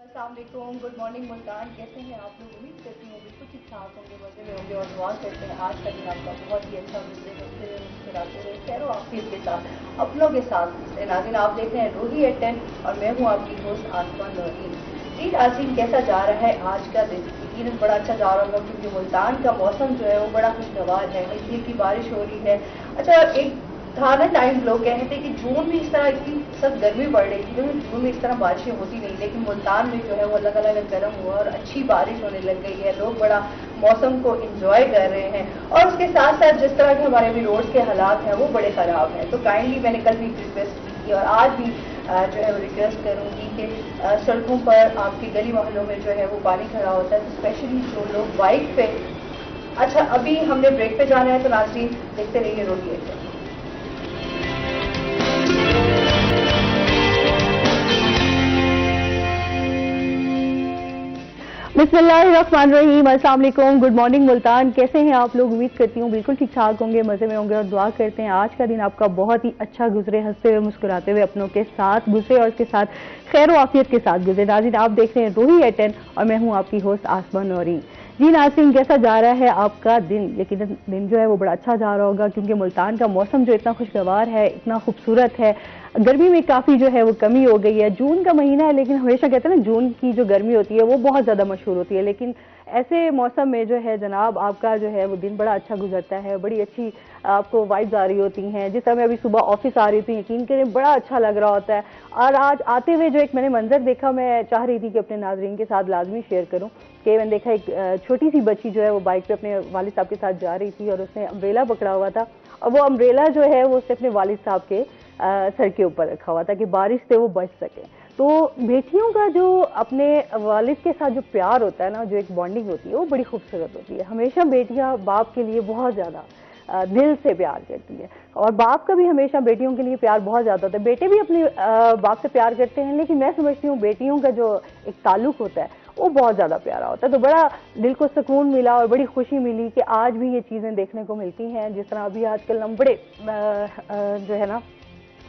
अस्सलामुअलैकुम, good morning Multan. कैसे हैं आप लोग? उम्मीद करती हूँ बिल्कुल ठीक ठाक होंगे, मजे में होंगे और दुआ करते हैं आज का दिन आपका बहुत ही अच्छा गुजरे, हंसते हुए मुस्कुराते हुए खैर आफियत के साथ अपनों के साथ गुजरे। नाज़रीन, आप देख रहे हैं रूही एट 10 और मैं हूँ आपकी होस्ट आसमान नौरीन। जी नाज़रीन, कैसा जा रहा है आज का दिन? यकीनन बड़ा अच्छा जा रहा होगा क्योंकि मुल्तान का मौसम जो है वो बड़ा खुशगवार है, हल्की हल्की बारिश हो रही है। अच्छा, एक था ना टाइम, लोग कहते थे कि जून में इस तरह इतनी सख्त गर्मी पड़ रही थी, तो जून में इस तरह बारिशें होती नहीं, लेकिन मुल्तान में जो है वो अल्लाह ताला का करम हुआ और अच्छी बारिश होने लग गई है। लोग बड़ा मौसम को इंजॉय कर रहे हैं और उसके साथ साथ जिस तरह के हमारे भी रोड्स के हालात हैं वो बड़े ख़राब हैं। तो काइंडली मैंने कल भी रिक्वेस्ट की थी और आज भी जो है वो रिक्वेस्ट करूँगी कि सड़कों पर आपके गली मोहल्लों में जो है वो पानी खड़ा होता है, तो स्पेशली जो लोग बाइक पे। अच्छा, अभी हमने ब्रेक पे जाना है, तो नाज़रीन देखते रहिए रोडिए। बिस्मिल्लाहिर्रहमानिर्रहीम, अस्सलाम वालेकुम, गुड मॉर्निंग मुल्तान। कैसे हैं आप लोग? उम्मीद करती हूँ बिल्कुल ठीक ठाक होंगे, मज़े में होंगे और दुआ करते हैं आज का दिन आपका बहुत ही अच्छा गुजरे, हंसते हुए मुस्कुराते हुए अपनों के साथ गुजरे और उसके साथ खैर आफियत के साथ गुजरे। नाज़रीन, आप देख रहे हैं रूही एट 10 और मैं हूँ आपकी होस्ट आसमा नौरीन। जी नाज़रीन, कैसा जा रहा है आपका दिन? यकीनन दिन जो है वो बड़ा अच्छा जा रहा होगा क्योंकि मुल्तान का मौसम जो इतना खुशगवार है, इतना खूबसूरत है। गर्मी में काफ़ी जो है वो कमी हो गई है। जून का महीना है लेकिन हमेशा कहते हैं ना, जून की जो गर्मी होती है वो बहुत ज़्यादा मशहूर होती है, लेकिन ऐसे मौसम में जो है जनाब आपका जो है वो दिन बड़ा अच्छा गुजरता है, बड़ी अच्छी आपको वाइब्स आ रही होती हैं। जिस तरह मैं अभी सुबह ऑफिस आ रही थी, यकीन करें बड़ा अच्छा लग रहा होता है। और आज आते हुए जो एक मैंने मंजर देखा, मैं चाह रही थी कि अपने नाजरीन के साथ लाजमी शेयर करूं कि मैंने देखा एक छोटी सी बच्ची जो है वो बाइक पे अपने वालिद साहब के साथ जा रही थी और उसने अम्ब्रेला पकड़ा हुआ था और वो अम्ब्रेला जो है वो उसने अपने वालिद साहब के सर के ऊपर रखा हुआ था कि बारिश से वो बच सके। तो बेटियों का जो अपने वालिद के साथ जो प्यार होता है ना, जो एक बॉन्डिंग होती है वो बड़ी खूबसूरत होती है। हमेशा बेटियां बाप के लिए बहुत ज़्यादा दिल से प्यार करती है और बाप का भी हमेशा बेटियों के लिए प्यार बहुत ज़्यादा होता है। बेटे भी अपने बाप से प्यार करते हैं, लेकिन मैं समझती हूँ बेटियों का जो एक ताल्लुक होता है वो बहुत ज़्यादा प्यारा होता है। तो बड़ा दिल को सुकून मिला और बड़ी खुशी मिली कि आज भी ये चीज़ें देखने को मिलती हैं। जिस तरह अभी आजकल हम बड़े जो है ना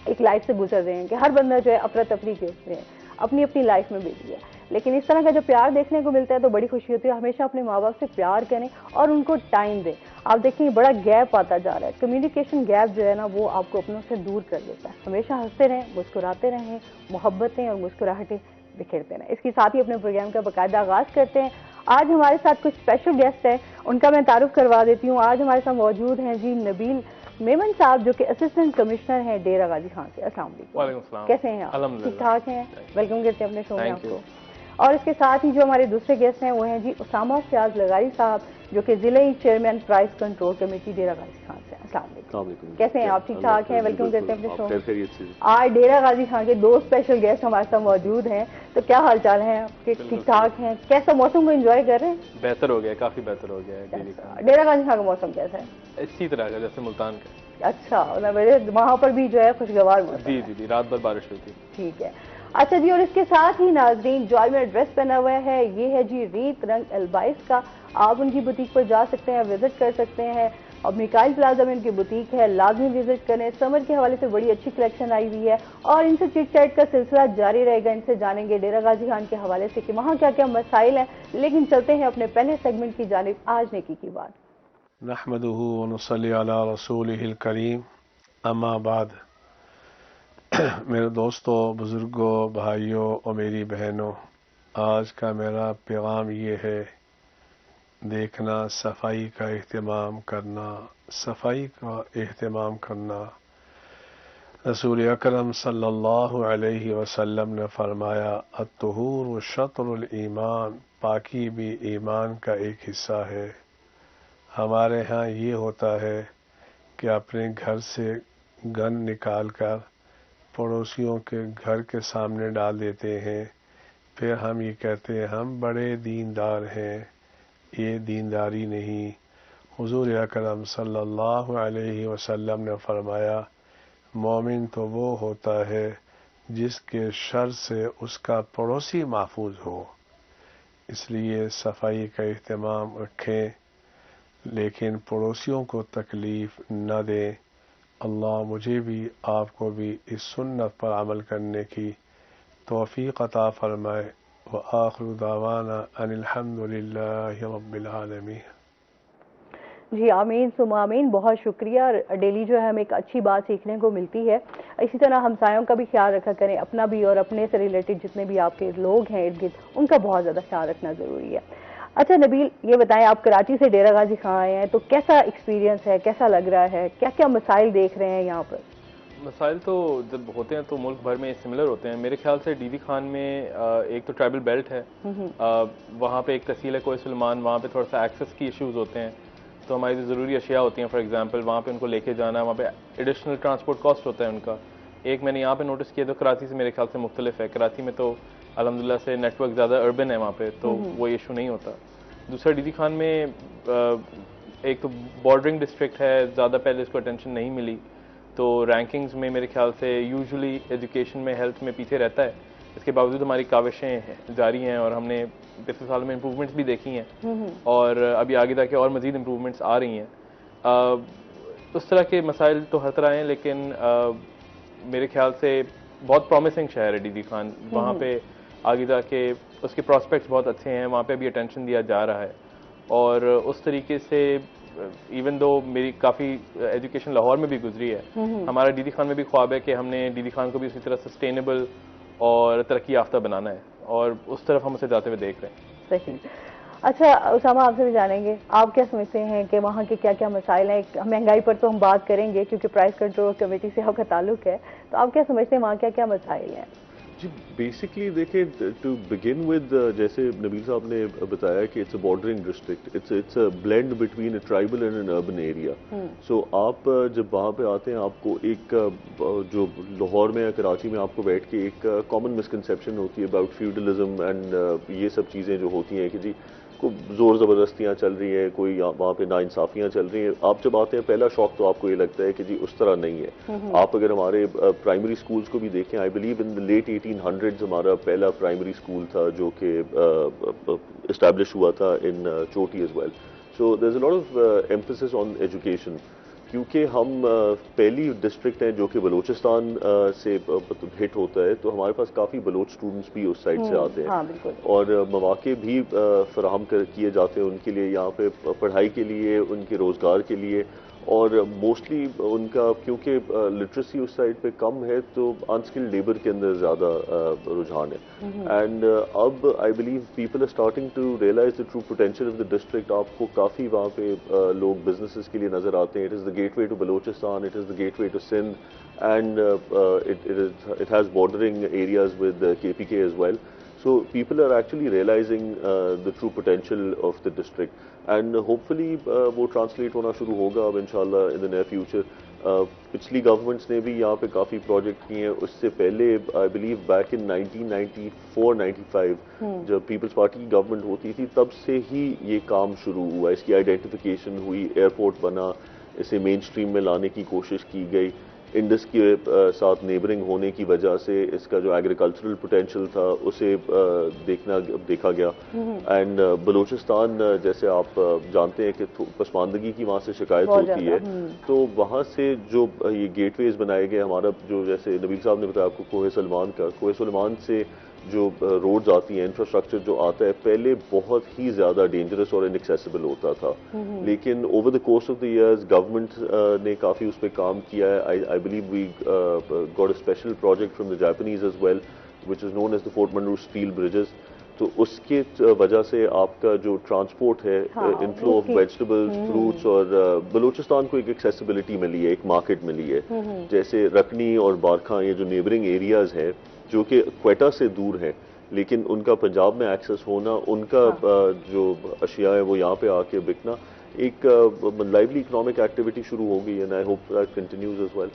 एक लाइफ से गुजर रहे हैं कि हर बंदा जो है अफरा तफरी के उसमें अपनी अपनी लाइफ में बिजी है, लेकिन इस तरह का जो प्यार देखने को मिलता है तो बड़ी खुशी होती है। हमेशा अपने माँ बाप से प्यार करें और उनको टाइम दें। आप देखेंगे बड़ा गैप आता जा रहा है, कम्युनिकेशन गैप जो है ना वो आपको अपनों से दूर कर देता है। हमेशा हंसते रहें, मुस्कुराते रहें, मोहब्बतें और मुस्कुराहटें बिखेरते रहें। इसके साथ ही अपने प्रोग्राम का बाकायदा आगाज करते हैं। आज हमारे साथ कुछ स्पेशल गेस्ट हैं, उनका मैं तारुफ करवा देती हूँ। आज हमारे साथ मौजूद हैं जी नबील मेमन साहब, जो कि असिस्टेंट कमिश्नर हैं डेरा गाजी खान से। अस्सलाम वालेकुम, कैसे हैं आप? ठीक ठाक हैं? वेलकम करते हैं अपने शो में आपको। और इसके साथ ही जो हमारे दूसरे गेस्ट हैं वो हैं जी उसामा फयाज लगारी साहब, जो कि जिले चेयरमैन प्राइस कंट्रोल कमेटी डेरा गाजी खान से। अस्सलाम वालेकुम, कैसे हैं आप? ठीक ठाक हैं? वेलकम करते हैं अपने शो में। आज डेरा गाजी खान के दो स्पेशल गेस्ट हमारे साथ मौजूद हैं, तो क्या हाल चाल है आपके? ठीक ठाक हैं? कैसा मौसम को एंजॉय कर रहे हैं? बेहतर हो गया, काफी बेहतर हो गया है। डेरा गाजी खान का मौसम कैसा है? इसी तरह का जैसे मुल्तान का। अच्छा, वहाँ पर भी जो है खुशगवार मौसम जी है। जी जी, रात भर बारिश हुई थी। ठीक है। अच्छा जी, और इसके साथ ही नाजरीन जो आज मेरा ड्रेस पहना हुआ है ये है जी रीत रंग एल्बाइस का। आप उनकी बुटीक पर जा सकते हैं, विजिट कर सकते हैं और मिकाइल प्लाजा में उनकी बुटीक है, लाजमी विजिट करें। समर के हवाले से बड़ी अच्छी कलेक्शन आई हुई है और इनसे चिट चैट का सिलसिला जारी रहेगा। इनसे जानेंगे डेरा गाजी खान के हवाले से कि वहाँ क्या क्या मसाइल हैं। लेकिन चलते हैं अपने पहले सेगमेंट की जानिब, आज नेकी की बात। नहमदुहु व नुसल्ली अला रसूलिहिल करीम, अम्मा बाद। मेरे दोस्तों, बुजुर्गों, भाइयों और मेरी बहनों, आज का मेरा पैगाम ये है, देखना सफाई का एहतमाम करना, सफाई का एहतमाम करना। रसूल अकरम सल्लल्लाहु अलैहि वसल्लम ने फरमाया, अत्तहूर शत्रुल ईमान, पाकी भी ईमान का एक हिस्सा है। हमारे यहाँ ये होता है कि अपने घर से गन निकाल कर पड़ोसियों के घर के सामने डाल देते हैं, फिर हम ये कहते हैं हम बड़े दीनदार हैं। ये दीनदारी नहीं। हुजूर अकरम सल्लल्लाहु अलैहि वसल्लम ने फरमाया, मोमिन तो वो होता है जिसके शर से उसका पड़ोसी महफूज हो। इसलिए सफाई का एहतमाम रखें, लेकिन पड़ोसियों को तकलीफ न दें। अल्लाह मुझे भी आपको भी इस सुन्नत पर अमल करने की तौफीक अता फरमाए। व आखिरु दावाना अनिल हम्दुलिल्लाहि रब्बिल आलमीन। जी आमीन सुमा आमीन, बहुत शुक्रिया। डेली जो है हमें एक अच्छी बात सीखने को मिलती है। इसी तरह हमसायों का भी ख्याल रखा करें, अपना भी और अपने से रिलेटेड जितने भी आपके लोग हैं इर्द गिर्द उनका बहुत ज़्यादा ख्याल रखना ज़रूरी है। अच्छा नबील, ये बताएं, आप कराची से डेरा गाजी खां आए हैं, तो कैसा एक्सपीरियंस है, कैसा लग रहा है, क्या क्या मसाइल देख रहे हैं यहाँ पर? मसाइल तो जब होते हैं तो मुल्क भर में सिमिलर होते हैं। मेरे ख्याल से डीवी खान में एक तो ट्राइबल बेल्ट है, वहाँ पे एक तहसील है कोई सलमान, वहाँ पे थोड़ा सा एक्सेस की इश्यूज होते हैं, तो हमारी जो ज़रूरी अशिया होती हैं, फॉर एग्जांपल वहाँ पे उनको लेके जाना, वहाँ पे एडिशनल ट्रांसपोर्ट कॉस्ट होता है उनका। एक मैंने यहाँ पे नोटिस किया, तो कराची से मेरे ख्याल से मुख्तलिफ है। कराची में तो अल्हम्दुलिल्लाह से नेटवर्क ज़्यादा अर्बन है वहाँ पे, तो वो इशू नहीं होता। दूसरा डीवी खान में एक तो बॉर्डरिंग डिस्ट्रिक्ट है, ज़्यादा पहले इसको अटेंशन नहीं मिली, तो रैंकिंग्स में मेरे ख्याल से यूजुअली एजुकेशन में, हेल्थ में पीछे रहता है। इसके बावजूद हमारी काविशें जारी हैं और हमने पिछले साल में इम्प्रूवमेंट्स भी देखी हैं और अभी आगे जाके और मज़ीद इम्प्रूवमेंट्स आ रही हैं। उस तरह के मसाइल तो हर तरह हैं, लेकिन मेरे ख्याल से बहुत प्रॉमिसिंग शहर है डीवी खान। वहाँ पे आगे जाके उसके प्रॉस्पेक्ट्स बहुत अच्छे हैं, वहाँ पे भी अटेंशन दिया जा रहा है। और उस तरीके से इवन दो मेरी काफ़ी एजुकेशन लाहौर में भी गुजरी है, हमारा डीवी खान में भी ख्वाब है कि हमने डीवी खान को भी उसी तरह सस्टेनेबल और तरक्की याफ्ता बनाना है, और उस तरफ हम उसे जाते हुए देख रहे हैं। सही। अच्छा उसामा, आपसे भी जानेंगे, आप क्या समझते हैं कि वहाँ के क्या क्या मसाइल हैं? महंगाई पर तो हम बात करेंगे क्योंकि प्राइस कंट्रोल कमेटी से आपका ताल्लुक है, तो आप क्या समझते हैं वहाँ क्या क्या मसाइल हैं? जी बेसिकली देखिए, टू बिगिन विद, जैसे नबील साहब ने बताया कि it's a bordering district, it's a blend between a tribal and an urban area. So आप जब वहाँ पे आते हैं, आपको एक जो लाहौर में या कराची में आपको बैठ के एक कॉमन मिसकंसेप्शन होती है अबाउट फ्यूडलिज्म एंड ये सब चीज़ें जो होती हैं कि जी को जोर ज़बरदस्तियाँ चल रही हैं, कोई वहाँ पे नाइंसाफ़ियाँ चल रही हैं। आप जब आते हैं पहला शौक तो आपको ये लगता है कि जी उस तरह नहीं है। आप अगर हमारे प्राइमरी स्कूल्स को भी देखें, I believe in the late 1800s हमारा पहला प्राइमरी स्कूल था जो कि इस्टेब्लिश हुआ था in Choti as well. So there is a lot of emphasis on education, क्योंकि हम पहली डिस्ट्रिक्ट हैं जो कि बलूचिस्तान से हिट होता है, तो हमारे पास काफ़ी बलोच स्टूडेंट्स भी उस साइड से आते हैं। हाँ, और मौके भी फराहम किए जाते हैं उनके लिए, यहाँ पे पढ़ाई के लिए, उनके रोज़गार के लिए। और मोस्टली उनका क्योंकि लिटरेसी उस साइड पे कम है, तो अनस्किल्ड लेबर के अंदर ज़्यादा रुझान है। एंड अब I believe people are starting to realise the true potential of the district. आपको काफ़ी वहाँ पे लोग बिजनेसेस के लिए नज़र आते हैं। It is the gateway to Balochistan, it is the gateway to Sindh, and it has bordering areas with KPK as well. So people are actually realizing the true potential of the district, and hopefully वो translate होना शुरू होगा अब इंशाल्लाह in the near future. पिछली governments ने भी यहाँ पे काफ़ी प्रोजेक्ट किए हैं। उससे पहले आई बिलीव बैक इन 1994-95 जब पीपल्स पार्टी की गवर्नमेंट होती थी, तब से ही ये काम शुरू हुआ, इसकी आइडेंटिफिकेशन हुई, एयरपोर्ट बना, इसे मेन स्ट्रीम में लाने की कोशिश की गई। इंडस के साथ नेबरिंग होने की वजह से इसका जो एग्रीकल्चरल पोटेंशियल था उसे देखा गया। एंड बलूचिस्तान, जैसे आप जानते हैं कि पसमानदगी की वहाँ से शिकायत होती है, तो वहाँ से जो ये गेटवेज बनाए गए, हमारा जो जैसे नबील साहब ने बताया आपको कोहे सलमान का, कोहे सलमान से जो रोड्स आती हैं, इंफ्रास्ट्रक्चर जो आता है, पहले बहुत ही ज़्यादा डेंजरस और इनएक्सेसिबल होता था। लेकिन over the course of the years government ने काफ़ी उस पर काम किया है। I believe we got a special project from the Japanese as well, which is known as the fort Mandur steel bridges. तो उसके वजह से आपका जो ट्रांसपोर्ट है, इनफ्लो ऑफ वेजिटेबल्स, फ्रूट्स, और बलूचिस्तान को एक एक्सेसिबिलिटी मिली है, एक मार्केट मिली है। जैसे रकनी और बारखा, ये जो नेबरिंग एरियाज हैं जो कि क्वेटा से दूर है, लेकिन उनका पंजाब में एक्सेस होना, उनका जो अशिया है वो यहाँ पे आके बिकना, एक लाइवली इकोनॉमिक एक्टिविटी शुरू हो गई है। And I hope that continues as well.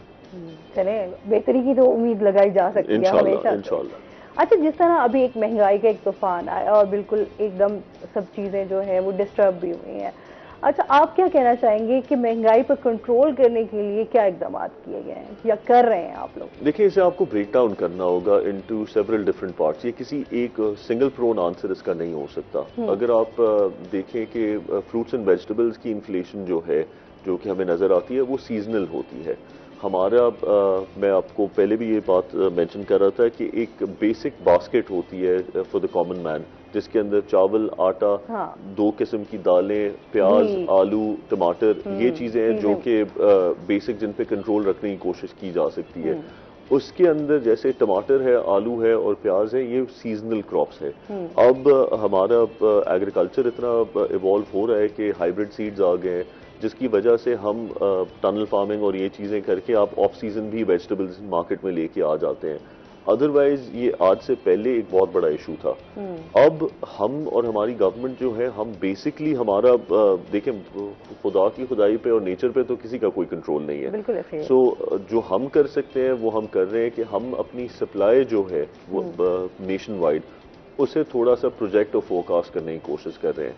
चले, बेहतरी की तो उम्मीद लगाई जा सकती है हमेशा। इंशाल्लाह। अच्छा, जिस तरह अभी एक महंगाई का एक तूफान आया और बिल्कुल एकदम सब चीज़ें जो है वो डिस्टर्ब भी हुई हैं, अच्छा आप क्या कहना चाहेंगे कि महंगाई पर कंट्रोल करने के लिए क्या इकदाम किए गए हैं या कर रहे हैं आप लोग? देखिए, इसे आपको ब्रेक डाउन करना होगा इनटू सेवरल डिफरेंट पार्ट्स। ये किसी एक सिंगल प्रोन आंसर इसका नहीं हो सकता। अगर आप देखें कि फ्रूट्स एंड वेजिटेबल्स की इन्फ्लेशन जो है, जो कि हमें नजर आती है, वो सीजनल होती है। हमारा मैं आपको पहले भी ये बात मेंशन कर रहा था कि एक बेसिक बास्केट होती है फॉर द कॉमन मैन, जिसके अंदर चावल, आटा, हाँ। 2 किस्म की दालें, प्याज, आलू, टमाटर, ये चीजें हैं जो कि बेसिक जिन पे कंट्रोल रखने की कोशिश की जा सकती है। उसके अंदर जैसे टमाटर है, आलू है और प्याज है, ये सीजनल क्रॉप्स है। अब हमारा एग्रीकल्चर इतना इवॉल्व हो रहा है कि हाइब्रिड सीड्स आ गए हैं, जिसकी वजह से हम टनल फार्मिंग और ये चीजें करके आप ऑफ सीजन भी वेजिटेबल्स मार्केट में लेके आ जाते हैं। अदरवाइज ये आज से पहले एक बहुत बड़ा इशू था। अब हम और हमारी गवर्नमेंट जो है, हम बेसिकली हमारा देखें, खुदा की खुदाई पे और नेचर पे तो किसी का कोई कंट्रोल नहीं है। सो जो हम कर सकते हैं वो हम कर रहे हैं कि हम अपनी सप्लाई जो है वो नेशन वाइड उसे थोड़ा सा प्रोजेक्ट और फोरकास्ट करने की कोशिश कर रहे हैं।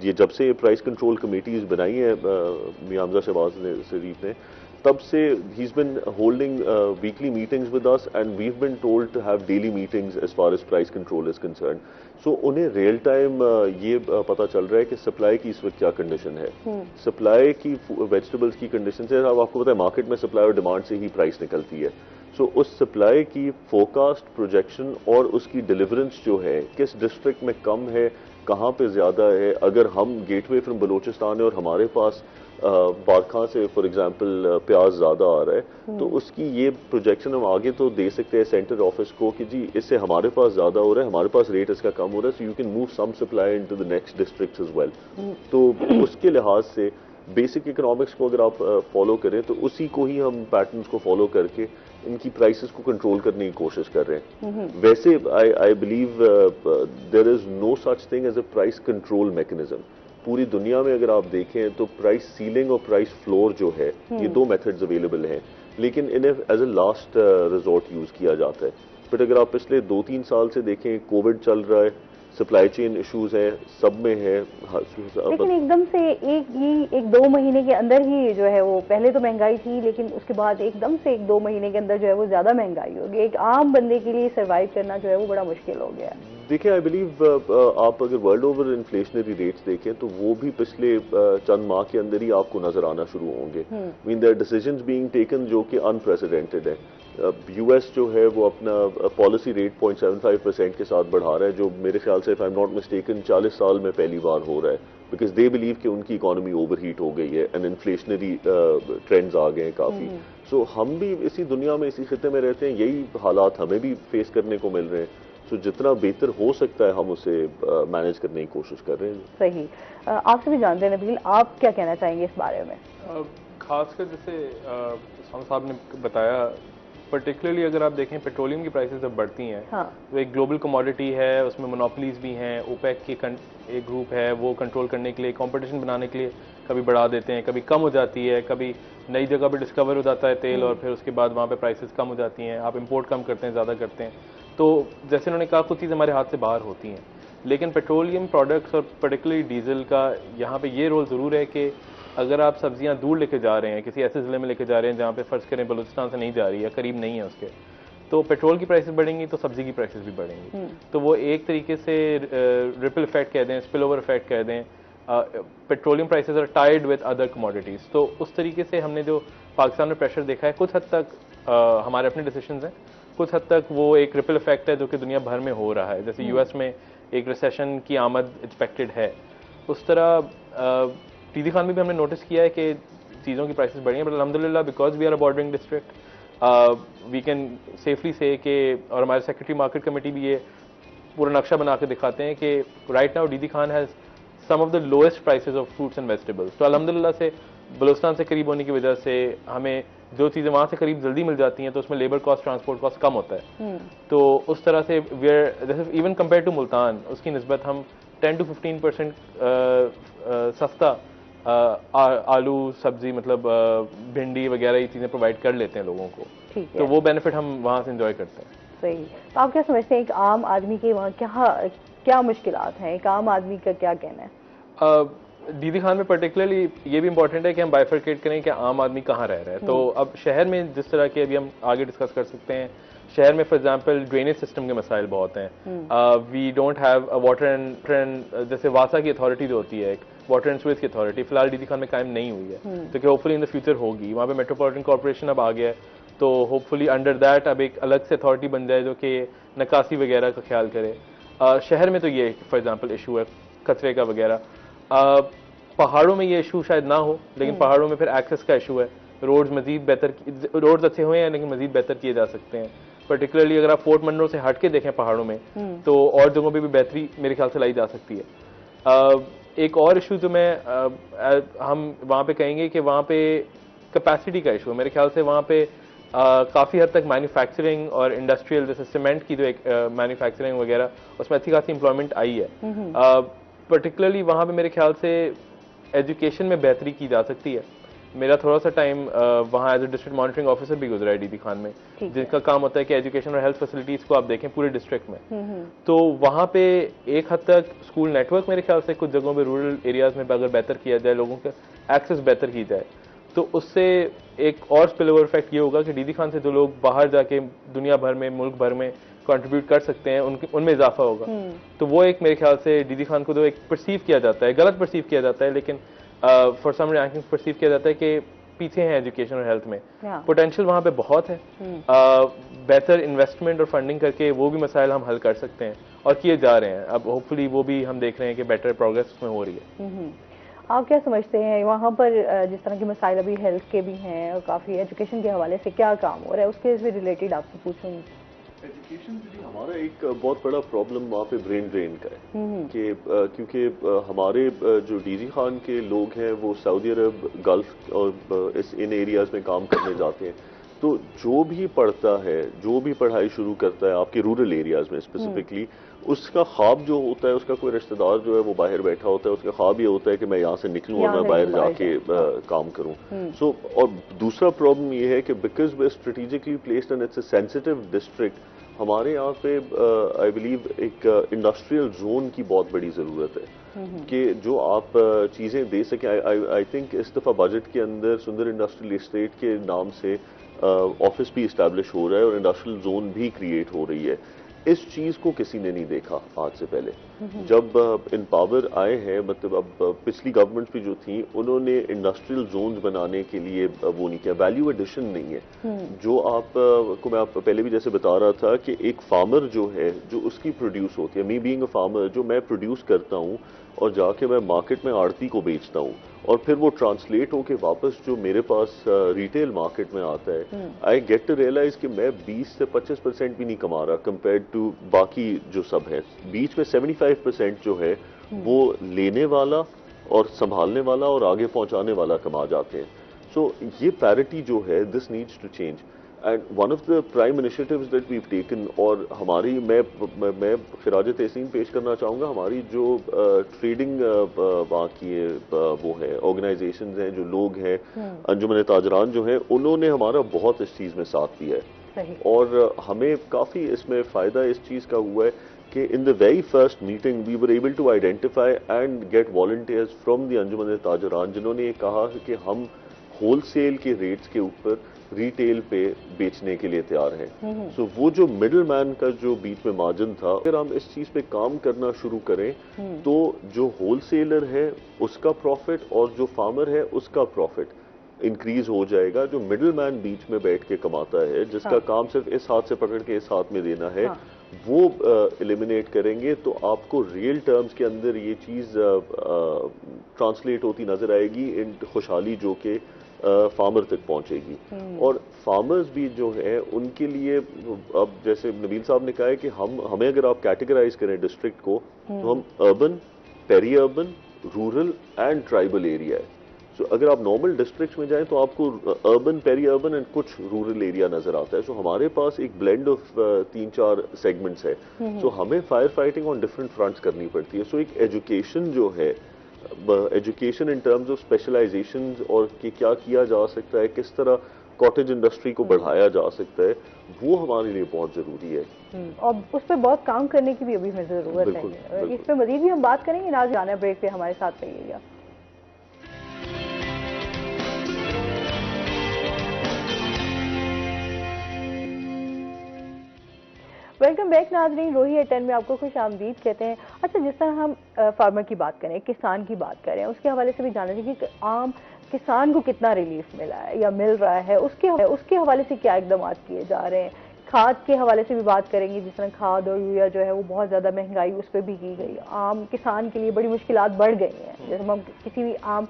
ये जब से प्राइस कंट्रोल कमेटीज बनाई है मियां हमजा शहबाज शरीफ ने, तब से he's been holding weekly meetings with us and we've been told to have daily meetings as far as price control is concerned. So उन्हें रियल टाइम ये पता चल रहा है कि सप्लाई की इस वक्त क्या कंडीशन है, सप्लाई की वेजिटेबल्स की कंडीशन से। अब आपको पता है मार्केट में सप्लाई और डिमांड से ही प्राइस निकलती है। सो उस सप्लाई की फोरकास्ट, प्रोजेक्शन और उसकी डिलीवरेंस जो है, किस डिस्ट्रिक्ट में कम है, कहाँ पे ज्यादा है। अगर हम गेटवे फ्रॉम बलूचिस्तान है और हमारे पास बारखा से फॉर एग्जांपल प्याज ज्यादा आ रहा है, तो उसकी ये प्रोजेक्शन हम आगे तो दे सकते हैं सेंटर ऑफिस को कि जी इससे हमारे पास ज्यादा हो रहा है, हमारे पास रेट इसका कम हो रहा है, so you can move some supply into the next districts as well. तो उसके लिहाज से बेसिक इकोनॉमिक्स को अगर आप फॉलो करें तो उसी को ही हम पैटर्न्स को फॉलो करके इनकी प्राइसेस को कंट्रोल करने की कोशिश कर रहे हैं। वैसे I believe there is no such thing as a price control mechanism. पूरी दुनिया में अगर आप देखें तो प्राइस सीलिंग और प्राइस फ्लोर जो है, ये 2 मेथड्स अवेलेबल हैं, लेकिन इन्हें as a last resort use किया जाता है। बट अगर आप पिछले 2-3 साल से देखें, कोविड चल रहा है, सप्लाई चेन इश्यूज हैं, सब में है। लेकिन एकदम से एक 2 महीने के अंदर ही जो है वो, पहले तो महंगाई थी लेकिन उसके बाद एकदम से 1-2 महीने के अंदर जो है वो ज्यादा महंगाई हो गई। एक आम बंदे के लिए सर्वाइव करना जो है वो बड़ा मुश्किल हो गया। देखिए, आई बिलीव आप अगर वर्ल्ड ओवर इन्फ्लेशनरी रेट्स देखें तो वो भी पिछले चंद माह के अंदर ही आपको नजर आना शुरू होंगे। Mean their decisions being taken जो कि अनप्रेसिडेंटेड है। यूएस जो है वो अपना पॉलिसी रेट 0.75% के साथ बढ़ा रहा है, जो मेरे ख्याल से if I am not mistaken 40 साल में पहली बार हो रहा है, बिकॉज दे बिलीव कि उनकी इकोनॉमी ओवरहीट हो गई है एंड इन्फ्लेशनरी ट्रेंड्स आ गए हैं काफी। सो हम भी इसी दुनिया में, इसी खिते में रहते हैं, यही हालात हमें भी फेस करने को मिल रहे हैं। तो जितना बेहतर हो सकता है हम उसे मैनेज करने की कोशिश कर रहे हैं। सही। आपसे भी जानते हैं नबील, आप क्या कहना चाहेंगे इस बारे में? खासकर जैसे साहब ने बताया, पर्टिकुलरली अगर आप देखें पेट्रोलियम की प्राइसेस जब बढ़ती हैं, हाँ। तो एक ग्लोबल कमोडिटी है, उसमें मोनोपोलीज भी हैं, ओपेक की एक ग्रुप है, वो कंट्रोल करने के लिए, कंपटीशन बनाने के लिए कभी बढ़ा देते हैं, कभी कम हो जाती है, कभी नई जगह पे डिस्कवर हो जाता है तेल और फिर उसके बाद वहाँ पे प्राइसेस कम हो जाती हैं, आप इंपोर्ट कम करते हैं, ज़्यादा करते हैं। तो जैसे उन्होंने कहा, कुछ चीज़ हमारे हाथ से बाहर होती हैं, लेकिन पेट्रोलियम प्रोडक्ट्स और पर्टिकुलरली डीजल का यहाँ पे ये रोल ज़रूर है कि अगर आप सब्जियां दूर लेके जा रहे हैं, किसी ऐसे ज़िले में लेके जा रहे हैं जहाँ पे फ़र्ज़ करें बलूचिस्तान से नहीं जा रही है, करीब नहीं है उसके, तो पेट्रोल की प्राइसेस बढ़ेंगी तो सब्जी की प्राइसेस भी बढ़ेंगी। तो वो एक तरीके से रिपल इफेक्ट कह दें, स्पिल ओवर इफेक्ट कह दें। Petroleum prices are tied with other commodities. तो उस तरीके से हमने जो पाकिस्तान में प्रेशर देखा है, कुछ हद तक हमारे अपने डिसीजंस हैं, कुछ हद तक वो एक रिपल इफेक्ट है जो कि दुनिया भर में हो रहा है। जैसे यूएस में एक रिसेशन की आमद एक्सपेक्टेड है, उस तरह टीडी खान में भी हमने नोटिस किया है कि चीज़ों की प्राइसेस बढ़ी हैं। बट अल्हम्दुलिल्लाह because we are a bordering district we can safely say कि, और हमारे सेक्रेटरी मार्केट कमेटी भी ये पूरा नक्शा बना के दिखाते हैं कि right now DD Khan has some of the lowest prices of fruits and vegetables. तो अल्हम्दुलिल्लाह से बलूचिस्तान से करीब होने की वजह से हमें जो चीज़ें वहाँ से करीब जल्दी मिल जाती हैं तो उसमें लेबर कॉस्ट, ट्रांसपोर्ट कॉस्ट कम होता है। तो उस तरह से we're even compare to Multan, उसकी निस्बत हम 10 to 15% सस्ता आलू, सब्जी, मतलब भिंडी वगैरह ये चीज़ें प्रोवाइड कर लेते हैं लोगों को। तो वो बेनिफिट हम वहाँ से एंजॉय करते हैं। सही। तो आप क्या समझते हैं एक आम आदमी के वहाँ क्या मुश्किलात हैं, एक आम आदमी का क्या कहना है? दीदी खान में पर्टिकुलरली ये भी इंपॉर्टेंट है कि हम बाइफरकेट करें कि आम आदमी कहाँ रह रहा है। तो अब शहर में जिस तरह के अभी हम आगे डिस्कस कर सकते हैं, शहर में फॉर एग्जांपल ड्रेनेज सिस्टम के मसाइल बहुत हैं। We don't have water and जैसे वासा की अथॉरिटी जो होती है, वाटर एंड स्वेज की अथॉरिटी फिलहाल डीडी खान में कायम नहीं हुई है, तो कि होपफुली इन द फ्यूचर होगी। वहाँ पे मेट्रोपॉलिटन कॉर्पोरेशन अब आ गया है, तो होपफुली अंडर दैट अब एक अलग से अथॉरिटी बन जाए जो कि निकासी वगैरह का ख्याल करे। शहर में तो ये फॉर एग्जांपल इशू है कचरे का वगैरह। पहाड़ों में ये इशू शायद ना हो, लेकिन पहाड़ों में फिर एक्सेस का इशू है। रोड्स मजीद बेहतर, रोड्स अच्छे हुए हैं लेकिन मजीद बेहतर किए जा सकते हैं। पर्टिकुलरली अगर आप फोर्ट मनरो से हट के देखें पहाड़ों में, तो और जगहों पे भी बेहतरी मेरे ख्याल से लाई जा सकती है। एक और इशू जो हम वहाँ पे कहेंगे कि वहाँ पे कैपेसिटी का इशू है। मेरे ख्याल से वहाँ पे काफ़ी हद तक मैन्युफैक्चरिंग और इंडस्ट्रियल, जैसे सीमेंट की जो एक मैन्युफैक्चरिंग वगैरह, उसमें अच्छी खासी एम्प्लॉयमेंट आई है। पर्टिकुलरली वहाँ पे मेरे ख्याल से एजुकेशन में बेहतरी की जा सकती है। मेरा थोड़ा सा टाइम वहाँ as a district monitoring officer भी गुजरा है डीडी खान में, जिनका काम होता है कि एजुकेशन और हेल्थ फैसिलिटीज को आप देखें पूरे डिस्ट्रिक्ट में। तो वहाँ पे एक हद तक स्कूल नेटवर्क मेरे ख्याल से कुछ जगहों पे रूरल एरियाज में अगर बेहतर किया जाए, लोगों का एक्सेस बेहतर की जाए, तो उससे एक और स्पिल ओवर इफेक्ट ये होगा कि डीडी खान से जो लोग बाहर जाके दुनिया भर में, मुल्क भर में कंट्रीब्यूट कर सकते हैं, उनमें इजाफा होगा। तो वो एक मेरे ख्याल से डीडी खान को जो एक परसीव किया जाता है, गलत परसीव किया जाता है, लेकिन फॉर सम रैंकिंग परसीव किया जाता है कि पीछे हैं एजुकेशन और हेल्थ में। पोटेंशियल वहाँ पे बहुत है। बेहतर इन्वेस्टमेंट और फंडिंग करके वो भी मसाइल हम हल कर सकते हैं और किए जा रहे हैं। अब होपफुली वो भी हम देख रहे हैं कि बेटर प्रोग्रेस उसमें हो रही है। आप क्या समझते हैं वहाँ पर जिस तरह के मसाइल अभी हेल्थ के भी हैं और काफ़ी एजुकेशन के हवाले से क्या काम हो रहा है, उसके से रिलेटेड आपसे पूछूंगी। एजुकेशन भी हमारा एक बहुत बड़ा प्रॉब्लम वहाँ पे ब्रेन ड्रेन का है कि क्योंकि हमारे जो डीडी खान के लोग हैं वो सऊदी अरब, गल्फ और इन एरियाज में काम करने जाते हैं। तो जो भी पढ़ता है, जो भी पढ़ाई शुरू करता है आपके रूरल एरियाज में स्पेसिफिकली, उसका ख्वाब जो होता है, उसका कोई रिश्तेदार जो है वो बाहर बैठा होता है, उसका ख्वाब ये होता है कि मैं यहाँ से निकलूँ और मैं बाहर जाके काम करूँ। सो और दूसरा प्रॉब्लम ये है कि because way strategically placed and it's a sensitive district, हमारे यहाँ पे आई बिलीव एक इंडस्ट्रियल जोन की बहुत बड़ी ज़रूरत है कि जो आप चीज़ें दे सकें। आई थिंक इस दफ़ा बजट के अंदर सुंदर इंडस्ट्रियल एस्टेट के नाम से ऑफिस भी इस्टेब्लिश हो रहा है और इंडस्ट्रियल जोन भी क्रिएट हो रही है। इस चीज को किसी ने नहीं देखा आज से पहले। जब इन पावर आए हैं, मतलब अब पिछली गवर्नमेंट भी जो थी, उन्होंने इंडस्ट्रियल जोन्स बनाने के लिए वो नहीं किया, वैल्यू एडिशन नहीं है। जो आप को मैं आप पहले भी जैसे बता रहा था कि एक फार्मर जो है, जो उसकी प्रोड्यूस होती है, मी बीइंग अ फार्मर, जो मैं प्रोड्यूस करता हूँ और जाके मैं मार्केट में आड़ती को बेचता हूँ और फिर वो ट्रांसलेट होके वापस जो मेरे पास रिटेल मार्केट में आता है, आई गेट टू रियलाइज कि मैं 20 से 25% भी नहीं कमा रहा कंपेयर टू बाकी जो सब है। बीच में 75% जो है वो लेने वाला और संभालने वाला और आगे पहुंचाने वाला कमा जाते हैं। सो ये पैरिटी जो है, this needs to change and one of the prime initiatives that we taken. और हमारी मैं खिराज तहसीन पेश करना चाहूँगा, हमारी जो ट्रेडिंग वहाँ की वो है ऑर्गेनाइजेशंस हैं, जो लोग हैं, अंजुमन ताजरान जो हैं, उन्होंने हमारा बहुत इस चीज़ में साथ दिया है और हमें काफ़ी इसमें फ़ायदा इस चीज़ का हुआ है कि in the very first meeting we were able to identify and get volunteers from the Anjuman Tajran, जिन्होंने ये कहा कि हम होलसेल के रेट्स के ऊपर रिटेल पे बेचने के लिए तैयार हैं। सो वो जो मिडिल मैन का जो बीच में मार्जिन था, अगर हम इस चीज पे काम करना शुरू करें तो जो होलसेलर है उसका प्रॉफिट और जो फार्मर है उसका प्रॉफिट इंक्रीज हो जाएगा। जो मिडिल मैन बीच में बैठ के कमाता है, जिसका काम सिर्फ इस हाथ से पकड़ के इस हाथ में देना है, वो एलिमिनेट करेंगे तो आपको रियल टर्म्स के अंदर ये चीज ट्रांसलेट होती नजर आएगी इन खुशहाली जो कि फार्मर तक पहुंचेगी। और फार्मर्स भी जो है उनके लिए, अब जैसे नबील साहब ने कहा है कि हमें अगर आप कैटेगराइज करें डिस्ट्रिक्ट को, तो हम urban, peri urban, rural and tribal area है। सो अगर आप नॉर्मल डिस्ट्रिक्ट में जाएं तो आपको अर्बन, पेरी अर्बन एंड कुछ रूरल एरिया नजर आता है। सो हमारे पास एक ब्लेंड ऑफ 3-4 सेगमेंट्स है। सो हमें fire fighting on different fronts करनी पड़ती है। सो एक एजुकेशन जो है, education in terms of specialisation और कि क्या किया जा सकता है, किस तरह कॉटेज इंडस्ट्री को बढ़ाया जा सकता है, वो हमारे लिए बहुत जरूरी है और उस पर बहुत काम करने की भी अभी हमें जरूरत है। इस पर मजीद भी हम बात करेंगे। आज जाना ब्रेक पे, हमारे साथ रहिएगा। वेलकम बैक नाज़रीन, रोही एट 10 में आपको खुश आमदीद कहते हैं। अच्छा, जिस तरह हम फार्मर की बात करें, किसान की बात करें, उसके हवाले से भी जानना चाहिए कि आम किसान को कितना रिलीफ मिला है या मिल रहा है, उसके हवाले से क्या इकदाम किए जा रहे हैं। खाद के हवाले से भी बात करेंगे, जिस तरह खाद और यूरिया जो है वो बहुत ज़्यादा महंगाई उस पर भी की गई, आम किसान के लिए बड़ी मुश्किलात बढ़ गई हैं। जैसे हम किसी भी आम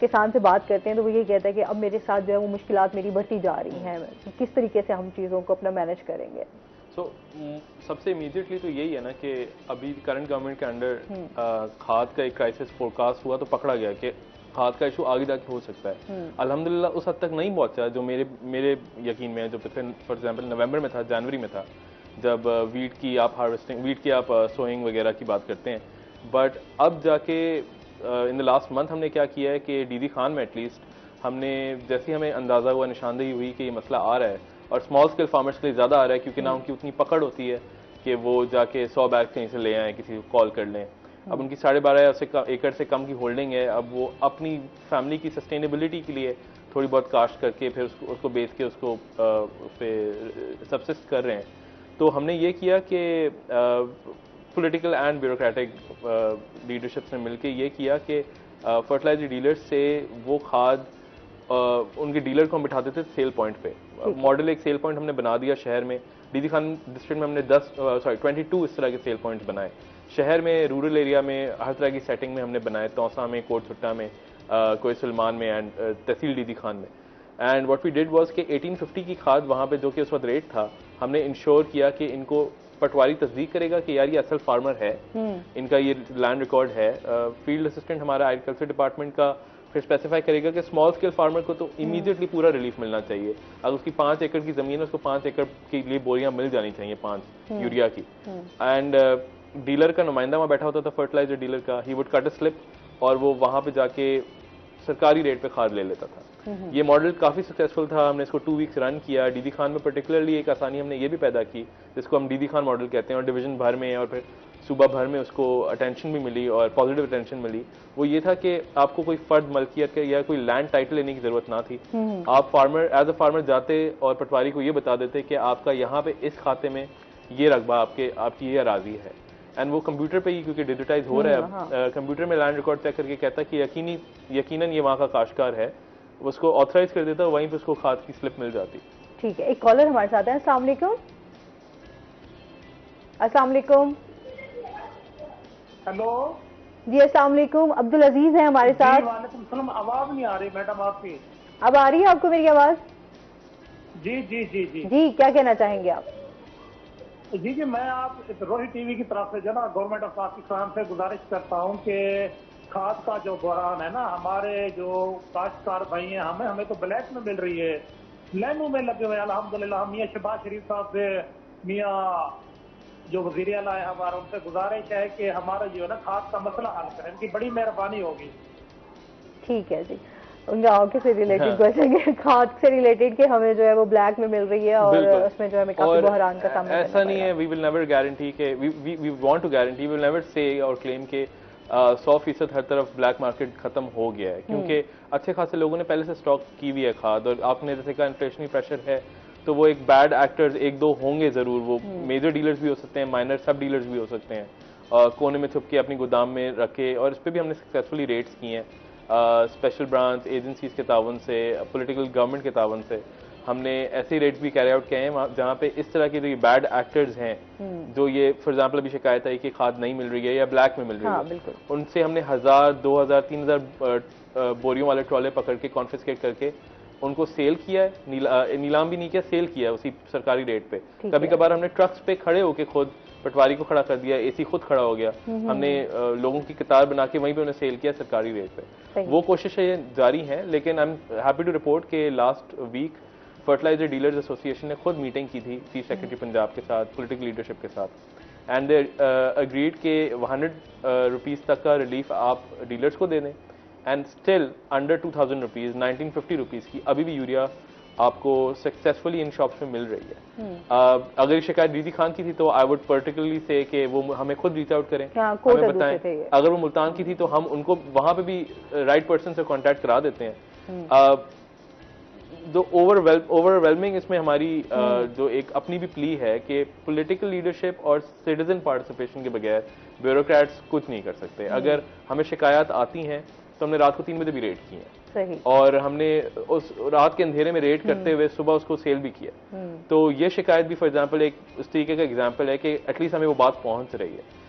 किसान से बात करते हैं तो वो ये कहता है कि अब मेरे साथ जो है वो मुश्किलात मेरी बढ़ती जा रही हैं, किस तरीके से हम चीज़ों को अपना मैनेज करेंगे। सबसे इमीडिएटली तो यही है ना कि अभी करंट गवर्नमेंट के अंडर खाद का एक क्राइसिस फोरकास्ट हुआ तो पकड़ा गया कि खाद का इशू आगे जाके हो सकता है। अल्हम्दुलिल्लाह उस हद तक नहीं पहुंचा जो मेरे यकीन में है। जो फॉर एग्जांपल नवंबर में था, जनवरी में था, जब वीट की आप हार्वेस्टिंग, वीट की आप सोइंग वगैरह की बात करते हैं। बट अब जाके इन द लास्ट मंथ हमने क्या किया है कि डीडी खान में एटलीस्ट हमने, जैसे हमें अंदाज़ा हुआ, निशानदेही हुई कि ये मसला आ रहा है और स्मॉल स्केल फार्मर्स के लिए ज़्यादा आ रहा है क्योंकि ना उनकी उतनी पकड़ होती है कि वो जाके 100 बैग कहीं से ले आएँ, किसी को कॉल कर लें। अब उनकी 12.5 एकड़ से कम की होल्डिंग है। अब वो अपनी फैमिली की सस्टेनेबिलिटी के लिए थोड़ी बहुत काश्त करके फिर उसको बेच के उसको सब्सिस्ट कर रहे हैं। तो हमने ये किया कि पॉलिटिकल एंड ब्यूरोक्रेटिक लीडरशिप ने मिलकर ये किया कि फर्टिलाइजर डीलर्स से वो खाद उनके डीलर को हम बिठा देते थे सेल पॉइंट पे। मॉडल एक सेल पॉइंट हमने बना दिया शहर में। डीडी खान डिस्ट्रिक्ट में हमने 22 इस तरह के सेल पॉइंट्स बनाए। शहर में, रूरल एरिया में, हर तरह की सेटिंग में हमने बनाए, तौसा में, कोटसुट्टा में, कोई सलमान में एंड तहसील डीडी खान में। And what we did was कि 1850 की खाद वहाँ पे जो कि उस वक्त रेट था, हमने इंश्योर किया कि इनको पटवारी तस्दीक करेगा कि यार ये असल फार्मर है, इनका ये लैंड रिकॉर्ड है। फील्ड असिस्टेंट हमारा एग्रीकल्चर डिपार्टमेंट का फिर स्पेसिफाई करेगा कि स्मॉल स्केल फार्मर को तो इमीडिएटली पूरा रिलीफ मिलना चाहिए। अगर उसकी 5 एकड़ की जमीन है, उसको 5 एकड़ के लिए बोरियां मिल जानी चाहिए 5 यूरिया की। एंड डीलर का नुमाइंदा वहाँ बैठा होता था, फर्टिलाइजर डीलर का, he would cut a slip और वो वहाँ पे जाके सरकारी रेट पे खाद ले लेता था। ये मॉडल काफ़ी सक्सेसफुल था। हमने इसको 2 वीक्स रन किया। डीडी खान में पर्टिकुलरली एक आसानी हमने ये भी पैदा की जिसको हम डीडी खान मॉडल कहते हैं, और डिवीजन भर में और फिर सूबा भर में उसको अटेंशन भी मिली और पॉजिटिव अटेंशन मिली। वो ये था कि आपको कोई फर्द मलकियत के या कोई लैंड टाइटल लेने की जरूरत ना थी। आप फार्मर एज अ फार्मर जाते और पटवारी को ये बता देते कि आपका यहाँ पे इस खाते में ये रकबा आपकी ये अराजी है। एंड वो कंप्यूटर पे ही, क्योंकि डिजिटाइज हो रहा है, कंप्यूटर में लैंड रिकॉर्ड चेक करके कहता कि यकीनन ये वहाँ का काश्तकार है, उसको ऑथराइज कर देता, वहीं पे उसको खाद की स्लिप मिल जाती। ठीक है, एक कॉलर हमारे साथ है। अस्सलाम वालेकुम। अस्सलाम वालेकुम। हेलो जी, अस्सलाम वालेकुम। अब्दुल अजीज है हमारे साथ। वालेकुम सलाम। आवाज नहीं आ रही मैडम आपकी? अब आ रही है आपको मेरी आवाज? जी जी जी जी जी, क्या कहना चाहेंगे आप? जी जी, मैं आप रोही टीवी की तरफ से जो ना गवर्नमेंट ऑफ पाकिस्तान से गुजारिश करता हूँ कि खाद का जो बहरान है ना, हमारे जो काश्तकार भाई हैं, हमें तो ब्लैक में मिल रही है, लाइनों में लगे हुए। अल्हम्दुलिल्लाह मियाँ शहबाज शरीफ साहब से, मियाँ जो वजीर आला है हमारा, उनसे गुजारिश है कि हमारा जो है ना खाद का मसला हल करें। इनकी बड़ी मेहरबानी होगी। ठीक है जी। गाँव के से रिलेटेड क्वेश्चन, खाद से रिलेटेड कि हमें जो है वो ब्लैक में मिल रही है और उसमें जो हमें काफी बहरान का सामना ऐसा नहीं है। वी विल नेवर गारंटी के, we want to guarantee, we will never say और क्लेम के 100% हर तरफ ब्लैक मार्केट खत्म हो गया है, क्योंकि अच्छे खासे लोगों ने पहले से स्टॉक की हुई है खाद। और आपने जैसे कहा इन्फ्लेशनरी प्रेशर है, तो वो एक बैड एक्टर्स 1-2 होंगे जरूर। वो मेजर डीलर्स भी हो सकते हैं, माइनर सब डीलर्स भी हो सकते हैं, कोने में छुप के अपनी गोदाम में रखे। और इस पर भी हमने सक्सेसफुली रेट्स किए हैं, स्पेशल ब्रांच एजेंसीज के तावन से, पॉलिटिकल गवर्नमेंट के तावन से। हमने ऐसे रेट्स भी कैरी आउट किए हैं जहाँ पे इस तरह के जो बैड एक्टर्स हैं, जो ये फॉर एग्जांपल अभी शिकायत है कि खाद नहीं मिल रही है या ब्लैक में मिल रही है, उनसे हमने 1000, 2000, 3000 बोरियों वाले ट्रॉले पकड़ के कॉन्फिस्केट करके उनको सेल किया है। नीलाम भी नहीं किया, सेल किया है उसी सरकारी रेट पे। कभी कभार हमने ट्रक्स पे खड़े होके खुद पटवारी को खड़ा कर दिया, एसी खुद खड़ा हो गया, हमने लोगों की कतार बना के वहीं पे उन्हें सेल किया सरकारी रेट पे। वो कोशिशें जारी हैं, लेकिन I am happy to report के last week fertiliser dealers association ने खुद मीटिंग की थी चीफ सेक्रेटरी पंजाब के साथ, पॉलिटिकल लीडरशिप के साथ, एंड दे अग्रीड के 100 रुपीज़ तक का रिलीफ आप डीलर्स को दे दें, and still under 2000 rupees, 1950 rupees की अभी भी यूरिया आपको सक्सेसफुली इन शॉप्स में मिल रही है। अगर शिकायत डीडी खान की थी तो आई वुड पर्टिकुलरली से कि वो हमें खुद रीच आउट करें, हमें बताएं। अगर वो मुल्तान की थी तो हम उनको वहां पे भी राइट पर्सन से कांटेक्ट करा देते हैं। जो ओवरवेलमिंग इसमें हमारी जो एक अपनी भी प्ली है कि पॉलिटिकल लीडरशिप और सिटीजन पार्टिसिपेशन के बगैर ब्यूरोक्रेट्स कुछ नहीं कर सकते। अगर हमें शिकायत आती हैं तो हमने रात को 3 बजे भी रेड की है, सही, और हमने उस रात के अंधेरे में रेड करते हुए सुबह उसको सेल भी किया। तो ये शिकायत भी फॉर एग्जांपल एक उस तरीके का एग्जांपल है कि एटलीस्ट हमें वो बात पहुंच रही है।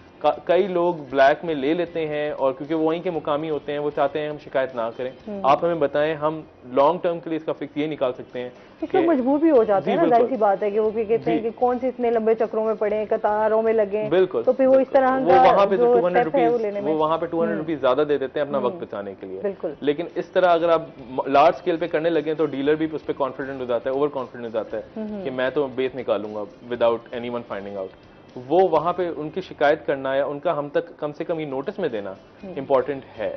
कई लोग ब्लैक में ले लेते हैं और क्योंकि वो वहीं के मुकामी होते हैं, वो चाहते हैं हम शिकायत ना करें। आप हमें बताएं, हम लॉन्ग टर्म के लिए इसका फिक्स ये निकाल सकते हैं कि मजबूर भी हो जाते हैं ना, जाहिर सी बात है कि वो कहते हैं कि कौन से इतने लंबे चक्रों में पड़े हैं, कतारों में लगे, बिल्कुल, तो फिर वो इस तरह वो वहां पे 200 रुपीज वो वहां पे 200 रुपीज ज्यादा दे देते हैं अपना वक्त बचाने के लिए। बिल्कुल। लेकिन इस तरह अगर आप लार्ज स्केल पे करने लगे तो डीलर भी उस पर कॉन्फिडेंट हो जाता है, ओवर कॉन्फिडेंट हो जाता है कि मैं तो बेस निकालूंगा विदाउट एनीवन फाइंडिंग आउट। वो वहां पे उनकी शिकायत करना या उनका हम तक कम से कम ये नोटिस में देना इंपॉर्टेंट है,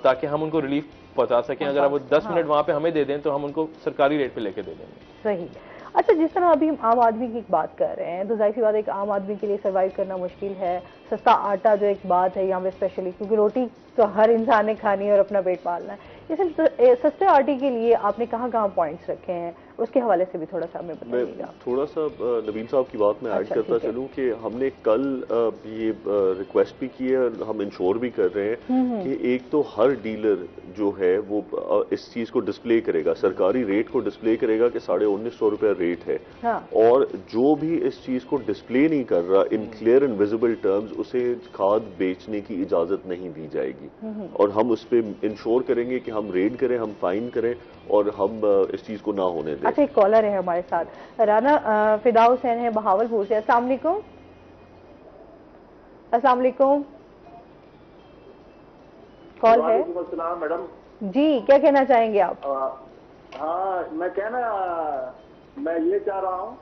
ताकि हम उनको रिलीफ पहुंचा सकें। अगर आप वो 10 मिनट वहां पे हमें दे दें तो हम उनको सरकारी रेट पे लेके दे देंगे। सही। अच्छा, जिस तरह अभी हम आम आदमी की बात कर रहे हैं, तो जाहिर सी बात है एक आम आदमी के लिए सर्वाइव करना मुश्किल है। सस्ता आटा जो एक बात है यहाँ पे स्पेशली, क्योंकि रोटी तो हर इंसान ने खानी है और अपना पेट पालना है। इस सस्ते आटे के लिए आपने कहाँ पॉइंट्स रखे हैं, उसके हवाले से भी थोड़ा सा हमें बताइएगा। थोड़ा सा नबील साहब की बात में ऐड करता चलूं कि हमने कल ये रिक्वेस्ट भी की है और हम इंश्योर भी कर रहे हैं कि एक तो हर डीलर जो है वो इस चीज को डिस्प्ले करेगा, सरकारी रेट को डिस्प्ले करेगा कि 1950 रुपया रेट है। हाँ। और जो भी इस चीज को डिस्प्ले नहीं कर रहा in clear and visible terms, उसे खाद बेचने की इजाजत नहीं दी जाएगी। और हम उस पर इंश्योर करेंगे कि हम रेड करें, हम फाइन करें और हम इस चीज को ना होने दें। अच्छा, एक कॉलर है हमारे साथ, राना फिदा हुसैन है बहावलपुर से। अस्सलाम वालेकुम। अस्सलाम वालेकुम, कॉल है। अस्सलाम मैडम जी, क्या कहना चाहेंगे आप? हाँ, मैं ये चाह रहा हूँ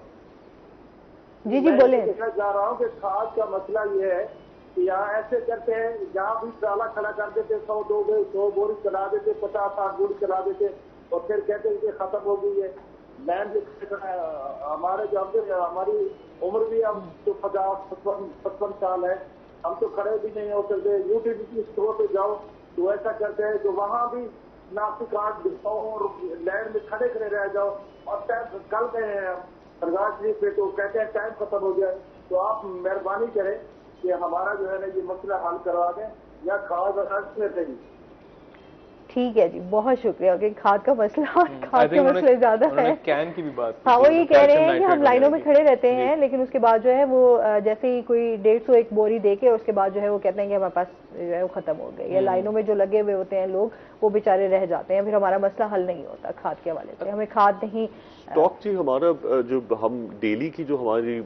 जी बोले। कहना चाह रहा हूँ कि खाद का मसला ये है कि यहाँ ऐसे करते हैं, जहाँ भी ट्राला खड़ा कर देते, 100 बोरी चला देते, 50-60 बोरी चला देते और फिर कहते हैं कि खत्म हो गई है लैंड। हमारे जो हमारी उम्र भी अब तो 50-55 साल है, हम तो खड़े भी नहीं हो सकते। यूटिलिटी स्टोर पे जाओ तो ऐसा करते हैं, तो वहाँ भी नापी कार्ड दिखाओ और लैंड में खड़े रह जाओ और टाइम कल गए हैं सरकार जी पे, तो कहते हैं टाइम खत्म हो गया। तो आप मेहरबानी करें कि हमारा जो है ना ये मसला हल करवा दें या खाद देंगे। ठीक है जी, बहुत शुक्रिया। कि खाद का मसला, खाद के मसले ज्यादा है। कैन की भी बात, हाँ, वो ये कह रहे हैं कि हम लाइनों में खड़े रहते हैं, लेकिन उसके बाद जो है वो जैसे ही कोई 150 बोरी देके उसके बाद जो है वो कहते हैं कि हमारे पास जो है वो खत्म हो गए, या लाइनों में जो लगे हुए होते हैं लोग वो बेचारे रह जाते हैं, फिर हमारा मसला हल नहीं होता खाद के हवाले से। हमें खाद नहीं स्टॉक जी, हमारा जो हम डेली की जो हमारी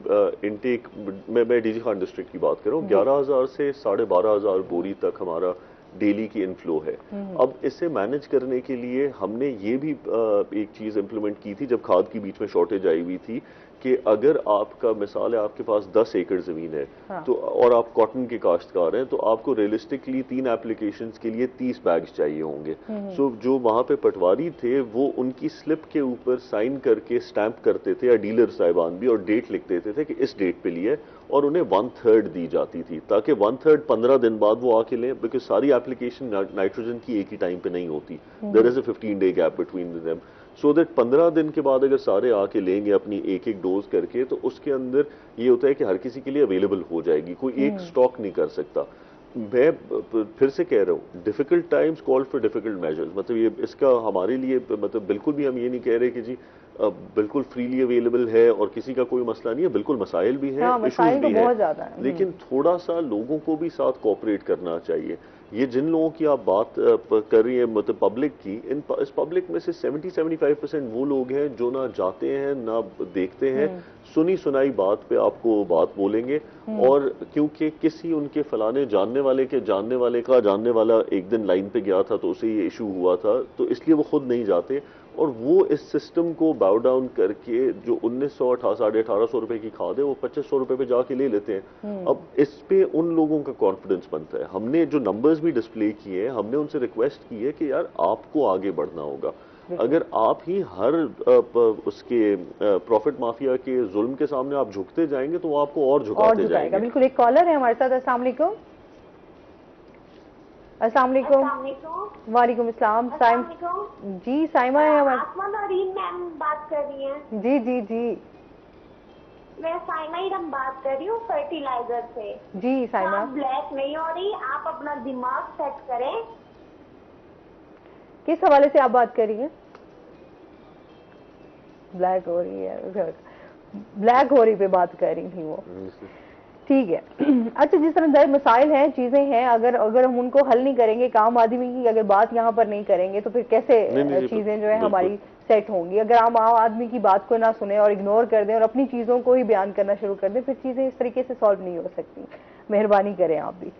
इनटेक, मैं डीजी खान डिस्ट्रिक्ट की बात कर रहा हूँ, 11,000 से 12,500 बोरी तक हमारा डेली की इनफ्लो है। अब इसे मैनेज करने के लिए हमने ये भी एक चीज इंप्लीमेंट की थी जब खाद की बीच में शॉर्टेज आई हुई थी कि अगर आपका मिसाल है आपके पास 10 एकड़ जमीन है, हाँ। तो और आप कॉटन के काश्तकार हैं, तो आपको रियलिस्टिकली 3 एप्लीकेशंस के लिए 30 बैग्स चाहिए होंगे। सो जो वहां पे पटवारी थे वो उनकी स्लिप के ऊपर साइन करके स्टैंप करते थे, या डीलर साहिबान भी, और डेट लिख देते थे कि इस डेट पे लिए, और उन्हें 1/3 दी जाती थी ताकि 1/3 15 दिन बाद वो आके लें, बिकॉज सारी एप्लीकेशन नाइट्रोजन की एक ही टाइम पे नहीं होती। There is a 15 day gap between them, so that 15 दिन के बाद अगर सारे आके लेंगे अपनी एक डोज करके, तो उसके अंदर ये होता है कि हर किसी के लिए अवेलेबल हो जाएगी, कोई एक स्टॉक नहीं कर सकता। मैं फिर से कह रहा हूँ, difficult times call for difficult measures, मतलब ये इसका हमारे लिए मतलब बिल्कुल भी हम ये नहीं कह रहे कि जी बिल्कुल फ्रीली अवेलेबल है और किसी का कोई मसला नहीं है, बिल्कुल मसाइल भी हैं, इशूज भी हैं, लेकिन थोड़ा सा लोगों को भी साथ कोऑपरेट करना चाहिए। ये जिन लोगों की आप बात कर रही है मतलब पब्लिक की, इस पब्लिक में से 70-75% वो लोग हैं जो ना जाते हैं ना देखते हैं, सुनी सुनाई बात पे आपको बात बोलेंगे, और क्योंकि किसी उनके फलाने जानने वाले के जानने वाले का जानने वाला एक दिन लाइन पे गया था तो उसे ये इशू हुआ था, तो इसलिए वो खुद नहीं जाते, और वो इस सिस्टम को बाउ डाउन करके जो 1900-1800 रुपए की खाद है वो 2500 रुपए पे जाके ले लेते हैं। अब इस पे उन लोगों का कॉन्फिडेंस बनता है। हमने जो नंबर्स भी डिस्प्ले किए हैं, हमने उनसे रिक्वेस्ट की है कि यार आपको आगे बढ़ना होगा। अगर आप ही हर उसके प्रॉफिट माफिया के जुल्म के सामने आप झुकते जाएंगे तो वो आपको और झुकाते जाएंगे। बिल्कुल। एक कॉलर है हमारे साथ। अस्सलाम वालेकुम। अस्सलाम वालेकुम। वालेकुम अस्सलाम। जी साइमा है हमारे। आसमा नरीन मैम बात कर रही हैं? जी जी जी मैं साइमा इरम बात कर रही हूँ फर्टिलाइजर से। जी साइमा। आप ब्लैक नहीं हो रही, आप अपना दिमाग सेट करें। किस हवाले से आप बात कर रही हैं? ब्लैक हो रही है, ब्लैक हो रही पे बात कर रही थी वो। ठीक है। अच्छा, जिस तरह दर मसाइल हैं, चीजें हैं, अगर हम उनको हल नहीं करेंगे, काम आदमी की अगर बात यहाँ पर नहीं करेंगे तो फिर कैसे चीजें जो है हमारी सेट होंगी? अगर हम आम आदमी की बात को ना सुने और इग्नोर कर दें और अपनी चीजों को ही बयान करना शुरू कर दें, फिर चीजें इस तरीके से सॉल्व नहीं हो सकती। मेहरबानी करें आप भी।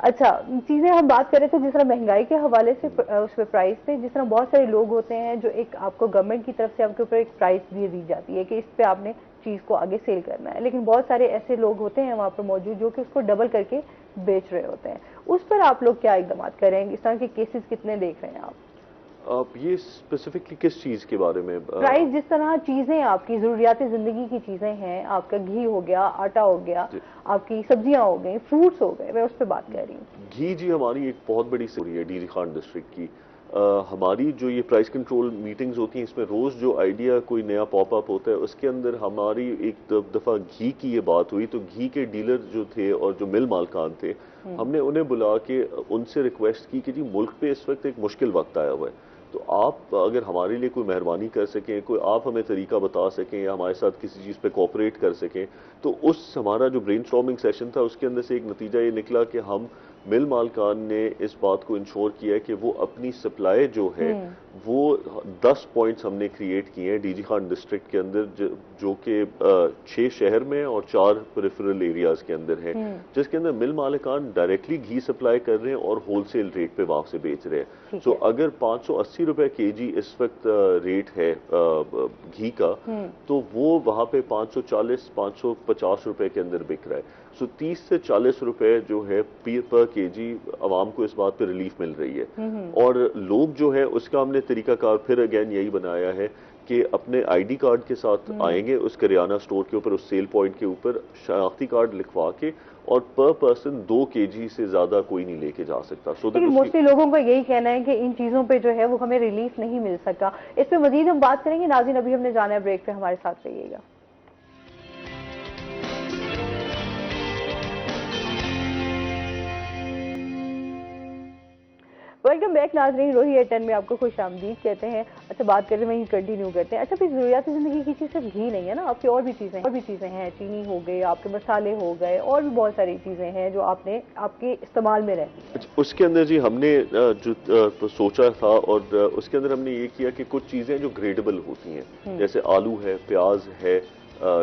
अच्छा, चीजें हम बात करें तो जिस तरह महंगाई के हवाले से उस पर प्राइस पे, जिस तरह बहुत सारे लोग होते हैं जो एक आपको गवर्नमेंट की तरफ से आपके ऊपर एक प्राइस दी जाती है कि इस पे आपने चीज को आगे सेल करना है, लेकिन बहुत सारे ऐसे लोग होते हैं वहां पर मौजूद जो कि उसको डबल करके बेच रहे होते हैं। उस पर आप लोग क्या इकदाम करेंगे? इस तरह के केसेस कितने देख रहे हैं आप? ये स्पेसिफिकली किस चीज के बारे में? प्राइस, जिस तरह चीजें आपकी जरूरियात जिंदगी की चीजें हैं, आपका घी हो गया, आटा हो गया, आपकी सब्जियां हो गई, फ्रूट्स हो गए, मैं उस पर बात कर रही हूँ। घी जी हमारी एक बहुत बड़ी स्टोरी है डीजी खान डिस्ट्रिक्ट की। हमारी जो ये प्राइस कंट्रोल मीटिंग्स होती हैं, इसमें रोज जो आइडिया कोई नया पॉपअप होता है, उसके अंदर हमारी एक दफा घी की ये बात हुई, तो घी के डीलर जो थे और जो मिल मालकान थे, हमने उन्हें बुला के उनसे रिक्वेस्ट की कि जी मुल्क पे इस वक्त एक मुश्किल वक्त आया हुआ है, तो आप अगर हमारे लिए कोई मेहरबानी कर सकें, कोई आप हमें तरीका बता सकें या हमारे साथ किसी चीज़ पे कोऑपरेट कर सकें। तो उस हमारा जो ब्रेनस्टॉर्मिंग सेशन था उसके अंदर से एक नतीजा ये निकला कि हम मिल मालकान ने इस बात को इंश्योर किया है कि वो अपनी सप्लाई जो है वो 10 पॉइंट्स हमने क्रिएट किए हैं डीजी खान डिस्ट्रिक्ट के अंदर, जो कि 6 शहर में और 4 पेरिफेरल एरियाज के अंदर है, जिसके अंदर मिल मालिकान डायरेक्टली घी सप्लाई कर रहे हैं और होलसेल रेट पे वहां से बेच रहे हैं। सो अगर 580 रुपए केजी इस वक्त रेट है घी का, तो वो वहां पे 540-550 रुपए के अंदर बिक रहा है। सो 30 से 40 रुपए जो है पर केजी आवाम को इस बात पे रिलीफ मिल रही है। और लोग जो है उसका हमने तरीकाकार फिर अगेन यही बनाया है कि अपने आईडी कार्ड के साथ आएंगे उस करियाना स्टोर के ऊपर, उस सेल पॉइंट के ऊपर शनाख्ती कार्ड लिखवा के, और पर पर्सन 2 केजी से ज्यादा कोई नहीं लेके जा सकता। लेकिन मोस्टली लोगों का यही कहना है कि इन चीजों पे जो है वो हमें रिलीफ नहीं मिल सकता। इस पे मजीद हम बात करेंगे। नाज़रीन, अभी हमने जाना है ब्रेक पे, हमारे साथ रहिएगा। वेलकम बैक नाज़रीन, रोही एटन में आपको खुश आमदीद कहते हैं। अच्छा, बात करते वहीं कंटिन्यू करते हैं। अच्छा, फिर ज़रूरियात ज़िंदगी की चीज़ सिर्फ घी नहीं है ना, आपकी और भी चीज़ें हैं, चीनी हो गई, आपके मसाले हो गए, और भी बहुत सारी चीज़ें हैं जो आपने आपके इस्तेमाल में रहती हैं। उसके अंदर जी हमने जो सोचा था और उसके अंदर हमने ये किया कि कुछ चीज़ें जो ग्रेडेबल होती हैं, जैसे आलू है, प्याज है,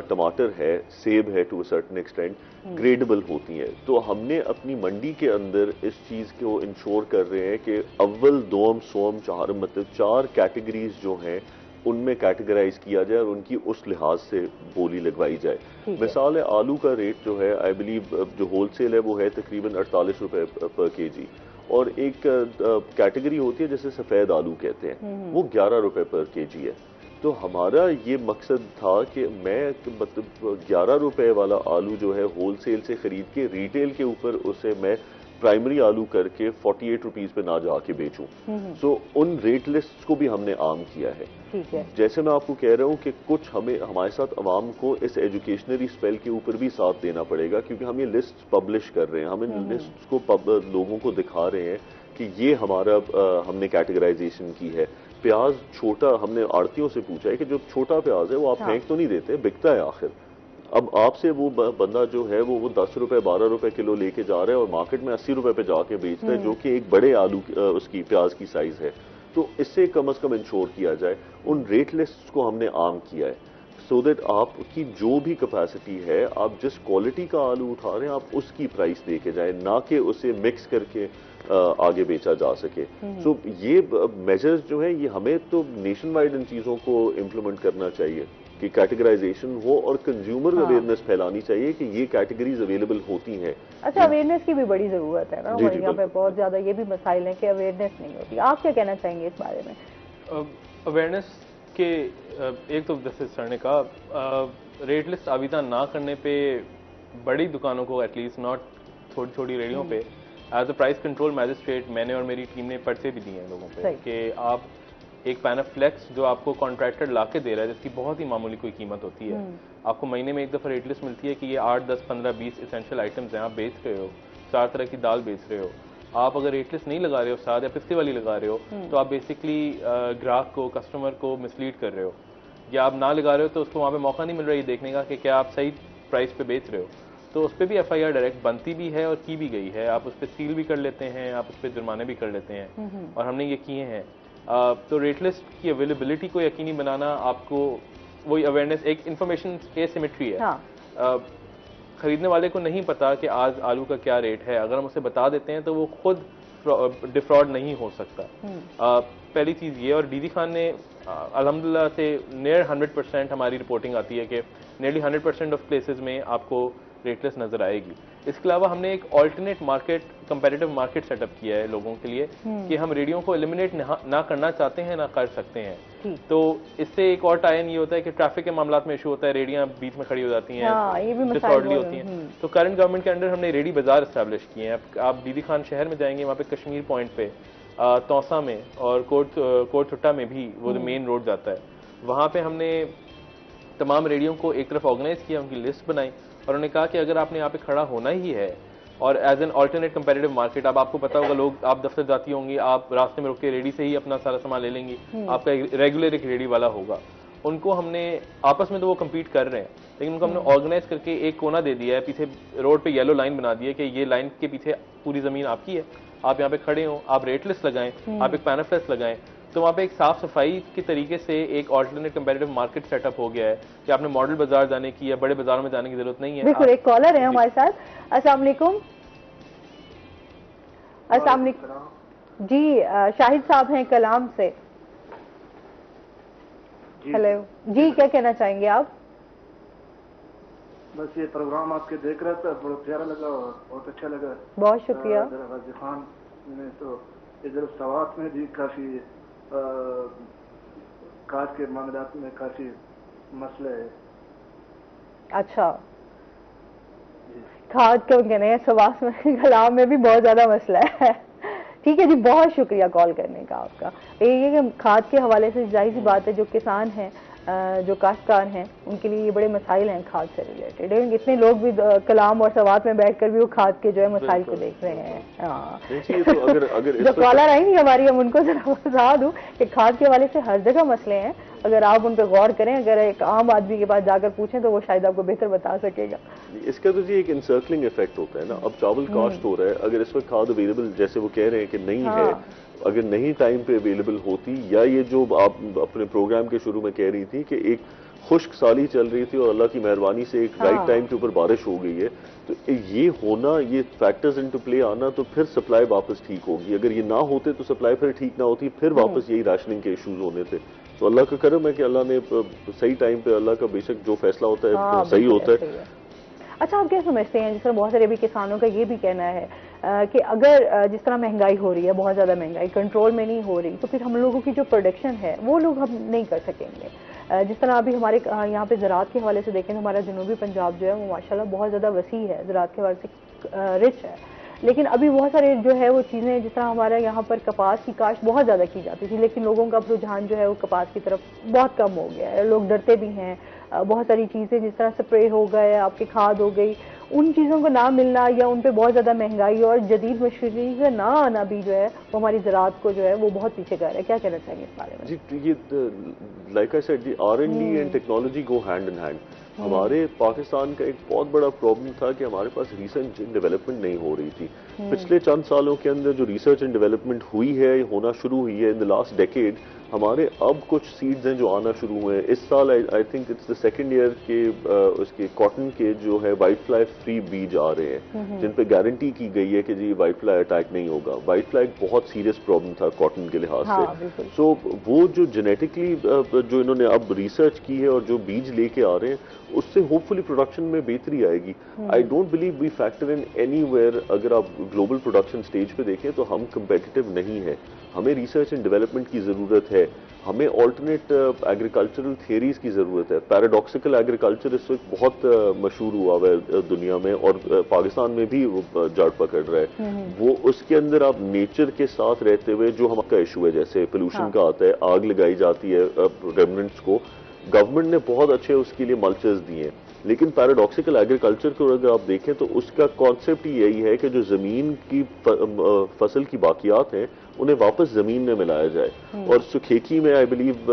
टमाटर है, सेब है, to a certain extent gradable होती हैं। तो हमने अपनी मंडी के अंदर इस चीज़ को इंश्योर कर रहे हैं कि अव्वल, दोम, सोम, चाहरम, मतलब 4 कैटेगरीज जो हैं उनमें कैटेगराइज किया जाए और उनकी उस लिहाज से बोली लगवाई जाए। मिसाल है, आलू का रेट जो है आई बिलीव जो होलसेल है वो है तकरीबन 48 रुपए पर केजी, और एक कैटेगरी होती है जैसे सफ़ेद आलू कहते हैं, वो 11 रुपए पर केजी है। तो हमारा ये मकसद था कि मैं मतलब 11 रुपए वाला आलू जो है होलसेल से खरीद के रिटेल के ऊपर उसे मैं प्राइमरी आलू करके 48 रुपीज पे ना जाके बेचूं। सो उन रेट लिस्ट को भी हमने आम किया है। ठीक है। जैसे मैं आपको कह रहा हूँ कि कुछ हमारे साथ अवाम को इस एजुकेशनरी स्पेल के ऊपर भी साथ देना पड़ेगा, क्योंकि हम ये लिस्ट पब्लिश कर रहे हैं, हम इन लिस्ट को लोगों को दिखा रहे हैं कि ये हमारा हमने कैटेगराइजेशन की है। प्याज छोटा, हमने आड़तियों से पूछा है कि जो छोटा प्याज है वो आप फेंक तो नहीं देते, बिकता है आखिर। अब आपसे वो बंदा जो है वो 10 रुपए 12 रुपए किलो लेके जा रहा है और मार्केट में 80 रुपए पे जाके बेचता है, जो कि एक बड़े आलू उसकी प्याज की साइज है। तो इससे कम से कम इंश्योर किया जाए। उन रेट लिस्ट को हमने आम किया है, सो दैट आपकी जो भी कैपेसिटी है, आप जिस क्वालिटी का आलू उठा रहे हैं आप उसकी प्राइस दे के जाए, ना कि उसे मिक्स करके आगे बेचा जा सके। सो ये मेजर्स जो है ये हमें तो नेशन वाइड इन चीजों को इम्प्लीमेंट करना चाहिए कि कैटेगराइजेशन हो और कंज्यूमर अवेयरनेस फैलानी चाहिए कि ये कैटेगरीज अवेलेबल होती हैं। अच्छा, अवेयरनेस की भी बड़ी जरूरत है ना, हमारे यहाँ पे बहुत ज्यादा ये भी मसाइल है कि अवेयरनेस नहीं होती। आप क्या कहना चाहेंगे इस बारे में? अवेयरनेस के एक तो जैसे सर ने कहा, रेट लिस्ट आविदा ना करने पे बड़ी दुकानों को एटलीस्ट, नॉट छोटी छोटी रेडियो पे, as a price control magistrate मैंने और मेरी टीम ने पर्चे भी दिए हैं लोगों पे कि आप एक पैनाफ्लेक्स जो आपको कॉन्ट्रैक्टर ला के दे रहा है, जिसकी बहुत ही मामूली कोई कीमत होती है, आपको महीने में एक दफ़ा रेट लिस्ट मिलती है कि ये 8, 10, 15, 20 इसेंशियल आइटम्स हैं, आप बेच रहे हो, 4 तरह की दाल बेच रहे हो, आप अगर रेट लिस्ट नहीं लगा रहे हो साथ या पिस्ते वाली लगा रहे हो तो आप बेसिकली ग्राहक को, कस्टमर को मिसलीड कर रहे हो, या आप ना लगा रहे हो तो उसको वहाँ पे मौका नहीं मिल रहा है देखने का कि क्या आप सही प्राइस पे बेच रहे हो, तो उस पर भी FIR डायरेक्ट बनती भी है और की भी गई है। आप उस पर सील भी कर लेते हैं, आप उस पर जुर्माने भी कर लेते हैं और हमने ये किए हैं। तो रेट लिस्ट की अवेलेबिलिटी को यकीनी बनाना, आपको वही अवेयरनेस, एक इंफॉर्मेशन एसिमेट्री है। हाँ। खरीदने वाले को नहीं पता कि आज आलू का क्या रेट है, अगर हम उसे बता देते हैं तो वो खुद डिफ्रॉड नहीं हो सकता। पहली चीज़ ये, और डीवी खान ने अल्हम्दुलिल्लाह से नियर 100% हमारी रिपोर्टिंग आती है कि नियरली 100% ऑफ प्लेसेस में आपको रेटलेस नजर आएगी। इसके अलावा हमने एक alternate market, competitive market setup किया है लोगों के लिए कि हम रेडियो को एलिमिनेट ना करना चाहते हैं ना कर सकते हैं। तो इससे एक और टाइन ये होता है कि ट्रैफिक के मामला में इशू होता है, रेडियां बीच में खड़ी हो जाती हैं, डिसऑर्डरली होती हैं। तो करंट गवर्नमेंट के अंडर हमने रेडी बाजार इस्टेब्लिश किए हैं। आप बीबी खान शहर में जाएंगे, वहाँ पे कश्मीर पॉइंट पे, तौसा में और कोट छुट्टा में भी वो मेन रोड जाता है, वहाँ पे हमने तमाम रेडियो को एक तरफ ऑर्गेनाइज किया, उनकी लिस्ट बनाई और उन्होंने कहा कि अगर आपने यहाँ पे खड़ा होना ही है और as an alternate competitive market, अब आपको पता होगा लोग, आप दफ्तर जाती होंगी, आप रास्ते में रुक के रेडी से ही अपना सारा सामान ले लेंगी, आपका रेगुलर एक रेडी वाला होगा, उनको हमने आपस में तो वो कम्पीट कर रहे हैं लेकिन उनको हमने ऑर्गेनाइज करके एक कोना दे दिया है, पीछे रोड पे येलो लाइन बना दी है कि ये लाइन के पीछे पूरी जमीन आपकी है, आप यहाँ पे खड़े हो, आप रेट लिस्ट लगाएं, आप एक पैनाफ्लेक्स लगाएं, तो वहाँ पे एक साफ सफाई के तरीके से एक ऑल्टरनेट कंपेटिटिव मार्केट सेटअप हो गया है कि आपने मॉडल बाजार जाने की या बड़े बाजारों में जाने की जरूरत नहीं है। बिल्कुल। एक कॉलर है हमारे साथ। अस्सलाम वालेकुम। अस्सलाम वालेकुम जी, शाहिद साहब हैं कलाम से। हेलो जी, क्या कहना चाहेंगे आप? बस ये प्रोग्राम आपके देख रहा था, बहुत प्यारा लगा और बहुत अच्छा लगा। बहुत शुक्रिया। गाजी खान ने तो इधर सवात में भी काफी खाद के मामलात में काफी मसले है। अच्छा, खाद क्यों कहने हैं, सवात में, कलाम में भी बहुत ज्यादा मसला है। ठीक है जी, बहुत शुक्रिया कॉल करने का आपका। ये कि खाद के हवाले से जाहिर सी बात है, जो किसान हैं, जो काश्तकार हैं, उनके लिए ये बड़े मसाइल हैं खाद से रिलेटेड। इतने लोग भी कलाम और सवात में बैठकर भी वो खाद के जो है मसाइल को देख रहे हैं। हाँ, तो अगर जो कॉलर आएंगी हमारी, हम उनको जरा बता दूं कि खाद के हवाले से हर जगह मसले हैं, अगर आप उन पर गौर करें, अगर एक आम आदमी के पास जाकर पूछें तो वो शायद आपको बेहतर बता सकेगा। इसका तो जी एक इंसर्कलिंग इफेक्ट होता है ना। अब चावल कास्ट हो रहा है, अगर इस वक्त खाद अवेलेबल जैसे वो कह रहे हैं कि नहीं है, अगर नहीं टाइम पे अवेलेबल होती, या ये जो आप अपने प्रोग्राम के शुरू में कह रही थी कि एक खुश्क साली चल रही थी और अल्लाह की मेहरबानी से एक राइट टाइम के ऊपर बारिश हो गई है, तो ये होना, ये फैक्टर्स इनटू प्ले आना, तो फिर सप्लाई वापस ठीक होगी। अगर ये ना होते तो सप्लाई फिर ठीक ना होती, फिर वापस यही राशनिंग के इश्यूज होने थे। तो अल्लाह का करम है कि अल्लाह ने सही टाइम पे, अल्लाह का बेशक जो फैसला होता है सही होता है। अच्छा, आप क्या समझते हैं, जिस तरह बहुत सारे अभी किसानों का ये भी कहना है कि अगर जिस तरह महंगाई हो रही है, बहुत ज़्यादा महंगाई कंट्रोल में नहीं हो रही, तो फिर हम लोगों की जो प्रोडक्शन है वो लोग हम नहीं कर सकेंगे। जिस तरह अभी हमारे यहाँ पे ज़राअत के हवाले से देखें तो हमारा जनूबी पंजाब जो है वो माशाल्लाह बहुत ज़्यादा वसी है, ज़राअत के हवाले से रिच है, लेकिन अभी बहुत सारे जो है वो चीज़ें, जिस तरह हमारे यहाँ पर कपास की काश्त बहुत ज़्यादा की जाती थी, लेकिन लोगों का रुझान जो है वो कपास की तरफ बहुत कम हो गया है, लोग डरते भी हैं। बहुत सारी चीज़ें जिस तरह स्प्रे हो गए, आपकी खाद हो गई, उन चीज़ों को ना मिलना या उन पे बहुत ज़्यादा महंगाई और जदीद मशीनरी का ना आना भी जो है वो हमारी ज़राअत को जो है वो बहुत पीछे कर रहा है। क्या कहना चाहेंगे इस बारे में? जी, ये like I said, R&D and technology go hand in hand. हमारे पाकिस्तान का एक बहुत बड़ा प्रॉब्लम था कि हमारे पास रिसर्च एंड डेवलपमेंट नहीं हो रही थी। पिछले चंद सालों के अंदर जो रिसर्च एंड डेवलपमेंट हुई है, होना शुरू हुई है इन द लास्ट डेकेड, हमारे अब कुछ सीड्स हैं जो आना शुरू हुए हैं। इस साल I think it's the second year के उसके कॉटन के जो है वाइट फ्लाई फ्री बीज आ रहे हैं, जिन पे गारंटी की गई है कि जी वाइट फ्लाई अटैक नहीं होगा। वाइट फ्लाई एक बहुत सीरियस प्रॉब्लम था कॉटन के लिहाज से। सो वो जो जेनेटिकली जो इन्होंने अब रिसर्च की है और जो बीज लेके आ रहे हैं, उससे होपफुली प्रोडक्शन में बेहतरी आएगी। I don't believe we factor in anywhere. अगर आप ग्लोबल प्रोडक्शन स्टेज पे देखें तो हम कंपेटिटिव नहीं है, हमें रिसर्च एंड डेवलपमेंट की जरूरत है। है, हमें ऑल्टरनेट एग्रीकल्चरल थियरीज की ज़रूरत है। पैराडॉक्सिकल एग्रीकल्चर इस वक्त बहुत मशहूर हुआ है दुनिया में, और पाकिस्तान में भी वो जड़ पकड़ रहा है। वो उसके अंदर आप नेचर के साथ रहते हुए, जो हमारा इशू है जैसे पोल्यूशन का आता है, आग लगाई जाती है रेमनेंट्स को, गवर्नमेंट ने बहुत अच्छे उसके लिए मल्चर्स दिए हैं। लेकिन पैराडॉक्सिकल एग्रीकल्चर को अगर आप देखें तो उसका कॉन्सेप्ट ही यही है कि जो जमीन की फसल की बाकियात हैं उन्हें वापस जमीन में मिलाया जाए। और सुखेकी में आई बिलीव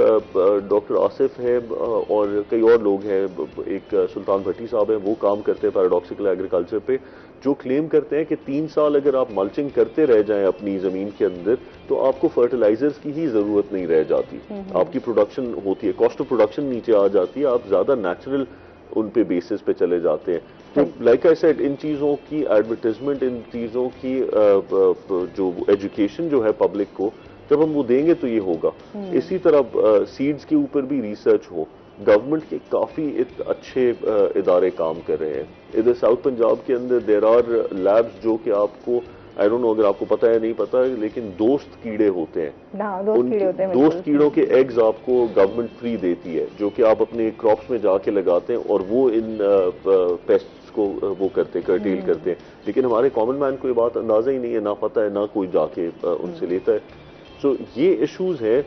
डॉक्टर आसिफ है और कई और लोग हैं, एक सुल्तान भट्टी साहब हैं, वो काम करते हैं पैराडॉक्सिकल एग्रीकल्चर पे, जो क्लेम करते हैं कि 3 साल अगर आप मल्चिंग करते रह जाएं अपनी जमीन के अंदर तो आपको फर्टिलाइजर्स की ही जरूरत नहीं रह जाती, आपकी प्रोडक्शन होती है, कॉस्ट ऑफ प्रोडक्शन नीचे आ जाती है, आप ज्यादा नेचुरल उन पे बेसिस पे चले जाते हैं। तो लाइक आई सेड, इन चीज़ों की एडवर्टाइजमेंट, इन चीज़ों की जो एजुकेशन जो है पब्लिक को, जब हम वो देंगे तो ये होगा। इसी तरह सीड्स के ऊपर भी रिसर्च हो, गवर्नमेंट के काफ़ी अच्छे इदारे काम कर रहे हैं। इधर साउथ पंजाब के अंदर देर आर लैब्स जो कि आपको, आई डोंट नो अगर आपको पता है नहीं पता है, लेकिन दोस्त कीड़े होते हैं, दोस्त कीड़ों के एग्स आपको गवर्नमेंट फ्री देती है, जो कि आप अपने क्रॉप्स में जाके लगाते हैं और वो इन पेस्ट्स को वो करते हैं, कर्टेल करते हैं। लेकिन हमारे कॉमन मैन को ये बात अंदाजा ही नहीं है, ना पता है, ना कोई जाके उनसे लेता है। सो ये इश्यूज है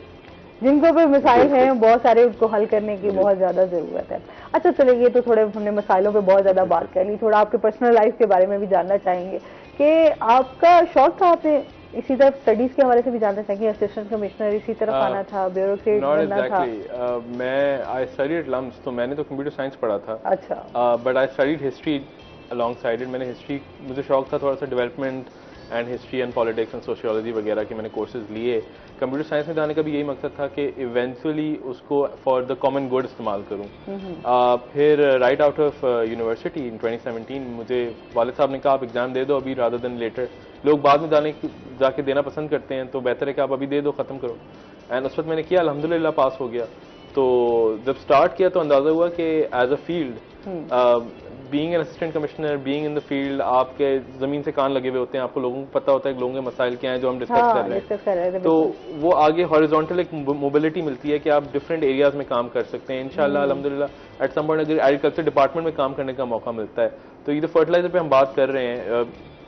जिनको भी मसाइल हैं बहुत सारे, उसको हल करने की बहुत ज्यादा जरूरत है। अच्छा चलिए, ये तो थोड़े हमने मसाइलों पे बहुत ज्यादा बात कर ली, थोड़ा आपके पर्सनल लाइफ के बारे में भी जानना चाहेंगे कि आपका शौक था, आपने इसी तरफ स्टडीज के हवाले से भी जानना चाहेंगे, असिस्टेंट कमिश्नर इसी तरफ आना था, ब्यूरोक्रेट बनना था? मैं आई स्टडीड लम्स, तो मैंने तो कंप्यूटर साइंस पढ़ा था। अच्छा। But I studied history along side. मैंने हिस्ट्री, मुझे शौक था थोड़ा सा development and history and politics and sociology वगैरह के मैंने कोर्सेज लिए। कंप्यूटर साइंस में जाने का भी यही मकसद था कि इवेंचुअली उसको फॉर द कॉमन गुड इस्तेमाल करूं। फिर राइट आउट ऑफ यूनिवर्सिटी इन 2017 मुझे वालिद साहब ने कहा आप एग्जाम दे दो अभी रादर देन लेटर, लोग बाद में जाके देना पसंद करते हैं, तो बेहतर है कि आप अभी दे दो, ख़त्म करो। एंड उस वक्त मैंने किया, अल्हम्दुलिल्लाह पास हो गया। तो जब स्टार्ट किया तो अंदाज़ा हुआ कि as a field, being an assistant commissioner, being in the field, आपके जमीन से कान लगे हुए होते हैं, आपको लोगों को पता होता है कि लोगों के मसाइल क्या हैं जो हम डिस्कस कर रहे हैं। तो वो आगे हॉरिजॉन्टल एक मोबिलिटी मिलती है कि आप डिफरेंट एरियाज में काम कर सकते हैं। इंशाल्लाह अल्हम्दुलिल्लाह एट सम पॉइंट अगर एग्रीकल्चर डिपार्टमेंट में काम करने का मौका मिलता है, तो ये तो फर्टिलाइजर पे हम बात कर रहे हैं,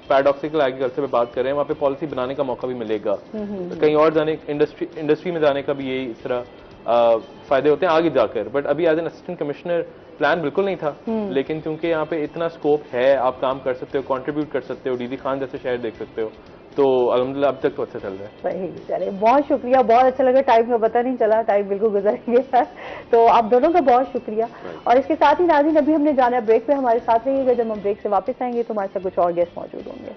पैराडॉक्सिकल एग्रीकल्चर पे बात कर रहे हैं, वहाँ पे पॉलिसी बनाने का मौका भी मिलेगा। कहीं और जाने, इंडस्ट्री में जाने का भी यही इस तरह फायदे होते हैं आगे जाकर। बट अभी as an assistant commissioner plan बिल्कुल नहीं था, लेकिन क्योंकि यहाँ पे इतना स्कोप है, आप काम कर सकते हो, कंट्रीब्यूट कर सकते हो, डीडी खान जैसे शहर देख सकते हो, तो अल्हम्दुलिल्लाह अब तक तो अच्छा चल रहा है। सही, चलिए बहुत शुक्रिया, बहुत अच्छा लगा, टाइम का पता नहीं चला, टाइम बिल्कुल गुजर गया। तो आप दोनों का बहुत शुक्रिया। और इसके साथ ही नाज़रीन, अभी हमने जाना ब्रेक पे, हमारे साथ रहिएगा, जब हम ब्रेक से वापस आएंगे तो हमारे साथ कुछ और गेस्ट मौजूद होंगे।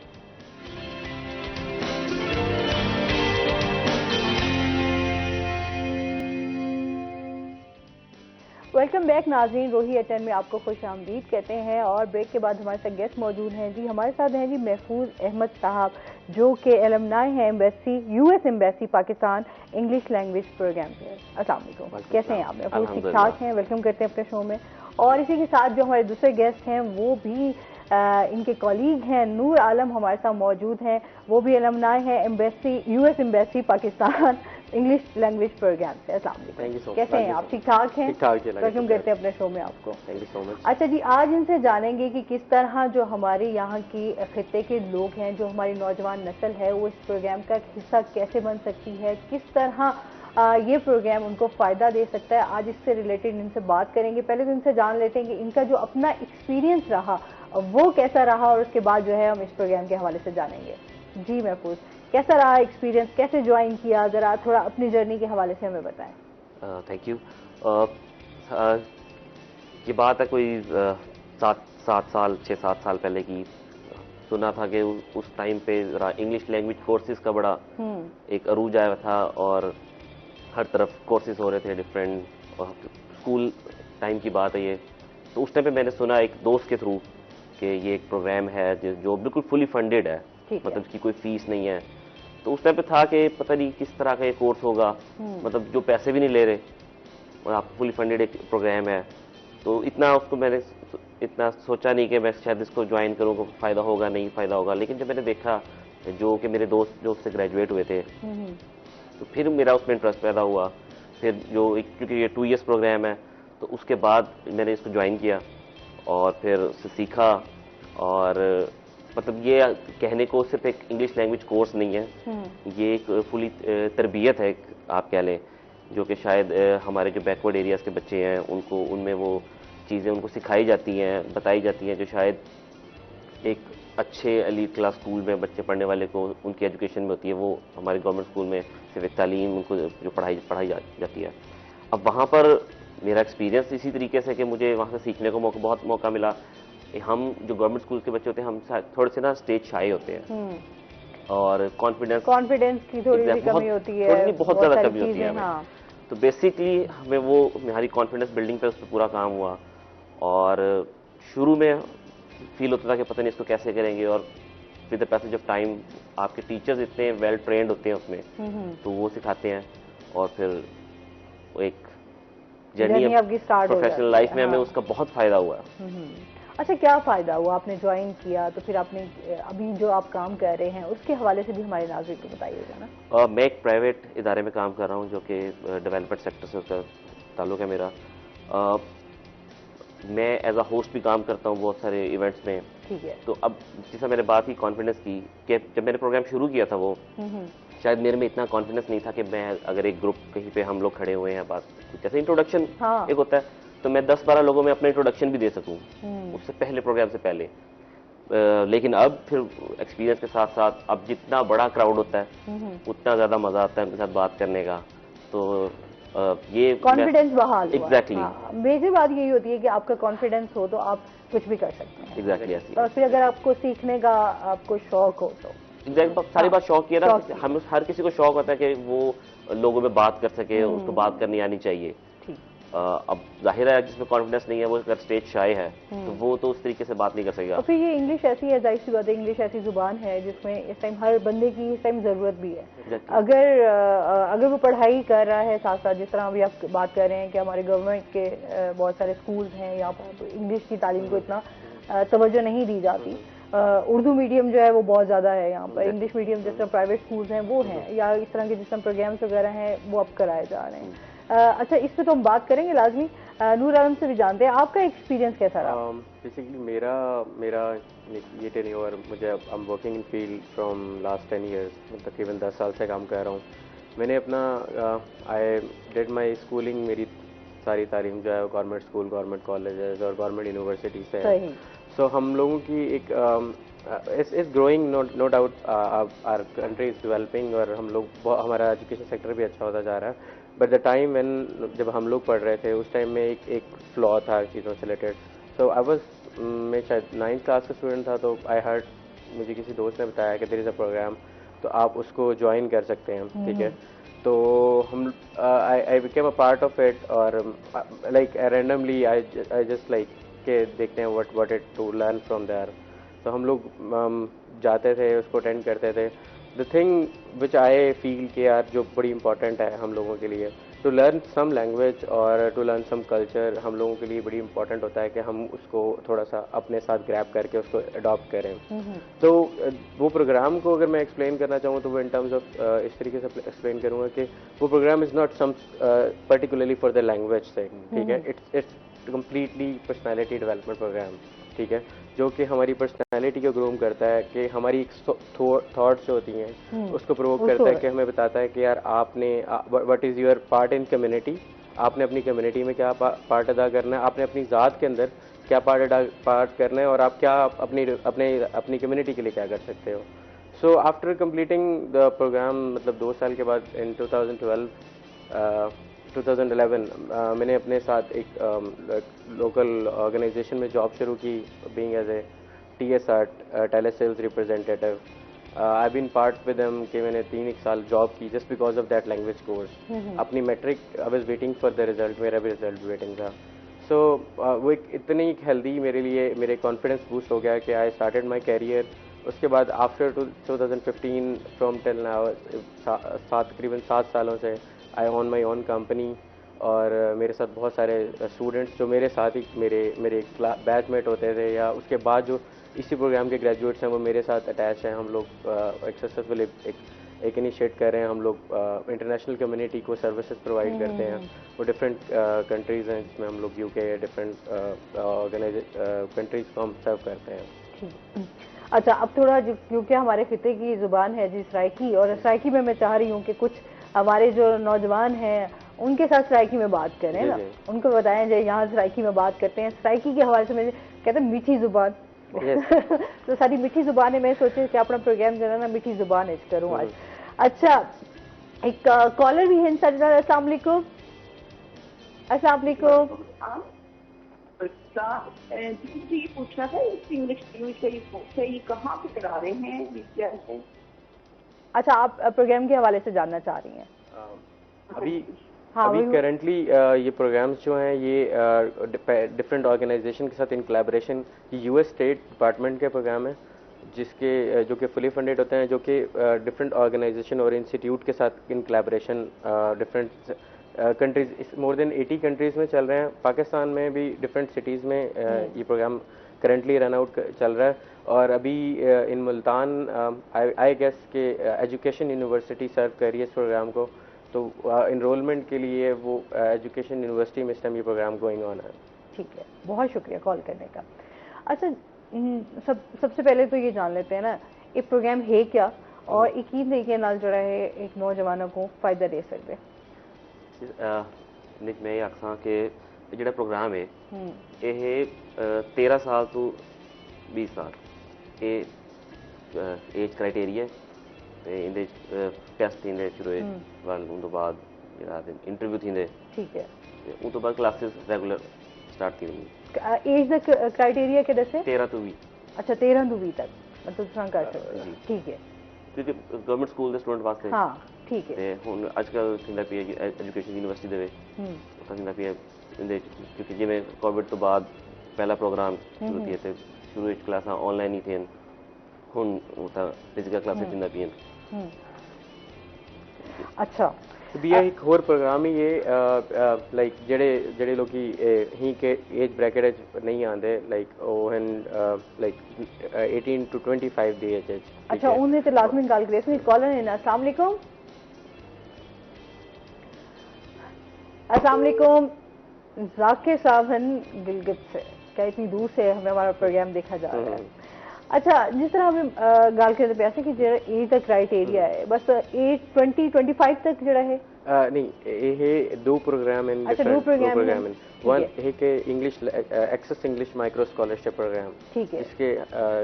वेलकम बैक नाज़रीन, रोही एटन में आपको खुश आमदीद कहते हैं। और ब्रेक के बाद हमारे साथ गेस्ट मौजूद हैं जी, हमारे साथ हैं जी महफूज अहमद साहब, जो कि एलमनाई हैं embassy, US embassy Pakistan English language program पे। अस्सलाम वालेकुम, कैसे हैं आप? महफूज ठीक ठाक हैं, वेलकम करते हैं अपने शो में। और इसी के साथ जो हमारे दूसरे गेस्ट हैं वो भी इनके कॉलीग हैं, नूर आलम हमारे साथ मौजूद हैं, वो भी एलमनाई हैं embassy, US embassy Pakistan English language program से। अस्सलाम वालेकुम, कैसे हैं आप? ठीक ठाक हैं, वेलकम करते हैं अपने शो में आपको। Thank you so much. अच्छा जी, आज इनसे जानेंगे कि किस तरह जो हमारे यहाँ की खित्ते के लोग हैं, जो हमारी नौजवान नस्ल है, वो इस प्रोग्राम का हिस्सा कैसे बन सकती है, किस तरह ये प्रोग्राम उनको फ़ायदा दे सकता है। आज इससे रिलेटेड इनसे बात करेंगे। पहले तो इनसे जान लेते हैं कि इनका जो अपना एक्सपीरियंस रहा वो कैसा रहा, और उसके बाद जो है हम इस प्रोग्राम के हवाले से जानेंगे। जी महफूज, कैसा रहा एक्सपीरियंस, कैसे ज्वाइन किया, ज़रा थोड़ा अपनी जर्नी के हवाले से हमें बताएं। Thank you. ये बात है कोई 6-7 साल पहले की। सुना था कि उस टाइम पे ज़रा इंग्लिश लैंग्वेज कोर्सेज का बड़ा एक अरूज आया था और हर तरफ कोर्सेज हो रहे थे डिफरेंट, और स्कूल टाइम की बात है ये। तो उस टाइम पे मैंने सुना एक दोस्त के थ्रू कि ये एक प्रोग्राम है जो बिल्कुल फुली फंडेड है, मतलब इसकी कोई फीस नहीं है। तो उस टाइम पे था कि पता नहीं किस तरह का ये कोर्स होगा, मतलब जो पैसे भी नहीं ले रहे और आप फुली फंडेड एक प्रोग्राम है। तो इतना उसको मैंने इतना सोचा नहीं कि मैं शायद इसको ज्वाइन करूँगा, फ़ायदा होगा नहीं फ़ायदा होगा। लेकिन जब मैंने देखा जो कि मेरे दोस्त जो उससे ग्रेजुएट हुए थे, तो फिर मेरा उसमें इंटरेस्ट पैदा हुआ। फिर जो क्योंकि ये 2 इयर्स प्रोग्राम है, तो उसके बाद मैंने इसको ज्वाइन किया और फिर उससे सीखा। और मतलब ये कहने को सिर्फ एक इंग्लिश लैंग्वेज कोर्स नहीं है, ये एक फुली तरबियत है, आप कह लें, जो कि शायद हमारे जो बैकवर्ड एरियाज़ के बच्चे हैं उनको उनमें वो चीज़ें उनको सिखाई जाती हैं, बताई जाती हैं, जो शायद एक अच्छे एलीट क्लास स्कूल में बच्चे पढ़ने वाले को उनकी एजुकेशन में होती है, वो हमारे गवर्नमेंट स्कूल में सिर्फ एक तालीम उनको जो पढ़ाई जाती है। अब वहाँ पर मेरा एक्सपीरियंस इसी तरीके से कि मुझे वहाँ से सीखने को बहुत मौका मिला। हम जो गवर्नमेंट स्कूल के बच्चे होते हैं, हम थोड़े से ना स्टेज शाई होते हैं और कॉन्फिडेंस की थोड़ी सी कमी होती है, थोड़ी बहुत ज़्यादा कमी होती है हमें। हाँ। तो बेसिकली हमें वो हमारी कॉन्फिडेंस बिल्डिंग पे उस पर पूरा काम हुआ। और शुरू में फील होता था कि पता नहीं इसको कैसे करेंगे, और with the passage of time आपके टीचर्स इतने वेल ट्रेंड होते हैं उसमें, तो वो सिखाते हैं और फिर वो एक जर्नी आपकी स्टार्ट हो जाती है। प्रोफेशनल लाइफ में हमें उसका बहुत फायदा हुआ। अच्छा, क्या फ़ायदा हुआ? आपने ज्वाइन किया तो फिर आपने अभी जो आप काम कर रहे हैं उसके हवाले से भी हमारे नाज़रीन को बताइएगा ना। मैं एक प्राइवेट इदारे में काम कर रहा हूँ जो कि डेवलपमेंट सेक्टर से उसका ताल्लुक़ है मेरा। मैं एज अ होस्ट भी काम करता हूँ बहुत सारे इवेंट्स में। ठीक है। तो अब जैसा मैंने बात की कॉन्फिडेंस की, कि जब मैंने प्रोग्राम शुरू किया था वो शायद मेरे में इतना कॉन्फिडेंस नहीं था कि मैं अगर एक ग्रुप कहीं पे हम लोग खड़े हुए हैं, बात जैसे इंट्रोडक्शन एक होता है, तो मैं 10-12 लोगों में अपना इंट्रोडक्शन भी दे सकूं उससे पहले, प्रोग्राम से पहले। लेकिन अब फिर एक्सपीरियंस के साथ साथ अब जितना बड़ा क्राउड होता है उतना ज़्यादा मज़ा आता है उनके साथ बात करने का। तो ये कॉन्फिडेंस बहाल हुआ। एग्जैक्टली मेजर बात यही होती है कि आपका कॉन्फिडेंस हो तो आप कुछ भी कर सकते हैं। एग्जैक्टली ऐसी। और फिर अगर आपको सीखने का आपको शौक हो तो एग्जैक्टली सारी बात शौक की है ना। हम हर किसी को शौक होता है कि वो लोगों में बात कर सके, उसको बात करनी आनी चाहिए। अब जाहिर है जिसमें कॉन्फिडेंस नहीं है वो अगर स्टेज शाय है तो वो तो उस तरीके से बात नहीं कर सकेगा। और फिर ये इंग्लिश ऐसी है, जाहिर सी बात है, इंग्लिश ऐसी जुबान है जिसमें इस टाइम हर बंदे की इस टाइम ज़रूरत भी है। अगर वो पढ़ाई कर रहा है साथ साथ, जिस तरह अभी आप बात कर रहे हैं कि हमारे गवर्नमेंट के बहुत सारे स्कूल्स हैं यहाँ पर इंग्लिश की तालीम को इतना तवज्जो नहीं दी जाती। उर्दू मीडियम जो है वो बहुत ज़्यादा है यहाँ पर। इंग्लिश मीडियम जिस तरह प्राइवेट स्कूल्स हैं वो हैं, या इस तरह के जिस तरह प्रोग्राम्स वगैरह हैं वो अब कराए जा रहे हैं। अच्छा, इस पे तो हम बात करेंगे लाजमी। नूर आलम से भी जानते हैं आपका एक्सपीरियंस कैसा रहा? बेसिकली मेरा ये टेन्योर, मुझे I am working in field from last 10 years, तकरीबन 10 साल से काम कर रहा हूँ। मैंने अपना आई डिड माई स्कूलिंग, मेरी सारी तालीम जो है गवर्नमेंट स्कूल, गवर्नमेंट कॉलेजेस और गवर्नमेंट यूनिवर्सिटी से है। सो हम लोगों की एक is growing, no doubt our country is developing, और हम लोग हमारा एजुकेशन सेक्टर भी अच्छा होता जा रहा है। बट द टाइम व्हेन जब हम लोग पढ़ रहे थे उस टाइम में एक फ्लॉ था चीज़ों से रिलेटेड। सो आई वाज, मैं शायद 9th क्लास का स्टूडेंट था, तो आई हर्ड, मुझे किसी दोस्त ने बताया कि देयर इज़ अ प्रोग्राम, तो आप उसको ज्वाइन कर सकते हैं। ठीक है, तो हम I became a part of it, और like randomly I just like के देखते हैं what it to learn from there. तो हम लोग जाते थे, उसको अटेंड करते थे। The thing which I feel कि यार जो बड़ी इंपॉर्टेंट है हम लोगों के लिए, टू लर्न सम लैंग्वेज और टू लर्न सम कल्चर, हम लोगों के लिए बड़ी इंपॉर्टेंट होता है कि हम उसको थोड़ा सा अपने साथ ग्रैब करके उसको अडॉप्ट करें। तो वो प्रोग्राम को अगर मैं एक्सप्लेन करना चाहूँ तो वो इन टर्म्स ऑफ इस तरीके से एक्सप्लेन करूँगा कि वो programme is not some particularly for the language से, ठीक है, it's completely personality development programme, ठीक है, जो कि हमारी पर्सनैलिटी को ग्रूम करता है, कि हमारी थॉट्स जो होती हैं उसको प्रोवोक करता है, कि हमें बताता है कि यार आपने what is your part in community, आपने अपनी कम्युनिटी में क्या पार्ट अदा करना है, आपने अपनी ज़ात के अंदर क्या पार्ट करना है, और आप क्या अपनी कम्युनिटी के लिए क्या कर सकते हो। So after completing the programme, मतलब 2 साल के बाद इन 2011 मैंने अपने साथ एक लोकल ऑर्गेनाइजेशन में जॉब शुरू की, being as a TSR, telesales representative. I been part with them कि मैंने 3 साल जॉब की just because of that language course. अपनी matric I was waiting for the result, मेरा भी रिजल्ट वेटिंग था। सो वो एक इतनी हेल्दी मेरे लिए, मेरे कॉन्फिडेंस बूस्ट हो गया कि आई स्टार्टेड माई कैरियर। उसके बाद आफ्टर 2015 फ्रॉम टिल नाउ, तकरीबन 7 सालों से आई ओन माई ओन कंपनी, और मेरे साथ बहुत सारे स्टूडेंट्स जो मेरे साथ ही मेरे बैचमेट होते थे, या उसके बाद जो इसी प्रोग्राम के ग्रेजुएट्स हैं वो मेरे साथ अटैच हैं। हम लोग एक सक्सेसफुल एक एक इनिशिएट कर रहे हैं हम लोग। इंटरनेशनल कम्युनिटी को सर्विसेज प्रोवाइड करते हैं। वो डिफरेंट कंट्रीज़ हैं जिसमें हम लोग यूके या डिफरेंट कंट्रीज़ को हम सर्व करते हैं। अच्छा, अब थोड़ा क्योंकि हमारे खिते की ज़ुबान है जी सराइकी, और सराइकी में मैं चाह रही हूँ कि कुछ हमारे जो नौजवान हैं उनके साथ सराइकी में बात करें ना, उनको बताएं जो यहाँ सराइकी में बात करते हैं। सराइकी के हवाले से मैं कहते हैं मीठी ज़ुबान तो सारी मीठी ज़ुबान है। मैं सोचे कि अपना प्रोग्राम जो है ना मीठी ज़ुबान करूँ आज। अच्छा, एक कॉलर भी है सर। अस्सलाम वालेकुम। अस्सलाम वालेकुम। जी पूछना था इंग्लिश से ये कहाँ पे करा रहे हैं? अच्छा, आप प्रोग्राम के हवाले से जानना चाह रही हैं? अभी करंटली ये प्रोग्राम्स जो हैं ये डिफरेंट ऑर्गेनाइजेशन के साथ in collaboration, US state department के प्रोग्राम है जिसके जो कि फुली फंडेड होते हैं, जो कि डिफरेंट ऑर्गेनाइजेशन और इंस्टीट्यूट के साथ in collaboration different countries, more than 80 countries में चल रहे हैं। पाकिस्तान में भी डिफरेंट सिटीज़ में ये प्रोग्राम करंटली रन आउट चल रहा है। और अभी इन मुल्तान आई गेस के एजुकेशन यूनिवर्सिटी सर्व कर रही है इस प्रोग्राम को, तो इनरोलमेंट के लिए वो एजुकेशन यूनिवर्सिटी में इस टाइम ये प्रोग्राम गोइंग ऑन है। ठीक है, बहुत शुक्रिया कॉल करने का। अच्छा, सबसे पहले तो ये जान लेते हैं ना ये प्रोग्राम है क्या, और एक ही तरीके नाल जो है एक नौजवानों को फायदा दे सकते। मैं ये आखा कि जो प्रोग्राम है ये 13 साल तो 20 साल ये एज क्राइटेरिया इंदे टेस्ट थींदे शुरू वन उन तो बाद इंटरव्यू थींदे। ठीक है, उन तो बाद क्लासेस रेगुलर स्टार्ट थी। एज द क्राइटेरिया के दसे 13 तो 20। अच्छा, 13 तो 20 तक मतलब तुम कर सकते। ठीक है, क्योंकि गवर्नमेंट स्कूल के स्टूडेंट वास्ते। हाँ ठीक है। ते हुन आजकल थिंदा पी एजुकेशन यूनिवर्सिटी दे उत्थे थिंदा पी इंदे क्योंकि जिवें कोविड तो बाद पहला प्रोग्राम शुरू किए थे, शुरू क्लासां ऑनलाइन ही थीं, हुन उता फिजिकल क्लासेस थिंदा पी। अच्छा, भी एक होर प्रोग्राम ही ये लाइक जेड़े लोग ही के एज ब्रैकेट नहीं आते लाइक ओ हैन लाइक 18 to 25 दी एज। अच्छा, उन्हें तो लाजमी गल करिए। इसमें कॉलर है ना। अस्सलाम वालेकुम। अस्सलाम वालेकुम, जाकिर साहब हैं गिलगित से, क्या इतनी दूर से हमें हमारा प्रोग्राम देखा जा रहा है। अच्छा, जिस तरह हमें गल करते पैसे कि जो एज का क्राइटेरिया है बस एज 20-25 तक जो है नहीं ये दो प्रोग्राम हैं। अच्छा, दो प्रोग्राम हैं। वन है कि English access English micro scholarship programme. ठीक है, इसके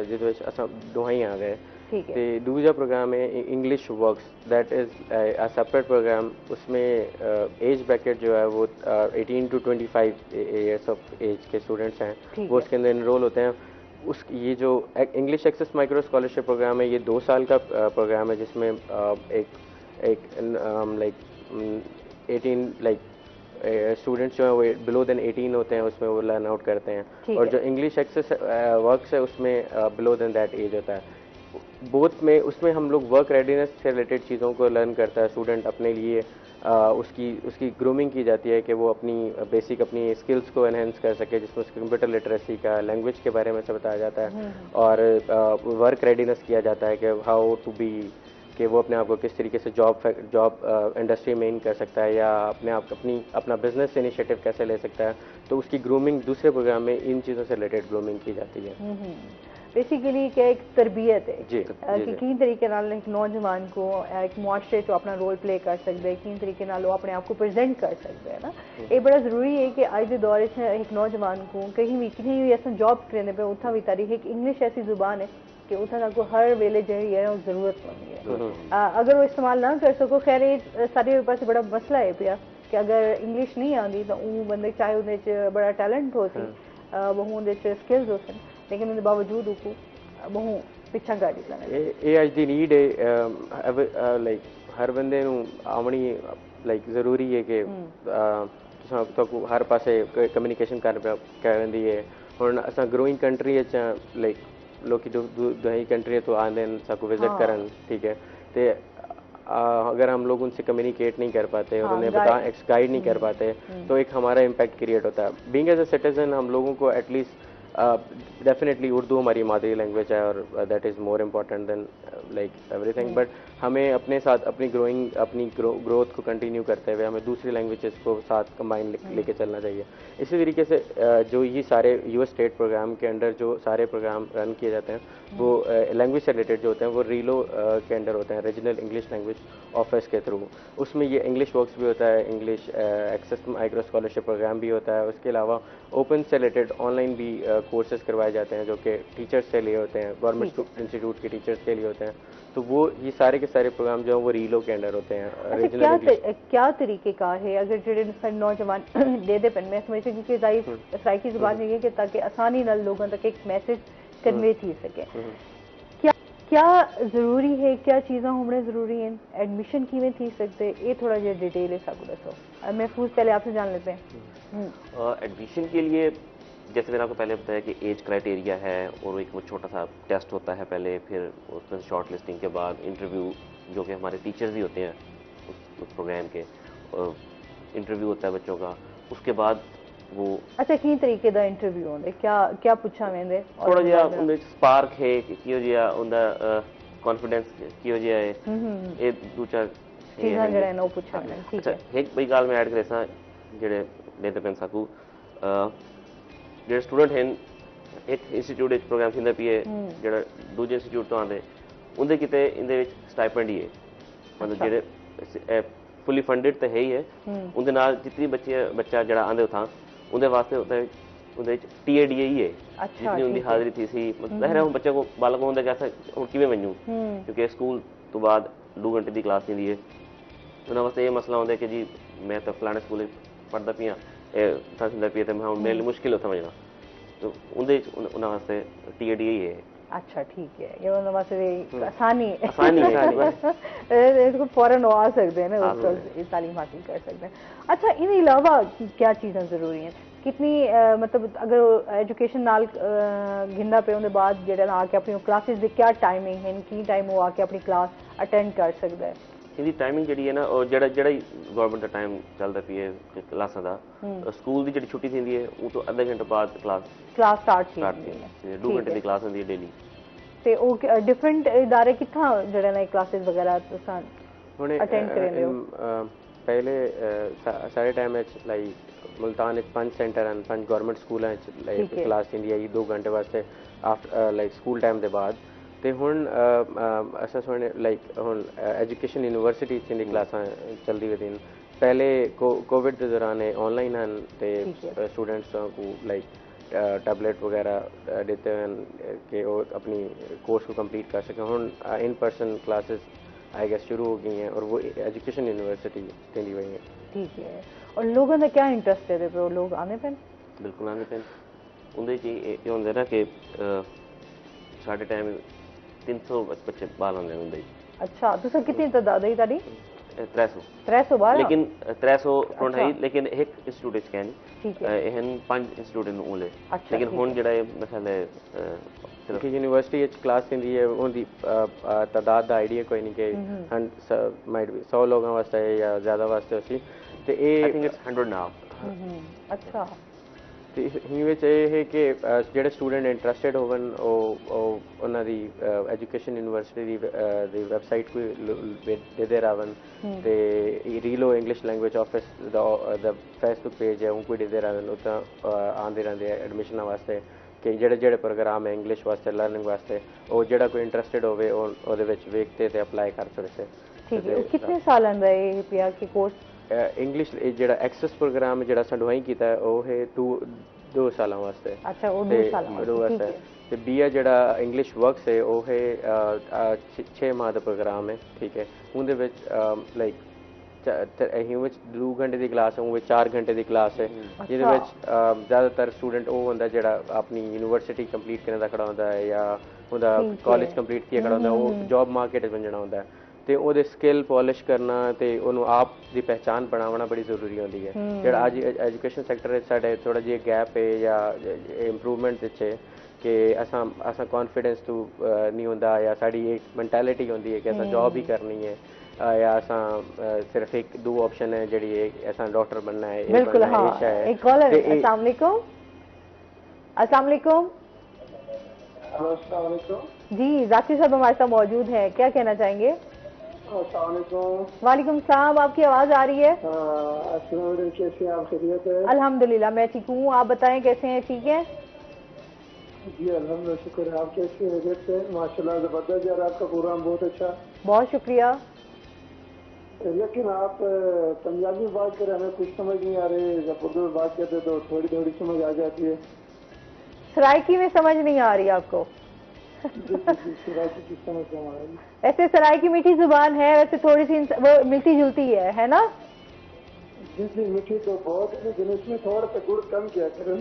जिदे असा दोहाई आ गए। ठीक है। ते दूसरा प्रोग्राम है English works, that is a separate programme. उसमें एज ब्रैकेट जो है वो 18 to 25 ईयर्स ऑफ एज के स्टूडेंट्स हैं, वो उसके अंदर इनरोल होते हैं। ये जो English access micro scholarship programme है ये 2 साल का प्रोग्राम है जिसमें एक लाइक 18 लाइक स्टूडेंट्स जो है वो बिलो देन 18 होते हैं, उसमें वो लर्न आउट करते हैं। और जो इंग्लिश एक्सेस वर्क्स है उसमें बिलो देन दैट एज होता है। बोथ में उसमें हम लोग वर्क रेडीनेस से रिलेटेड चीज़ों को लर्न करता है स्टूडेंट अपने लिए। उसकी ग्रूमिंग की जाती है कि वो अपनी बेसिक अपनी स्किल्स को एनहेंस कर सके, जिसमें उसके कंप्यूटर लिटरेसी का, लैंग्वेज के बारे में सब बताया जाता है। और वर्क रेडीनेस किया जाता है कि हाउ टू बी, कि वो अपने आप को किस तरीके से जॉब इंडस्ट्री में इन कर सकता है, या अपने आप अपना बिजनेस इनिशिएटिव कैसे ले सकता है। तो उसकी ग्रूमिंग दूसरे प्रोग्राम में इन चीज़ों से रिलेटेड ग्रूमिंग की जाती है। बेसिकली क्या एक तरबियत है जी, कि किन तरीके नाल एक नौजवान को एक मुआशरे च अपना रोल प्ले कर सकते हैं, किन तरीके नाल वो अपने आप को प्रेजेंट कर सकते हैं ना। ये बड़ा जरूरी है कि अज के दौर च एक नौजवान को कहीं भी अस जॉब करने पे उत्था भी तारीख एक इंग्लिश ऐसी जुबान है कि उत्थां को हर वेले जी है जरूरत पड़ती है। अगर वो इस्तेमाल ना कर सको, खैर ये सारे पास बड़ा मसला है पिया कि अगर इंग्लिश नहीं आती तो वो बंदे चाहे उन्हें बड़ा टैलेंट हो सी, बहु स्किल्स हो सन, लेकिन उनके बावजूद उसको बहु पिछा कर दी। अज की नीड है लाइक हर बंदे आवनी लाइक जरूरी है कि तो हर पासे कम्युनिकेशन करती है। हुन अस ग्रोइंग कंट्री लाइक लोग दुई कंट्री तो आते सबको विजिट करन, ठीक है। तो अगर हम लोग उनसे कम्युनिकेट नहीं कर पाते और उन्हें गाइड नहीं कर पाते तो एक हमारा इम्पैक्ट क्रिएट होता है। बीइंग एज अ सिटीजन हम लोगों को एटलीस्ट डेफिनेटली उर्दू हमारी मादरी लैंग्वेज है और that is more important than like everything, but हमें अपने साथ अपनी ग्रोथ को कंटिन्यू करते हुए हमें दूसरी लैंग्वेजेस को साथ कंबाइन लेके चलना चाहिए। इसी तरीके से जो ये सारे यूएस स्टेट प्रोग्राम के अंडर जो सारे प्रोग्राम रन किए जाते हैं वो लैंग्वेज से रिलेटेड जो होते हैं वो रीलो के अंडर होते हैं, रीजनल इंग्लिश लैंग्वेज ऑफिस के थ्रू। उसमें ये इंग्लिश वर्क्स भी होता है, English access micro scholarship programme भी होता है। उसके अलावा ओपन से रिलेटेड ऑनलाइन भी कोर्सेज करवाए जाते हैं जो कि टीचर्स के लिए होते हैं, गवर्नमेंट इंस्टीट्यूट के टीचर्स के लिए होते हैं। तो वो ये सारे के सारे प्रोग्राम जो हैं वो रीलो के अंडर होते हैं। अच्छा, क्या तरीके का है अगर जो नौजवान दे दे पेन मैं समझती हूँ कि सराइकी जुबान है कि ताकि आसानी नाल लोगों तक एक मैसेज कन्वे थी सके, क्या जरूरी है, क्या चीज़ा होने जरूरी हैं, एडमिशन किवें थी सकते, ये थोड़ा जिहा डिटेल है सब दसो। महफूज पहले आपसे जान लेते हैं। एडमिशन के लिए जैसे मैंने आपको पहले बताया कि एज क्राइटेरिया है और एक वो छोटा सा टेस्ट होता है पहले, फिर उसमें शॉर्ट लिस्टिंग के बाद इंटरव्यू जो कि हमारे टीचर्स भी होते हैं उस प्रोग्राम के, इंटरव्यू होता है बच्चों का। उसके बाद वो अच्छा की तरीके दा इंटरव्यू होंदे, क्या पूछा वेंदे, थोड़ा जिहा उंदे स्पार्क है किहो जिहा उंदा कॉन्फिडेंस किहो जिहा है, ये दो चार चीज़ां जेहड़े ने वो पूछा वेंदे। ठीक है, एक बड़ी गल मैं ऐड करे सा जेहड़े देते पेन सकू जेहड़े स्टूडेंट हैं एक इंस्टीट्यूट विच प्रोग्राम थींदा पिए जेहड़ा दूजे इंस्टीट्यूट तो आंदे उंदे किते इंदे विच स्टाइपेंड ही है, मतलब जेहड़े फुली फंडिड तो है ही है, उनके नाल जितनी बच्चा जरा आंदे उठां उनके वास्ते उनके TADA ही है। जितनी उनकी हाजिरी थी सी ज़ाहिर है उन बच्चे को बालक होंगे कैसा हूँ किवें वनूँ क्योंकि स्कूल तो बाद 2 घंटे की क्लास नहीं है। उन्होंने वास्ते ये मसला होंगे कि जी मैं तो फलाने स्कूल पढ़ता पिया था पिया तो मैं मेरे लिए मुश्किल हो समझना, तो उन्हें वास्ते TADA ही है। अच्छा ठीक है, ये उन्होंने वास्ते आसानी है इसको फौरन आ सकते हैं ना, उसको तालीम हासिल कर सकते हैं। अच्छा इन अलावा क्या चीज़ें ज़रूरी हैं, कितनी मतलब अगर एजुकेशन नाल गिंदा पे उनके बाद जेड़ा आके अपनी क्लासेस दी क्या टाइमिंग है, की टाइम वो आके अपनी क्लास अटेंड कर सकता है? इनकी टाइमिंग जी है ना, और जड़ा गवर्नमेंट का टाइम चलता पी है क्लासा का, स्कूल की जी छुट्टी थी है वो तो आधा घंटे बाद क्लास स्टार्ट थी है, 2 घंटे की क्लास होती है डेली। ते ओ डिफरेंट इदारे कित्थां जड़ा ना क्लासेस वगैरह तुसां अटेंड करदे हो? पहले सारे टाइम लाइक मुल्तान 5 सेंटर हैं, 5 गवर्नमेंट स्कूल हैं लाइक क्लास थी है 2 घंटे वास्ते आफ्टर लाइक स्कूल टाइम के बाद। तो हुण असां सुने लाइक हुण एजुकेशन यूनिवर्सिटी च क्लासां चलदी हुई थी। पहले कोविड के दौरान ऑनलाइन हैं तो स्टूडेंट्स को लाइक टैबलेट वगैरह देते हैं कि वो अपनी कोर्स को कंप्लीट कर सकें। हुण in person classes I guess शुरू हो गई हैं और वो एजुकेशन यूनिवर्सिटी दी हुई हैं। ठीक है, और लोगों का क्या इंटरेस्ट है पे लोग आने पे? बिल्कुल आने पे उनदे च ये होंदा ना कि साढ़े टाइम 300 बच्चे बाल होंदे उनदे। अच्छा तुसां कितनी तादाद है ताड़ी? 300 बाल, लेकिन 300 फ्रंट है, लेकिन एक इंस्टीट्यूट च कैन ठीक है एहन 5 इंस्टीट्यूट इन ओले, लेकिन हुण जेड़ा मसला है सिर्फ यूनिवर्सिटी क्लास थी है उनकी तादाद का आइडिया कोई नहीं कि माइट बी 100 लोगों वास्ते या ज़्यादा वास्ते उसी तो आई थिंक इट्स 100 नाउ। अच्छा तो ये है कि जेडे स्टूडेंट इंटरस्टेड होवन उन्हां दी एजुकेशन यूनिवर्सिटी दी वेबसाइट को दे रावन ते रीलो इंग्लिश लैंग्वेज ऑफिस द फेसबुक पेज है उनको दे रावन उतना आंदे रहंदे एडमिशन वास्ते कि जेडे प्रोग्राम है इंग्लिश वास्ते लर्निंग वास्ते वो जेड़ा कोई इंटरस्टेड होवे ओदे विच वेखते ते अप्लाई कर सकदे। ठीक है, कितने साल अंदा है पिया के कोर्स? इंग्लिश जेड़ा एक्सेस प्रोग्राम जेड़ा संडवाई कीता है वो है 2 साल वास्ते। अच्छा वो 2 साल वास्ते ते बीए जेड़ा इंग्लिश वर्क्स है वो है 6 माह का प्रोग्राम है। ठीक है, उनदे विच लाइक 2 घंटे की क्लास है, वो 4 घंटे की क्लास है जिहदे विच ज़्यादातर स्टूडेंट वो होंदा जेड़ा अपनी यूनिवर्सिटी कंप्लीट करने दा खड़ा होंदा है या उनका कॉलेज कंप्लीट किया खड़ा होंदा है, वो जॉब मार्केट वंजना होंदा है तो वो स्किल पॉलिश करना तो उन्होंने आप की पहचान बनाना बड़ी जरूरी होती है। जो अज एजुकेशन सैक्टर साढ़े थोड़ा जी गैप है या इंप्रूवमेंट है कि असा कॉन्फिडेंस तो नहीं होंदा या साड़ी एक मैंटेलिटी होंदी है कि असा जॉब ही करनी है या असा सिर्फ 1-2 ऑप्शन है जी असा डॉक्टर बनना है। बिल्कुल हाँ, एक कॉलर है। अस्सलाम वालेकुम। अस्सलाम वालेकुम। हेलो, अस्सलाम वालेकुम। जी, जाकिर साहब हमारे साथ मौजूद हैं, क्या कहना चाहेंगे? अस्सलाम वालेकुम। वालेकुम सलाम, आपकी आवाज आ रही है? अस्सलाम वालेकुम, कैसे हैं आप? खैरियत है? अल्हम्दुलिल्लाह मैं ठीक हूँ, आप बताएं कैसे हैं? ठीक है जी अल्हम्दुलिल्लाह, शुक्र है। आप कैसे हैं? खैरियत से? माशाल्लाह जबरदस्त यार, आपका प्रोग्राम बहुत अच्छा। बहुत शुक्रिया। लेकिन आप पंजाबी में बात करें, हमें कुछ समझ नहीं आ रही। जब उर्दू में बात करते तो थोड़ी थोड़ी समझ आ जाती है। सराइकी में समझ नहीं आ रही आपको? सराइकी की समझ नहीं आ रही। ऐसे सराइकी मीठी जुबान है, वैसे थोड़ी सी वो मिलती जुलती है ना? जी मीठी तो बहुत है, लेकिन इसमें थोड़ा सा गुड़ कम किया करें।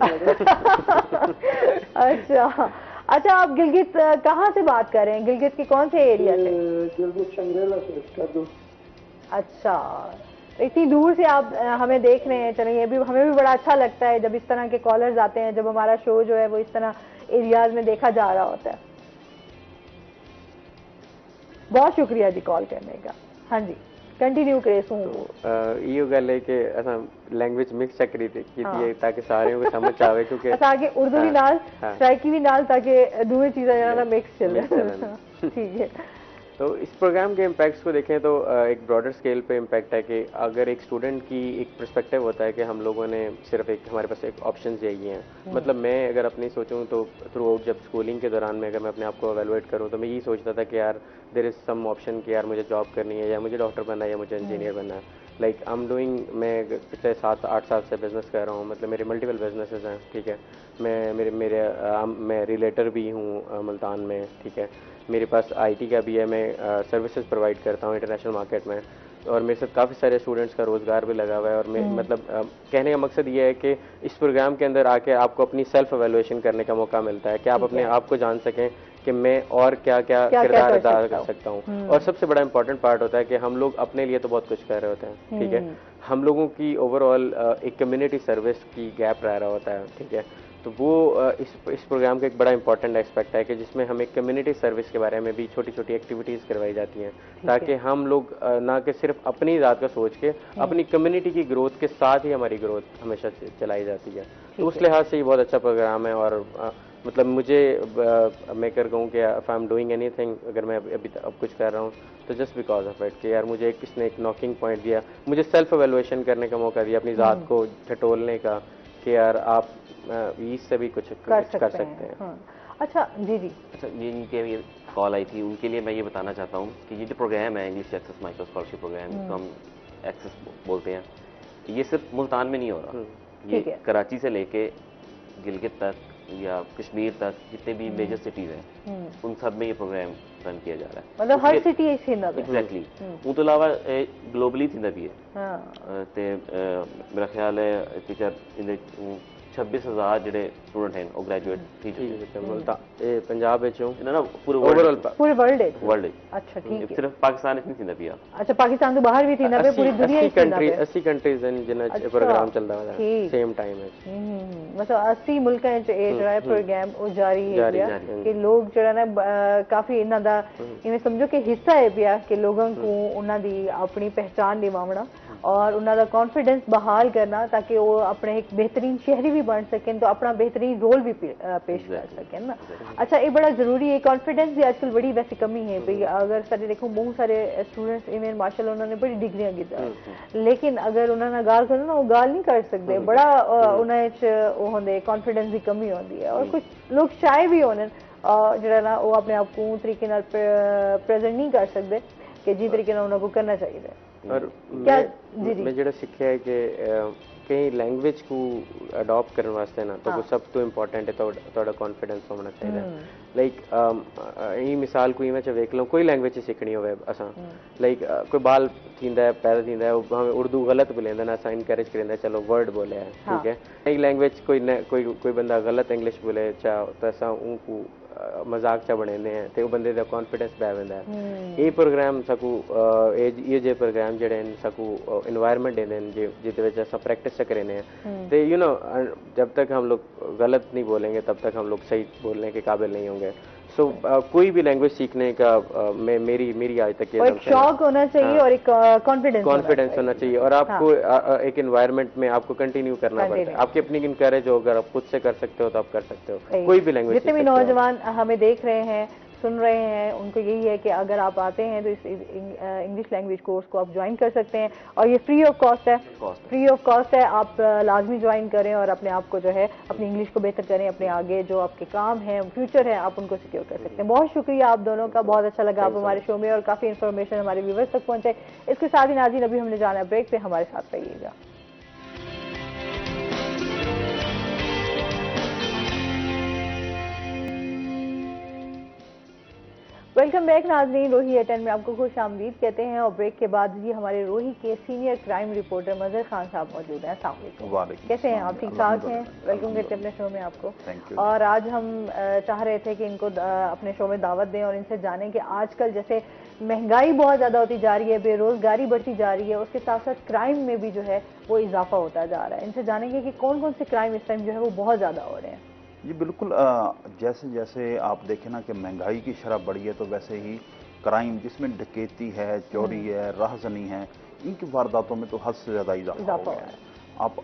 अच्छा, आप गिलगित कहाँ से बात कर रहे हैं? गिलगित के कौन से एरिया से? गिलगित चंगरेला से कर दूं। अच्छा, इतनी दूर से आप हमें देख रहे हैं। चलिए, ये भी हमें भी बड़ा अच्छा लगता है जब इस तरह के कॉलर्स आते हैं, जब हमारा शो जो है वो इस तरह एरियाज में देखा जा रहा होता है। बहुत शुक्रिया जी कॉल करने का। हाँ जी, कंटिन्यू करे सूं। यो गल है कि असां लैंग्वेज मिक्स चकरी थी की ताकि सारे को समझ आवे, क्योंकि असांखे उर्दू भी नाल सराइकी भी नाल, ताकि दोनों चीज़ें जना मिक्स चले। ठीक है। तो इस प्रोग्राम के इम्पैक्ट्स को देखें तो एक ब्रॉडर स्केल पे इम्पैक्ट है कि अगर एक स्टूडेंट की एक पर्सपेक्टिव होता है कि हम लोगों ने सिर्फ एक हमारे पास एक ऑप्शंस यही हैं। मतलब मैं अगर अपनी सोचूं तो थ्रू आउट जब स्कूलिंग के दौरान में अगर मैं अपने आप को एवेलुएट करूं तो मैं यही सोचता था कि यार देयर इज़ सम ऑप्शन कि यार मुझे जॉब करनी है, या मुझे डॉक्टर बनना है, या मुझे इंजीनियर बनना है। लाइक आई एम डूइंग, मैं पिछले 7-8 साल से बिज़नेस कर रहा हूँ। मतलब मेरे मल्टीपल बिजनेसेस हैं, ठीक है। मैं रिलेटर भी हूँ मुल्तान में, ठीक है। मेरे पास आईटी का भी है, मैं सर्विसेज प्रोवाइड करता हूँ इंटरनेशनल मार्केट में, और मेरे साथ काफ़ी सारे स्टूडेंट्स का रोज़गार भी लगा हुआ है। और मैं मतलब कहने का मकसद ये है कि इस प्रोग्राम के अंदर आके आपको अपनी सेल्फ एवेल्युएशन करने का मौका मिलता है कि आप अपने आप को जान सकें कि मैं और क्या क्या किरदार अदा कर सकता हूँ। और सबसे बड़ा इंपॉर्टेंट पार्ट होता है कि हम लोग अपने लिए तो बहुत कुछ कर रहे होते हैं, ठीक है। हम लोगों की ओवरऑल एक कम्युनिटी सर्विस की गैप रह रहा होता है, ठीक है। तो वो इस प्रोग्राम का एक बड़ा इंपॉर्टेंट एस्पेक्ट है कि जिसमें हमें कम्युनिटी सर्विस के बारे में भी छोटी छोटी एक्टिविटीज़ करवाई जाती हैं, ताकि हम लोग ना कि सिर्फ अपनी ज़ात का सोच के अपनी कम्युनिटी की ग्रोथ के साथ ही हमारी ग्रोथ हमेशा चलाई जाती है। तो उस लिहाज से ये बहुत अच्छा प्रोग्राम है। और मतलब मुझे मैं कर कहूँ कि if I am doing anything, अगर मैं अब कुछ कर रहा हूँ तो जस्ट बिकॉज ऑफ इट कि यार मुझे किसने एक नॉकिंग पॉइंट दिया, मुझे सेल्फ एवेल्युएशन करने का मौका दिया, अपनी ज़ात को टटोलने का कि यार आप इससे भी कुछ कर सकते हैं। हाँ। अच्छा जी जी, अच्छा, जिनके ये कॉल आई थी उनके लिए मैं ये बताना चाहता हूँ कि ये जो प्रोग्राम है English access micro scholarship programme, जिसको हम एक्सेस बोलते हैं, ये सिर्फ मुल्तान में नहीं हो रहा। ये कराची से लेके गिलगित तक या कश्मीर तक जितने भी मेजर सिटीज़ हैं उन सब में ये प्रोग्राम रन किया जा रहा है। मतलब हर सिटी एग्जैक्टली उन तो अलावा ग्लोबली थी भी है। ते मेरा ख्याल है टीचर 26,000 ਜਿਹੜੇ स्टूडेंट हैं वो ग्रेजुएट थी चुके पंजाब ना पूरे वर्ल्ड। अच्छा ठीक है, सिर्फ पाकिस्तान नहीं थी पिया। अच्छा, पाकिस्तान तो बाहर भी थी ना, पूरी दुनिया 80 कंट्रीज हैं जिन्हें प्रोग्राम चल रहा है सेम टाइम है। मतलब 80 मुल्कां च ਇਹ ਜਿਹੜਾ ਹੈ प्रोग्राम ਉਹ ਜਾਰੀ ਹੈ ਕਿ ਲੋਕ ਜਿਹੜਾ ਨਾ ਕਾਫੀ ਇਹਨਾਂ ਦਾ ਇਵੇਂ ਸਮਝੋ ਕਿ ਹਿੱਸਾ ਹੈ ਪਿਆ ਕਿ ਲੋਕਾਂ ਨੂੰ ਉਹਨਾਂ ਦੀ ਆਪਣੀ ਪਹਿਚਾਨ ਦਿਵਾਉਣਾ और उन्होंने कॉन्फिडेंस बहाल करना ताकि वो अपने एक बेहतरीन शहरी भी बन सकें, तो अपना बेहतरीन रोल भी पेश कर सकें ना। अच्छा, ये बड़ा जरूरी है। कॉन्फिडेंस भी आजकल बड़ी वैसे कमी है भाई। अगर सारे देखो बहुत सारे स्टूडेंट्स इवें माशाल्लाह उन्होंने बड़ी डिग्रियां की, लेकिन अगर उन्होंने गाल करो ना वो गाल नहीं कर सकते, बड़ा उन्हें होंगे कॉन्फिडेंस की कमी होती है। और कुछ लोग शाय भी होने जो ना वो अपने आप को तरीके प्रेजेंट नहीं कर सकते कि जी तरीके उन्होंने करना चाहिए। और मैं जो सीखा है कि कई लैंग्वेज को अडॉप्ट करने वास्ते ना तो वो सब तो इंपॉर्टेंट है तो कॉन्फिडेंस होना चाहिए। लाइक यही मिसाल कोई मैं वेख लो कोई लैंग्वेज सीखनी हो असा लाइक कोई बाल थींदा है पैदा थींदा है हमें उर्दू गलत बोलेंदा ना असा इनकरेज करेंदा चलो वर्ड बोले है, ठीक है। नई लैंग्वेज कोई बंदा गलत इंग्लिश बोले चा तो असा उनको मजाक चा बनेंदे हैं तो बंदे का कॉन्फिडेंस बै वेंदा है। ये प्रोग्राम सकू ये जे प्रोग्राम जेडे सकू एनवायरनमेंट देंदे जिहदे विच असां प्रैक्टिस करेंदे हैं तो यू नो जब तक हम लोग गलत नहीं बोलेंगे तब तक हम लोग सही बोलने के काबिल नहीं होंगे। सो कोई भी लैंग्वेज सीखने का मेरी आज तक एक शौक होना चाहिए और एक कॉन्फिडेंस होना चाहिए और आपको एक एनवायरनमेंट में आपको कंटिन्यू करना पड़ता है। आपकी अपनी इनकरेज हो, अगर आप खुद से कर सकते हो तो आप कर सकते हो, कोई भी लैंग्वेज। जितने भी नौजवान हमें देख रहे हैं, सुन रहे हैं, उनको यही है कि अगर आप आते हैं तो इस इंग्लिश लैंग्वेज कोर्स को आप ज्वाइन कर सकते हैं और ये फ्री ऑफ कॉस्ट है, फ्री ऑफ कॉस्ट है। आप लाजमी ज्वाइन करें और अपने आप को जो है अपनी इंग्लिश को बेहतर करें, अपने आगे जो आपके काम हैं, फ्यूचर है, आप उनको सिक्योर कर सकते हैं। बहुत शुक्रिया आप दोनों का, बहुत अच्छा लगा आप हमारे शो में और काफ़ी इन्फॉर्मेशन हमारे व्यूवर्स तक पहुँचे। इसके साथ ही नाज़रीन अभी हमने जाना है ब्रेक पे, हमारे साथ रहिएगा। वेलकम बैक नाज़रीन, रोही एटन में आपको खुश आमदीद कहते हैं। और ब्रेक के बाद जी हमारे रोही के सीनियर क्राइम रिपोर्टर मजहर खान साहब मौजूद हैं। अस्सलाम वालेकुम, कैसे हैं आप? ठीक ठाक हैं? वेलकम करते हैं अपने शो में आपको। और आज हम चाह रहे थे कि इनको अपने शो में दावत दें और इनसे जानें कि आजकल जैसे महंगाई बहुत ज़्यादा होती जा रही है, बेरोजगारी बढ़ती जा रही है, उसके साथ साथ क्राइम में भी जो है वो इजाफा होता जा रहा है। इनसे जानेंगे कि कौन कौन से क्राइम इस टाइम जो है वो बहुत ज़्यादा हो रहे हैं। जी बिल्कुल, जैसे जैसे आप देखें ना कि महंगाई की शरह बढ़ी है तो वैसे ही क्राइम जिसमें डकैती है, चोरी है, राहजनी है, इनकी वारदातों में तो हद से ज़्यादा इजाफा हो गया है। आप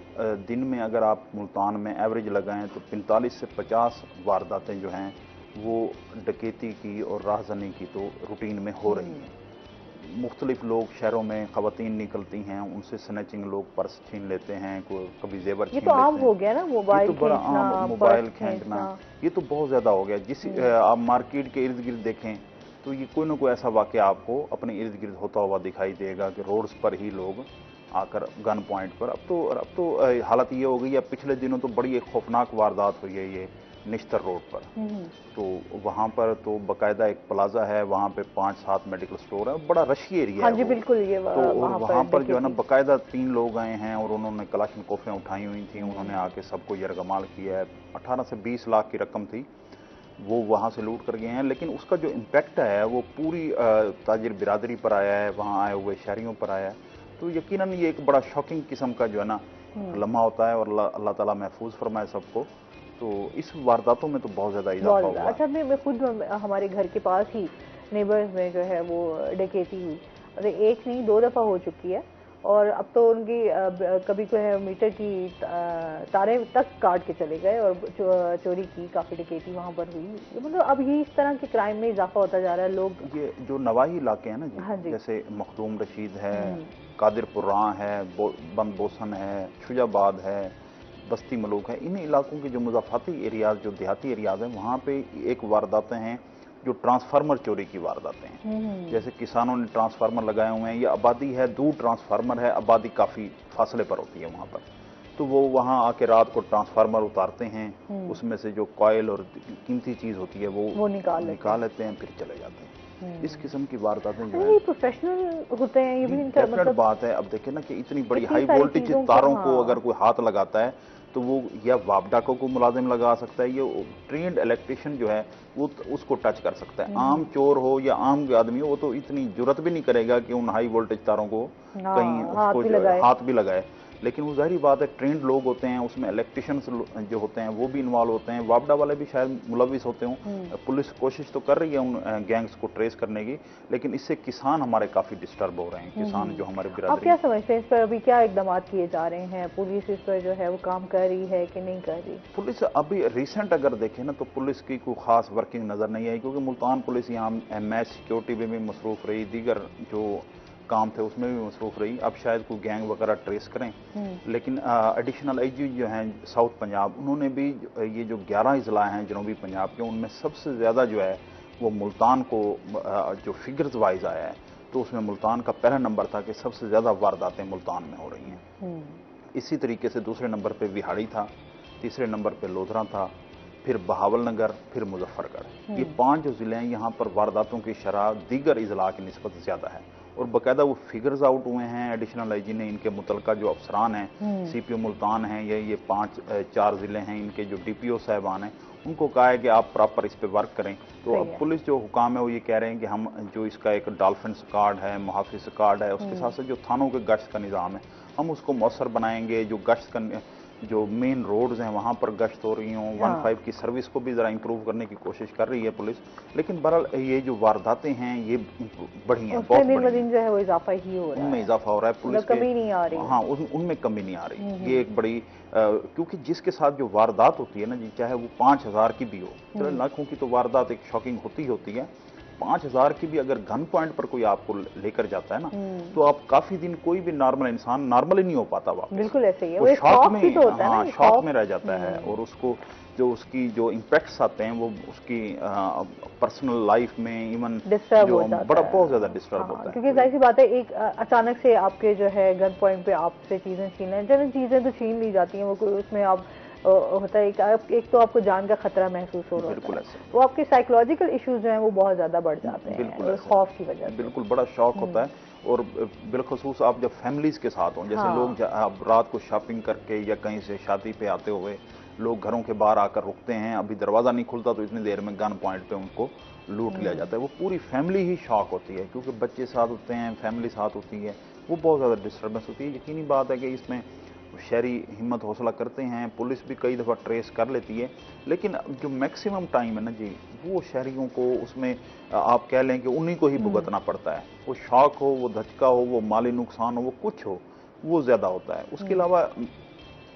दिन में अगर आप मुल्तान में एवरेज लगाएं तो 45 से 50 वारदातें जो हैं वो डकैती की और राहजनी की तो रूटीन में हो रही हैं। मुख्तलिफ लोग शहरों में खवातीन निकलती हैं, उनसे स्नैचिंग, लोग पर्स छीन लेते हैं, कभी जेवर छीन लेते हैं। ये तो आम हो गया ना, मोबाइल ये तो बड़ा आम, मोबाइल खींचना ये तो बहुत ज़्यादा हो गया। जिस आप मार्केट के इर्द गिर्द देखें तो ये कोई ना कोई ऐसा वाक़या आपको अपने इर्द गिर्द होता हुआ दिखाई देगा कि रोड्स पर ही लोग आकर गन पॉइंट पर। अब तो हालत ये हो गई है, पिछले दिनों तो बड़ी एक खौफनाक वारदात हुई है ये निश्तर रोड पर। तो वहाँ पर तो बाकायदा एक प्लाजा है, वहाँ पे 5-7 मेडिकल स्टोर है, बड़ा रशी एरिया है। जी बिल्कुल, ये तो वहाँ पर जो है ना बाकायदा 3 लोग आए हैं और उन्होंने कलाशनकोफें उठाई हुई थी, उन्होंने आके सबको यरगमाल किया है। 18 से 20 लाख की रकम थी, वो वहाँ से लूट कर गए हैं। लेकिन उसका जो इम्पैक्ट है वो पूरी ताजिर बिरादरी पर आया है, वहाँ आए हुए शहरियों पर आया है। तो यकीनन ये एक बड़ा शॉकिंग किस्म का जो है ना लम्हा होता है और अल्लाह ताला महफूज फरमाए सबको। तो इस वारदातों में तो बहुत ज़्यादा इजाफा हुआ। अच्छा, मैं खुद हमारे घर के पास ही नेबर्स में जो है वो डकैती हुई, अरे एक नहीं 2 दफ़ा हो चुकी है और अब तो उनकी कभी जो है मीटर की तारे तक काट के चले गए और चोरी की, काफ़ी डकैती वहाँ पर हुई। मतलब अब ये इस तरह के क्राइम में इजाफा होता जा रहा है। लोग ये जो नवाही इलाके हैं ना जी, जैसे मखदूम रशीद है, कादिरपुरा है, बंद बोसन है, शुजाबाद है, बस्ती मलूक है, इन इलाकों के जो मुज़ाफ़ाती एरियाज, जो देहाती एरियाज हैं, वहाँ पे एक वारदातें हैं जो ट्रांसफार्मर चोरी की वारदातें हैं। जैसे किसानों ने ट्रांसफार्मर लगाए हुए हैं, ये आबादी है, दूर ट्रांसफार्मर है, आबादी काफ़ी फासले पर होती है वहाँ पर, तो वो वहाँ आके रात को ट्रांसफार्मर उतारते हैं, उसमें से जो कॉयल और कीमती चीज़ होती है वो निकाल लेते हैं, फिर चले जाते हैं। इस किस्म की वारदातें जो है प्रोफेशनल होते हैं, ये भी मतलब बात है। अब देखें ना कि इतनी बड़ी हाई वोल्टेज तारों को अगर कोई हाथ लगाता है तो वो या वापडाको को मुलाजिम लगा सकता है, ये ट्रेंड इलेक्ट्रिशियन जो है वो उसको टच कर सकता है। आम चोर हो या आम आदमी हो वो तो इतनी जुर्रत भी नहीं करेगा कि उन हाई वोल्टेज तारों को कहीं उसको हाथ भी लगाए। लेकिन वो जाहिर बात है ट्रेंड लोग होते हैं, उसमें इलेक्ट्रिशियंस जो होते हैं वो भी इन्वॉल्व होते हैं, वापडा वाले भी शायद मुलविस होते हों। पुलिस कोशिश तो कर रही है उन गैंग्स को ट्रेस करने की, लेकिन इससे किसान हमारे काफ़ी डिस्टर्ब हो रहे हैं। किसान जो हमारे बिरादरी, आप क्या समझते हैं इस पर अभी क्या इकदाम किए जा रहे हैं? पुलिस इस पर जो है वो काम कर रही है कि नहीं कर रही? पुलिस अभी रिसेंट अगर देखें ना तो पुलिस की कोई खास वर्किंग नज़र नहीं आई, क्योंकि मुल्तान पुलिस यहाँ मैच सिक्योरिटी में भी मसरूफ़ रही, दीगर जो काम थे उसमें भी मसरूफ रही। अब शायद कोई गैंग वगैरह ट्रेस करें, लेकिन एडिशनल आईजी जो हैं साउथ पंजाब, उन्होंने भी ये जो 11 अजला हैं जनूबी पंजाब के, उनमें सबसे ज़्यादा जो है वो मुल्तान को जो फिगर्स वाइज आया है तो उसमें मुल्तान का पहला नंबर था कि सबसे ज़्यादा वारदातें मुल्तान में हो रही हैं। इसी तरीके से दूसरे नंबर पर विहाड़ी था, तीसरे नंबर पर लोधरा था, फिर बहावल नगर, फिर मुजफ्फरगढ़। ये 5 जो ज़िले हैं यहाँ पर वारदातों की शरह दीगर अजला की निस्बत ज़्यादा है और बाकायदा वो फिगर्स आउट हुए हैं। एडिशनल आईजी ने इनके मुतलका जो अफसरान हैं, सीपीओ मुल्तान हैं, ये 4 ज़िले हैं, इनके जो डीपीओ साहबान हैं, उनको कहा है कि आप प्रॉपर इस पर वर्क करें। तो अब पुलिस जो हुकाम है वो ये कह रहे हैं कि हम जो इसका एक डॉल्फिन कार्ड है, मुहाफिज कार्ड है, उसके साथ साथ जो थानों के गश्त का निज़ाम है हम उसको मौसर बनाएंगे। जो गश्त का जो मेन रोड्स हैं वहां पर गश्त हो रही हों। 15 की सर्विस को भी जरा इंप्रूव करने की कोशिश कर रही है पुलिस, लेकिन बहरहाल ये जो वारदातें हैं ये बढ़ी हैं, बहुत बढ़ी हैं। जो है वो इजाफा ही हो रहा है, उनमें इजाफा हो रहा है, पुलिस कमी नहीं आ रही। हाँ, उनमें कमी नहीं आ रही। ये एक बड़ी क्योंकि जिसके साथ जो वारदात होती है ना जी, चाहे वो 5000 की भी हो, चलो लाखों की तो वारदात एक शॉकिंग होती है, 5000 की भी अगर गन पॉइंट पर कोई आपको लेकर जाता है ना, तो आप काफी दिन कोई भी नॉर्मल इंसान नॉर्मल ही नहीं हो पाता वापस। बिल्कुल ऐसे ही है, वो शॉक में, हाँ, शॉक में रह जाता है, और उसको जो उसकी जो इम्पैक्ट्स आते हैं वो उसकी पर्सनल लाइफ में इवन डिस्टर्ब हो जाता है, बहुत ज्यादा डिस्टर्ब होता है। क्योंकि जाहिर सी बात है, एक अचानक से आपके जो है गन पॉइंट पे आपसे चीजें छीन लें, चीजें तो छीन ली जाती हैं, वो कोई उसमें आप होता है एक तो आपको जान का खतरा महसूस हो रहा है, वो आपके साइकोलॉजिकल इश्यूज जो हैं वो बहुत ज्यादा बढ़ जाते हैं खौफ की वजह से। बिल्कुल बड़ा शौक होता है, और बिलखसूस आप जब फैमिलीज के साथ हों, जैसे लोग आप रात को शॉपिंग करके या कहीं से शादी पे आते हुए लोग घरों के बाहर आकर रुकते हैं, अभी दरवाजा नहीं खुलता तो इतनी देर में गन पॉइंट पे उनको लूट लिया जाता है। वो पूरी फैमिली ही शॉक होती है, क्योंकि बच्चे साथ होते हैं, फैमिली साथ होती है, वो बहुत ज़्यादा डिस्टर्बेंस होती है। यकीनी बात है कि इसमें शहरी हिम्मत हौसला करते हैं, पुलिस भी कई दफ़ा ट्रेस कर लेती है, लेकिन जो मैक्सिमम टाइम है ना जी, वो शहरियों को उसमें आप कह लें कि उन्हीं को ही भुगतना पड़ता है। वो शॉक हो, वो धचका हो, वो माली नुकसान हो, वो कुछ हो, वो ज़्यादा होता है। उसके अलावा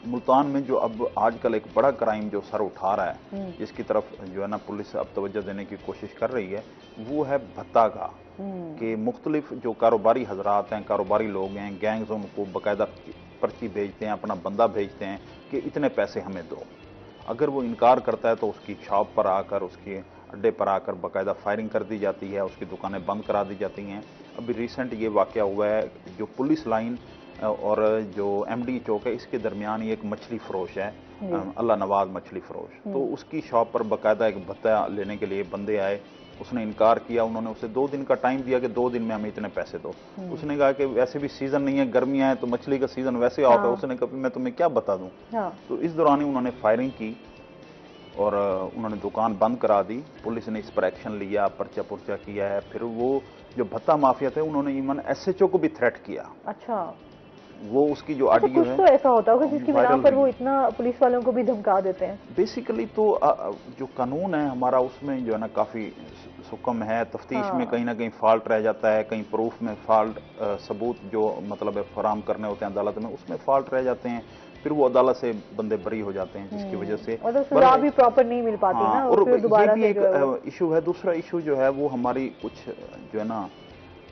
मुल्तान में जो अब आजकल एक बड़ा क्राइम जो सर उठा रहा है, जिसकी तरफ जो है ना पुलिस अब तवज्जो देने की कोशिश कर रही है, वो है भत्ता का। कि मुख्तलिफ जो कारोबारी हजरात हैं, कारोबारी लोग हैं, गैंग्स उनको बाकायदा पर्ची भेजते हैं, अपना बंदा भेजते हैं कि इतने पैसे हमें दो। अगर वो इनकार करता है तो उसकी शॉप पर आकर, उसके अड्डे पर आकर बाकायदा फायरिंग कर दी जाती है, उसकी दुकानें बंद करा दी जाती हैं। अभी रिसेंट ये वाक़या हुआ है, जो पुलिस लाइन और जो एमडी चौक है, इसके दरमियान ही एक मछली फरोश है, अल्लाह नवाज मछली फरोश, तो उसकी शॉप पर बाकायदा एक भत्ता लेने के लिए बंदे आए। उसने इनकार किया, उन्होंने उसे 2 दिन का टाइम दिया कि 2 दिन में हमें इतने पैसे दो। उसने कहा कि वैसे भी सीजन नहीं है, गर्मियां हैं तो मछली का सीजन वैसे ऑफ है। उसने कहा मैं तुम्हें क्या बता दूं। तो इस दौरान ही उन्होंने फायरिंग की और उन्होंने दुकान बंद करा दी। पुलिस ने इस पर एक्शन लिया, पर्चा पुर्चा किया है। फिर वो जो भत्ता माफिया थे, उन्होंने इवन एसएचओ को भी थ्रेट किया। अच्छा, वो उसकी जो ऑडियो है, तो ऐसा होता होगा जिसकी बिना पर वो इतना पुलिस वालों को भी धमका देते हैं। बेसिकली तो जो कानून है हमारा, उसमें जो है ना काफी सुकम है। तफ्तीश में कहीं ना कहीं फॉल्ट रह जाता है, कहीं प्रूफ में फॉल्ट, सबूत जो मतलब फराम करने होते हैं अदालत में, उसमें फॉल्ट रह जाते हैं। फिर वो अदालत से बंदे बरी हो जाते हैं, जिसकी वजह से सजा भी प्रॉपर नहीं मिल पाती ना, और ये भी एक इशू है। दूसरा इशू जो है वो हमारी कुछ जो है ना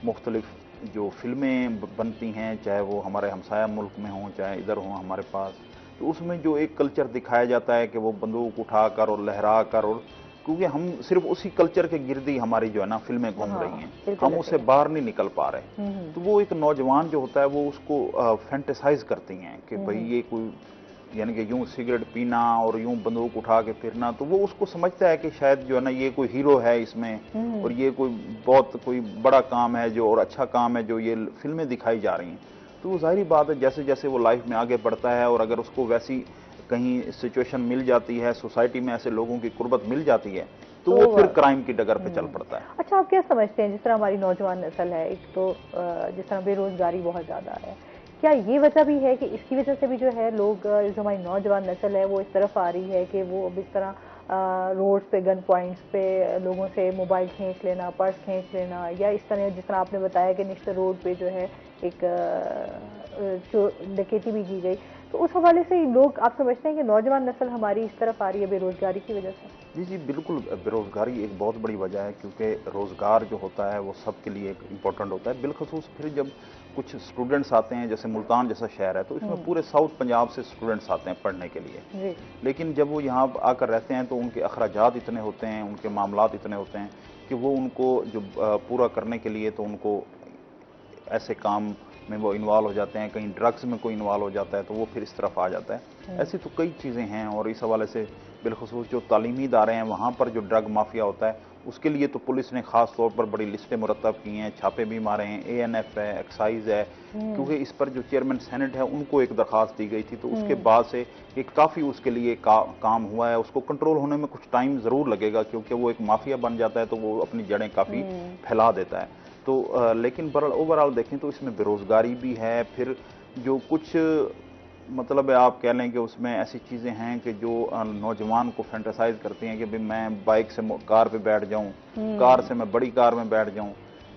मुख्तलिफ जो फिल्में बनती हैं, चाहे वो हमारे हमसाया मुल्क में हों, चाहे इधर हों हमारे पास, तो उसमें जो एक कल्चर दिखाया जाता है कि वो बंदूक उठाकर और लहरा कर, और क्योंकि हम सिर्फ उसी कल्चर के गिर्द ही हमारी जो है ना फिल्में घूम रही हैं, हम उससे बाहर नहीं निकल पा रहे। तो वो एक नौजवान जो होता है वो उसको फैंटेसाइज करती हैं कि भाई ये कोई, यानी कि यूं सिगरेट पीना और यूं बंदूक उठा के फिरना, तो वो उसको समझता है कि शायद जो है ना ये कोई हीरो है इसमें, और ये कोई बड़ा काम है जो, और अच्छा काम है जो ये फिल्में दिखाई जा रही हैं। तो वो जाहिर बात है, जैसे जैसे वो लाइफ में आगे बढ़ता है और अगर उसको वैसी कहीं सिचुएशन मिल जाती है, सोसाइटी में ऐसे लोगों की कुर्बत मिल जाती है, तो वो फिर क्राइम की डगर पे चल पड़ता है। अच्छा, आप क्या समझते हैं, जिस तरह हमारी नौजवान नस्ल है, एक तो जिस तरह बेरोजगारी बहुत ज्यादा है, क्या ये वजह भी है कि इसकी वजह से भी जो है लोग, जो हमारी नौजवान नस्ल है वो इस तरफ आ रही है कि वो अब इस तरह रोड्स पे, गन पॉइंट्स पे लोगों से मोबाइल खींच लेना, पर्स खींच लेना, या इस तरह जिस तरह आपने बताया कि निश्चित रोड पे जो है एक डकैती भी की गई, तो उस हवाले से लोग, आप समझते हैं कि नौजवान नस्ल हमारी इस तरफ आ रही है बेरोजगारी की वजह से? जी जी बिल्कुल, बेरोजगारी एक बहुत बड़ी वजह है, क्योंकि रोजगार जो होता है वो सबके लिए एक इम्पोर्टेंट होता है। बिलखसूस फिर जब कुछ स्टूडेंट्स आते हैं, जैसे मुल्तान जैसा शहर है, तो इसमें पूरे साउथ पंजाब से स्टूडेंट्स आते हैं पढ़ने के लिए, लेकिन जब वो यहाँ आकर रहते हैं तो उनके अखराजात इतने होते हैं, उनके मामलात इतने होते हैं कि वो उनको जो पूरा करने के लिए, तो उनको ऐसे काम में वो इन्वॉल्व हो जाते हैं, कहीं ड्रग्स में कोई इन्वॉल्व हो जाता है तो वो फिर इस तरफ आ जाता है। ऐसी तो कई चीज़ें हैं, और इस हवाले से बिलखसूस जो तालीमी इदारे हैं वहाँ पर जो ड्रग माफिया होता है, उसके लिए तो पुलिस ने खास तौर पर बड़ी लिस्टें मुरतब की हैं, छापे भी मारे हैं, ANF है, एक्साइज है, क्योंकि इस पर जो चेयरमैन सेनेट है उनको एक दरख्वास्त दी गई थी, तो उसके बाद से एक काफ़ी उसके लिए काम हुआ है। उसको कंट्रोल होने में कुछ टाइम ज़रूर लगेगा, क्योंकि वो एक माफिया बन जाता है तो वो अपनी जड़ें काफ़ी फैला देता है। तो लेकिन ओवरऑल देखें तो इसमें बेरोजगारी भी है, फिर जो कुछ मतलब आप कह लें कि उसमें ऐसी चीज़ें हैं कि जो नौजवान को फैंटेसाइज करती हैं कि भाई मैं बाइक से कार पे बैठ जाऊं, कार से मैं बड़ी कार में बैठ जाऊं,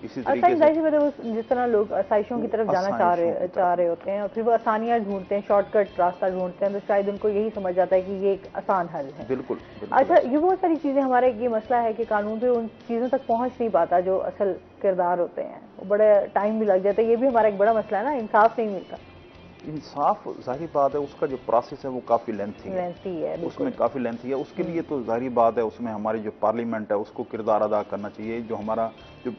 इसी तरीके से मतलब जिस तरह लोग आसाइशों की तरफ जाना चाह रहे होते हैं और फिर वो आसानियां ढूंढते हैं, शॉर्टकट रास्ता ढूंढते हैं, तो शायद उनको यही समझ आता है कि ये एक आसान हल है। बिल्कुल। अच्छा, ये बहुत सारी चीजें, हमारा ये मसला है कि कानून पे उन चीजों तक पहुंच नहीं पाता जो असल किरदार होते हैं, वो बड़े टाइम भी लग जाता है। ये भी हमारा एक बड़ा मसला है ना, इंसाफ नहीं मिलता। इंसाफ जाहिर बात है उसका जो प्रोसेस है वो काफ़ी लेंथी है, उसमें काफ़ी लेंथी है। उसके लिए तो जाहिर बात है उसमें हमारी जो पार्लियामेंट है उसको किरदार अदा करना चाहिए। जो हमारा जो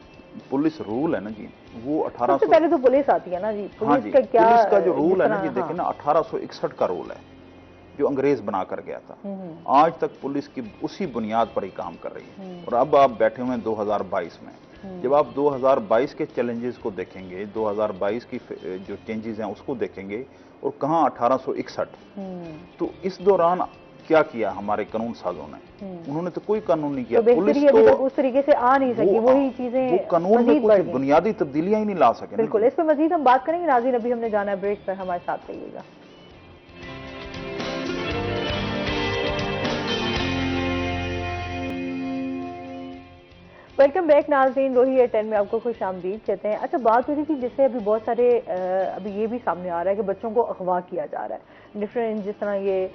पुलिस रूल है ना जी, वो 1800 सबसे पहले तो पुलिस आती है ना जी। हाँ जी, पुलिस का जो रूल है ना जी, देखें ना 1861 का रूल है जो अंग्रेज बना कर गया था। आज तक पुलिस की उसी बुनियाद पर ही काम कर रही है। और अब आप बैठे हुए हैं 2022 में। जब आप 2022 के चैलेंजेस को देखेंगे, 2022 की जो चेंजेस हैं उसको देखेंगे, और कहाँ 1861, तो इस दौरान क्या किया हमारे कानून साजों ने? उन्होंने तो कोई कानून नहीं किया। तो पुलिस तो उस तरीके से आ नहीं सकी, वही चीजें, वो कानून में कुछ बुनियादी तब्दीलियां ही नहीं ला सके। बिल्कुल, इस पर मजीद हम बात करेंगे। नाज़रीन, अभी हमने जाना है ब्रेक पर, हमारे साथ रहिएगा। वेलकम बैक नाज़रीन, रोही एट 10 में आपको खुश आमदीद कहते हैं। अच्छा, बात हो रही थी जिससे अभी बहुत सारे अभी ये भी सामने आ रहा है कि बच्चों को अगवा किया जा रहा है। डिफरेंट, जिस तरह ये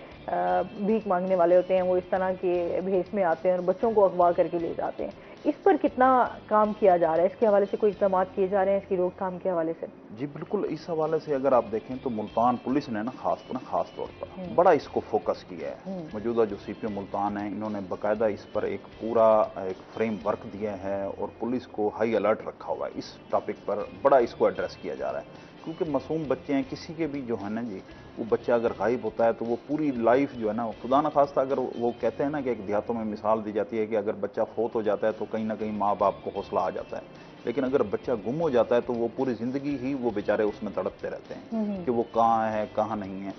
भीख मांगने वाले होते हैं वो इस तरह के भेष में आते हैं और बच्चों को अगवा करके ले जाते हैं। इस पर कितना काम किया जा रहा है? इसके हवाले से कोई इक़दाम किए जा रहे हैं इसकी रोकथाम के हवाले से? जी बिल्कुल, इस हवाले से अगर आप देखें तो मुल्तान पुलिस ने ना खास तौर पर बड़ा इसको फोकस किया है। मौजूदा जो CPO मुल्तान है, इन्होंने बाकायदा इस पर एक पूरा एक फ्रेमवर्क दिया है और पुलिस को हाई अलर्ट रखा हुआ है। इस टॉपिक पर बड़ा इसको एड्रेस किया जा रहा है, क्योंकि मासूम बच्चे हैं, किसी के भी जो है ना जी, वो बच्चा अगर गायब होता है तो वो पूरी लाइफ जो है ना, खुदा न खास्ता अगर वो कहते हैं ना कि एक देहातों में मिसाल दी जाती है कि अगर बच्चा फोत हो जाता है तो कहीं ना कहीं माँ बाप को हौसला आ जाता है, लेकिन अगर बच्चा गुम हो जाता है तो वो पूरी जिंदगी ही वो बेचारे उसमें तड़पते रहते हैं कि वो कहाँ है कहाँ नहीं है।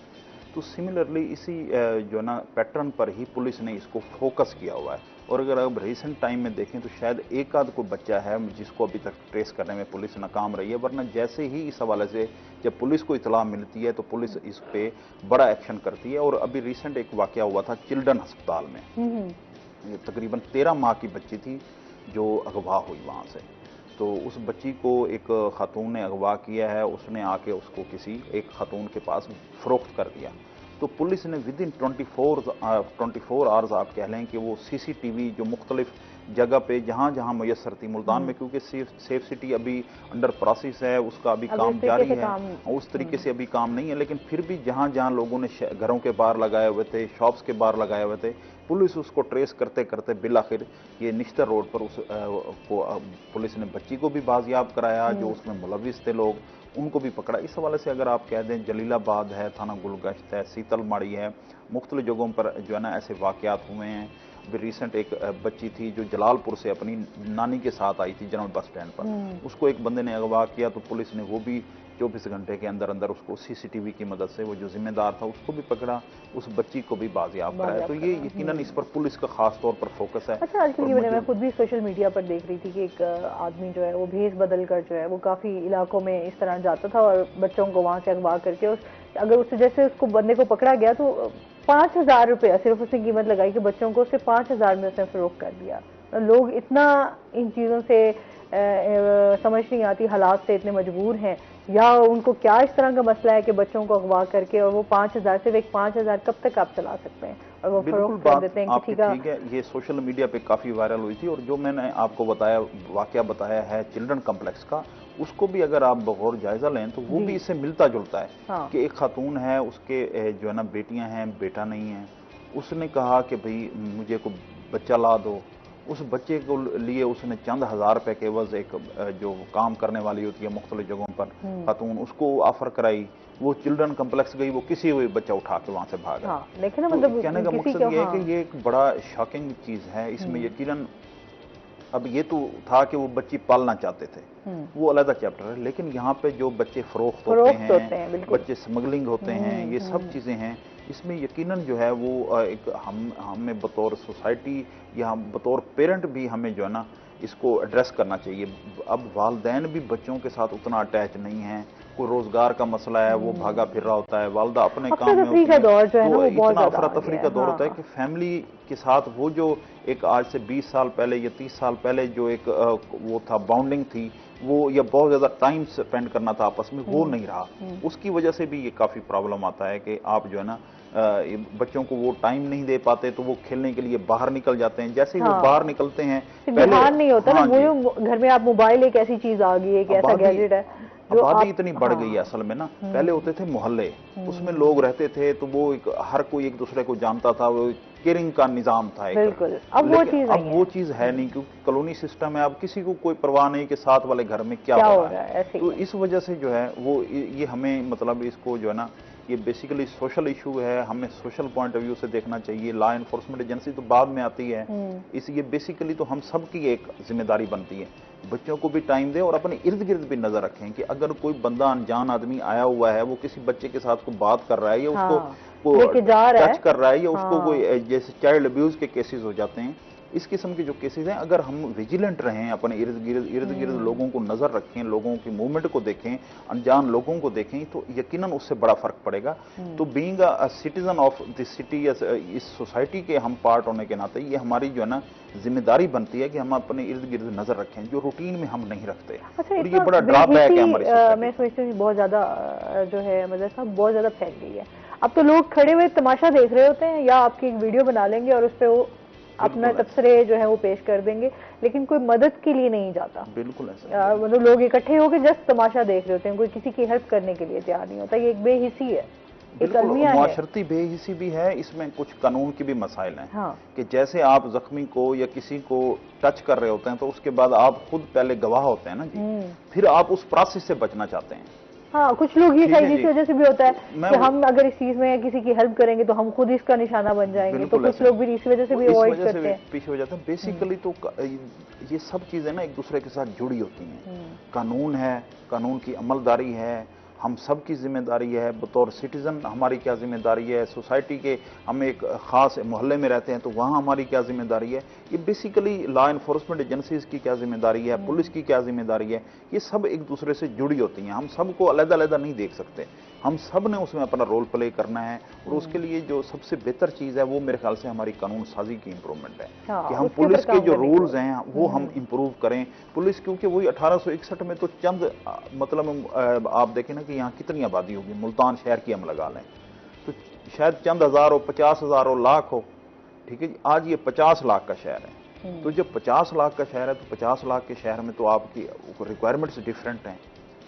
तो सिमिलरली इसी जो है ना पैटर्न पर ही पुलिस ने इसको फोकस किया हुआ है। और अगर अब रिसेंट टाइम में देखें तो शायद एक आध कोई बच्चा है जिसको अभी तक ट्रेस करने में पुलिस नाकाम रही है, वरना जैसे ही इस हवाले से जब पुलिस को इतला मिलती है तो पुलिस इस पे बड़ा एक्शन करती है। और अभी रिसेंट एक वाकया हुआ था चिल्ड्रन अस्पताल में, तकरीबन 13 माह की बच्ची थी जो अगवा हुई वहाँ से। तो उस बच्ची को एक खातून ने अगवा किया है, उसने आके उसको किसी एक खातून के पास फरोख्त कर दिया। तो पुलिस ने विद इन 24 आवर्स आप कह लें कि वो CCTV जो मुख्तलिफ जगह पे जहाँ जहाँ मैसर थी मुल्तान में, क्योंकि सेफ सिटी अभी अंडर प्रोसेस है, उसका अभी काम जारी है, उस तरीके से अभी काम नहीं है, लेकिन फिर भी जहाँ जहाँ लोगों ने घरों के बाहर लगाए हुए थे, शॉप्स के बाहर लगाए हुए थे, पुलिस उसको ट्रेस करते करते बिल आखिर ये निश्तर रोड पर पुलिस ने बच्ची को भी बाजियाब कराया, जो उसमें मुलविस थे लोग उनको भी पकड़ा। इस हवाले से अगर आप कह दें जलीलाबाद है, थाना गुलगश्त है, सीतलमाड़ी है, मुख्तलिफ जगहों पर जो है ना ऐसे वाकयात हुए हैं। अभी रिसेंट एक बच्ची थी जो जलालपुर से अपनी नानी के साथ आई थी जनरल बस स्टैंड पर, उसको एक बंदे ने अगवा किया तो पुलिस ने वो भी 24 घंटे के अंदर अंदर उसको CCTV की मदद से वो जो जिम्मेदार था उसको भी पकड़ा, उस बच्ची को भी बाजियाब कराया। तो ये यकीनन इस पर पुलिस का खास तौर पर फोकस है। अच्छा, आजकल ये मैं खुद भी सोशल मीडिया पर देख रही थी कि एक आदमी जो है वो भेष बदल कर जो है वो काफी इलाकों में इस तरह जाता था और बच्चों को वहां से अगवा करके अगर उससे जैसे उसको बंदे को पकड़ा गया तो 5,000 रुपया सिर्फ उसने कीमत लगाई कि बच्चों को उससे 5,000 में उसने फरोख्त कर दिया। लोग इतना इन चीजों से समझ नहीं आती, हालात से इतने मजबूर हैं, या उनको क्या इस तरह का मसला है कि बच्चों को अगवा करके और वो 5,000 सिर्फ एक 5,000 कब तक आप चला सकते हैं और वो फरोख्त कर देते हैं किसी का। ठीक है, ये सोशल मीडिया पे काफी वायरल हुई थी। और जो मैंने आपको बताया वाकया बताया है चिल्ड्रन कॉम्प्लेक्स का, उसको भी अगर आप बगौर जायजा लें तो वो भी इससे मिलता जुलता है। हाँ। कि एक खातून है, उसके जो है ना बेटियां हैं, बेटा नहीं है, उसने कहा कि भाई मुझे को बच्चा ला दो। उस बच्चे को लिए उसने चंद हजार रुपए के एवज एक जो काम करने वाली होती है मुख्तलिफ जगहों पर खातून, उसको ऑफर कराई। वो चिल्ड्रन कॉम्प्लेक्स गई, वो किसी हुए बच्चा उठा के वहां से भागा। हाँ, लेकिन मतलब तो कहने का मकसद ये है कि ये एक बड़ा शॉकिंग चीज है। इसमें यकीनन अब ये तो था कि वो बच्ची पालना चाहते थे, वो अलग चैप्टर है, लेकिन यहाँ पे जो बच्चे फरोख्त होते हैं, बच्चे स्मगलिंग होते हैं, ये सब चीजें हैं। इसमें यकीनन जो है वो एक हमें बतौर सोसाइटी या बतौर पेरेंट भी हमें जो है ना इसको एड्रेस करना चाहिए। अब वालिदैन भी बच्चों के साथ उतना अटैच नहीं है, कोई रोजगार का मसला है वो भागा फिर रहा होता है, वालदा अपने काम में होती है, तो इतना अफरा तफरी का दौर होता है कि फैमिली के साथ वो जो एक आज से 20 साल पहले या 30 साल पहले जो एक वो था बाउंडिंग थी वो, या बहुत ज्यादा टाइम स्पेंड करना था आपस में, वो नहीं रहा। उसकी वजह से भी ये काफी प्रॉब्लम आता है कि आप जो है ना बच्चों को वो टाइम नहीं दे पाते, तो वो खेलने के लिए बाहर निकल जाते हैं। जैसे ही वो बाहर निकलते हैं, बाहर नहीं होता ना, वो घर में आप मोबाइल एक ऐसी चीज आ गई है, एक ऐसा गैजेट है। आबादी इतनी बढ़ गई है असल में ना। पहले होते थे मोहल्ले, उसमें लोग रहते थे, तो वो हर कोई एक दूसरे को जानता था, वो केयरिंग का निजाम था एक। बिल्कुल। अब वो चीज है नहीं, क्योंकि कॉलोनी सिस्टम है। अब किसी को कोई परवाह नहीं कि साथ वाले घर में क्या हो रहा है। तो इस वजह से जो है वो ये हमें मतलब इसको जो है ना, ये बेसिकली सोशल इशू है, हमें सोशल पॉइंट ऑफ व्यू से देखना चाहिए। लॉ एनफोर्समेंट एजेंसी तो बाद में आती है, ये बेसिकली तो हम सबकी एक जिम्मेदारी बनती है। बच्चों को भी टाइम दे और अपने इर्द गिर्द भी नजर रखें कि अगर कोई बंदा अनजान आदमी आया हुआ है, वो किसी बच्चे के साथ को बात कर रहा है या उसको टच कर रहा है, या उसको कोई जैसे चाइल्ड अब्यूज के केसेस हो जाते हैं, इस किस्म के जो केसेस हैं, अगर हम विजिलेंट रहें, अपने इर्द गिर्द लोगों को नजर रखें, लोगों की मूवमेंट को देखें, अनजान लोगों को देखें, तो यकीनन उससे बड़ा फर्क पड़ेगा। तो being a citizen of this city, इस सोसाइटी के हम पार्ट होने के नाते ये हमारी जो है ना जिम्मेदारी बनती है कि हम अपने इर्द गिर्द नजर रखें, जो रूटीन में हम नहीं रखते। और ये बड़ा ड्रॉबैक है हमारी सोसाइटी। मैं सोचती हूँ बहुत ज्यादा जो है मतलब साहब बहुत ज्यादा फैल गई है। अब तो लोग खड़े हुए तमाशा देख रहे होते हैं, या आपकी एक वीडियो बना लेंगे और उस पर वो अपना तबसरे जो है वो पेश कर देंगे, लेकिन कोई मदद के लिए नहीं जाता। बिल्कुल ऐसा, मतलब लोग इकट्ठे होकर जस्ट तमाशा देख रहे होते हैं, कोई किसी की हेल्प करने के लिए तैयार नहीं होता। ये एक बेहिसी है, एक अलमिया है, मुआशरती बेहिसी भी है। इसमें कुछ कानून की भी मसाइल हैं कि जैसे आप जख्मी को या किसी को टच कर रहे होते हैं, तो उसके बाद आप खुद पहले गवाह होते हैं ना जी, फिर आप उस प्रोसेस से बचना चाहते हैं। हाँ, कुछ लोग ये शायद इसी वजह से भी होता है कि हम अगर इस चीज में किसी की हेल्प करेंगे तो हम खुद इसका निशाना बन जाएंगे, तो कुछ लोग भी इस वजह से भी अवॉइड करते हैं, पीछे हो जाते हैं। बेसिकली तो ये सब चीजें ना एक दूसरे के साथ जुड़ी होती हैं। कानून है, कानून की अमलदारी है, हम सब की जिम्मेदारी है। बतौर सिटीजन हमारी क्या जिम्मेदारी है, सोसाइटी के हम एक खास मोहल्ले में रहते हैं तो वहाँ हमारी क्या जिम्मेदारी है, ये बेसिकली लॉ एनफोर्समेंट एजेंसीज की क्या जिम्मेदारी है, पुलिस की क्या जिम्मेदारी है, ये सब एक दूसरे से जुड़ी होती हैं। हम सबको अलग-अलग नहीं देख सकते, हम सब ने उसमें अपना रोल प्ले करना है। और उसके लिए जो सबसे बेहतर चीज है वो मेरे ख्याल से हमारी कानून साजी की इंप्रूवमेंट है कि हम पुलिस के जो रूल्स हैं वो हम इंप्रूव करें। पुलिस क्योंकि वही 1861 में तो चंद मतलब आप देखें ना कि यहाँ कितनी आबादी होगी, मुल्तान शहर की हम लगा लें तो शायद चंद हजार हो, 50,000 हो, लाख हो, ठीक है जी। आज ये 50 लाख का शहर है, तो जब 50 लाख का शहर है तो 50 लाख के शहर में तो आपकी रिक्वायरमेंट्स डिफरेंट हैं,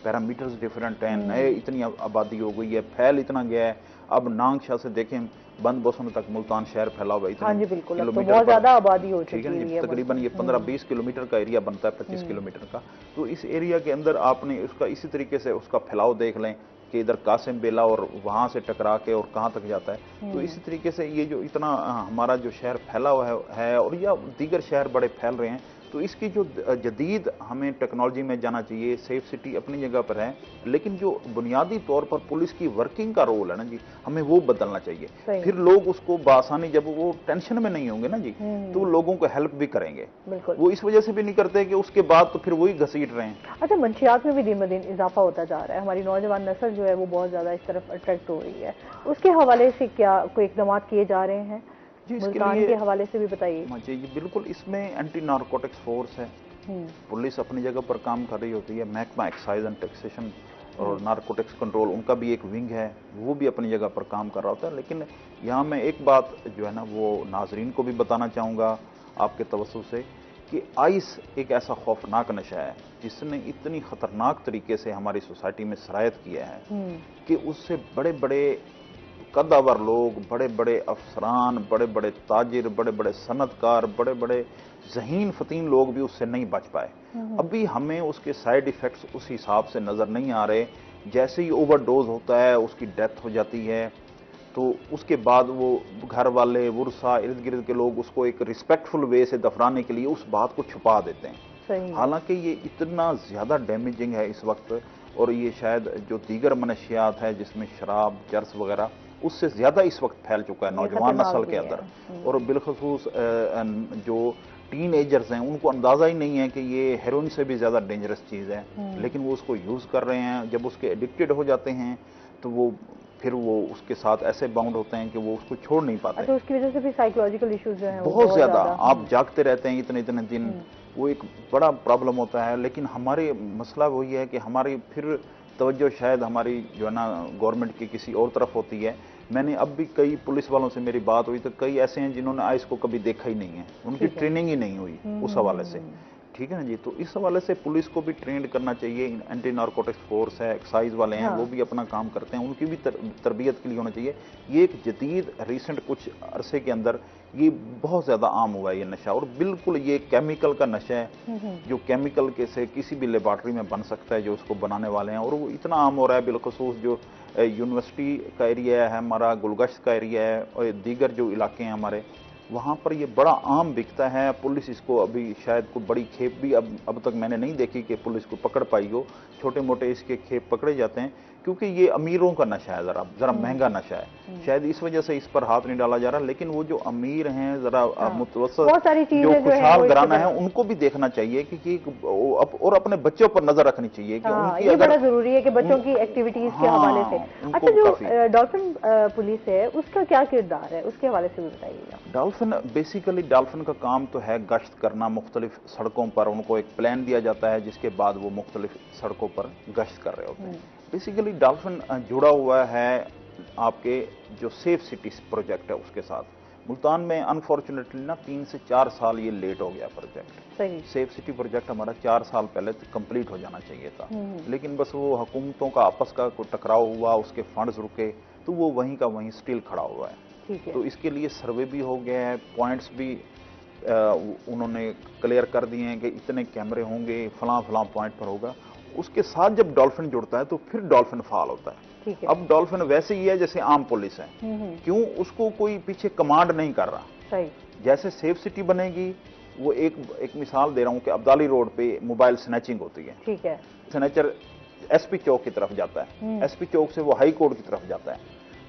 पैरामीटर्स डिफरेंट हैं, नए इतनी आबादी हो गई है, फैल इतना गया है। अब नांगशाह से देखें बंद बोसन तक मुल्तान शहर फैला हुआ है, किलोमीटर तो बहुत ज्यादा आबादी हो चुकी है। तकरीबन ये 15-20 किलोमीटर का एरिया बनता है, 25 किलोमीटर का। तो इस एरिया के अंदर आपने उसका इसी तरीके से उसका फैलाव देख लें कि इधर कासिम बेला और वहां से टकरा के और कहां तक जाता है। तो इसी तरीके से ये जो इतना हमारा जो शहर फैला हुआ है और या दीगर शहर बड़े फैल रहे हैं, तो इसकी जो जदीद हमें टेक्नोलॉजी में जाना चाहिए। सेफ सिटी अपनी जगह पर है, लेकिन जो बुनियादी तौर पर पुलिस की वर्किंग का रोल है ना जी, हमें वो बदलना चाहिए। फिर लोग उसको बासानी, जब वो टेंशन में नहीं होंगे ना जी, तो लोगों को हेल्प भी करेंगे। वो इस वजह से भी नहीं करते कि उसके बाद तो फिर वही घसीट रहे हैं। अच्छा, मंशियात में भी दिन ब दिन इजाफा होता जा रहा है, हमारी नौजवान नस्ल जो है वो बहुत ज्यादा इस तरफ अट्रैक्ट हो रही है, उसके हवाले से क्या कोई इकदाम किए जा रहे हैं? मुल्तान के हवाले से भी बताइए। जी बिल्कुल, इसमें एंटी नारकोटिक्स फोर्स है, पुलिस अपनी जगह पर काम कर रही होती है, महकमा एक्साइज एंड टैक्सेशन और नारकोटिक्स कंट्रोल उनका भी एक विंग है, वो भी अपनी जगह पर काम कर रहा होता है। लेकिन यहाँ मैं एक बात जो है ना वो नाजरीन को भी बताना चाहूँगा आपके तवज्जो से कि आइस एक ऐसा खौफनाक नशा है जिसने इतनी खतरनाक तरीके से हमारी सोसाइटी में सरायत किया है कि उससे बड़े बड़े कद्दावर लोग, बड़े बड़े अफसरान, बड़े बड़े ताजिर, बड़े बड़े सनतकार, बड़े बड़े ज़हीन फतीन लोग भी उससे नहीं बच पाए। अभी हमें उसके साइड इफ़ेक्ट्स उस हिसाब से नज़र नहीं आ रहे। जैसे ही ओवरडोज होता है, उसकी डेथ हो जाती है, तो उसके बाद वो घर वाले, वुरसा, इर्द गिर्द के लोग उसको एक रिस्पेक्टफुल वे से दफनाने के लिए उस बात को छुपा देते हैं। हालांकि ये इतना ज़्यादा डैमेजिंग है इस वक्त, और ये शायद जो दीगर मनशियात है जिसमें शराब, चर्स वगैरह, उससे ज्यादा इस वक्त फैल चुका है नौजवान नस्ल के अंदर। और बिलखसूस जो टीनएजर्स हैं, उनको अंदाजा ही नहीं है कि ये हेरोइन से भी ज्यादा डेंजरस चीज है, लेकिन वो उसको यूज कर रहे हैं। जब उसके एडिक्टेड हो जाते हैं तो वो फिर वो उसके साथ ऐसे बाउंड होते हैं कि वो उसको छोड़ नहीं पाते। तो उसकी वजह से फिर साइकोलॉजिकल इश्यूज जो हैं बहुत ज्यादा, आप जागते रहते हैं इतने इतने दिन, वो एक बड़ा प्रॉब्लम होता है। लेकिन हमारे मसला वही है कि हमारी फिर तवज्जो शायद हमारी जो है ना गवर्नमेंट की किसी और तरफ होती है। मैंने अब भी कई पुलिस वालों से मेरी बात हुई तो कई ऐसे हैं जिन्होंने आइस को कभी देखा ही नहीं है, उनकी ट्रेनिंग ही नहीं हुई उस हवाले से, ठीक है ना जी। तो इस हवाले से पुलिस को भी ट्रेंड करना चाहिए। एंटी नारकोटिक्स फोर्स है, एक्साइज वाले हैं, वो भी अपना काम करते हैं, उनकी भी तरबियत के लिए होना चाहिए। ये एक जदीद रिसेंट कुछ अरसे के अंदर ये बहुत ज्यादा आम हुआ है ये नशा, और बिल्कुल ये केमिकल का नशा है जो केमिकल के से किसी भी लेबॉर्ट्री में बन सकता है जो उसको बनाने वाले हैं, और वो इतना आम हो रहा है। बिलखसूस जो यूनिवर्सिटी का एरिया है हमारा, गुलगश्त का एरिया है और दीगर जो इलाके हैं हमारे, वहाँ पर ये बड़ा आम बिकता है। पुलिस इसको अभी शायद कोई बड़ी खेप भी अब तक मैंने नहीं देखी कि पुलिस को पकड़ पाई हो। छोटे मोटे इसके खेप पकड़े जाते हैं क्योंकि ये अमीरों का नशा है, जरा महंगा नशा है, शायद इस वजह से इस पर हाथ नहीं डाला जा रहा। लेकिन वो जो अमीर हैं, जरा मुतवस्सित जो खुशहाल घराना है, उनको भी देखना चाहिए कि और अपने बच्चों पर नजर रखनी चाहिए कि उनकी ये बड़ा जरूरी है कि बच्चों की एक्टिविटीज के हवाले से। अच्छा, जो डॉल्फिन पुलिस है उसका क्या किरदार है, उसके हवाले से भी बताइएगा। डॉल्फिन बेसिकली डॉल्फिन का काम तो है गश्त करना मुख्तलिफ सड़कों पर। उनको एक प्लान दिया जाता है जिसके बाद वो मुख्तलिफ सड़कों पर गश्त कर रहे होते हैं। बेसिकली डॉल्फिन जुड़ा हुआ है आपके जो सेफ सिटीज प्रोजेक्ट है उसके साथ। मुल्तान में अनफॉर्चुनेटली ना 3 से 4 साल ये लेट हो गया प्रोजेक्ट। सेफ सिटी प्रोजेक्ट हमारा 4 साल पहले तो कंप्लीट हो जाना चाहिए था, लेकिन बस वो हुकूमतों का आपस का कोई टकराव हुआ, उसके फंड्स रुके, तो वो वहीं का वहीं स्टिल खड़ा हुआ है। तो इसके लिए सर्वे भी हो गया है, पॉइंट्स भी उन्होंने क्लियर कर दिए हैं कि इतने कैमरे होंगे, फलां फलां पॉइंट पर होगा। उसके साथ जब डॉल्फिन जुड़ता है तो फिर डॉल्फिन फाल होता है। अब डॉल्फिन वैसे ही है जैसे आम पुलिस है, क्यों उसको कोई पीछे कमांड नहीं कर रहा। जैसे सेफ सिटी बनेगी, वो एक मिसाल दे रहा हूं कि अब्दाली रोड पे मोबाइल स्नैचिंग होती है, ठीक है, स्नैचर एसपी चौक की तरफ जाता है, एसपी चौक से वो हाई कोर्ट की तरफ जाता है,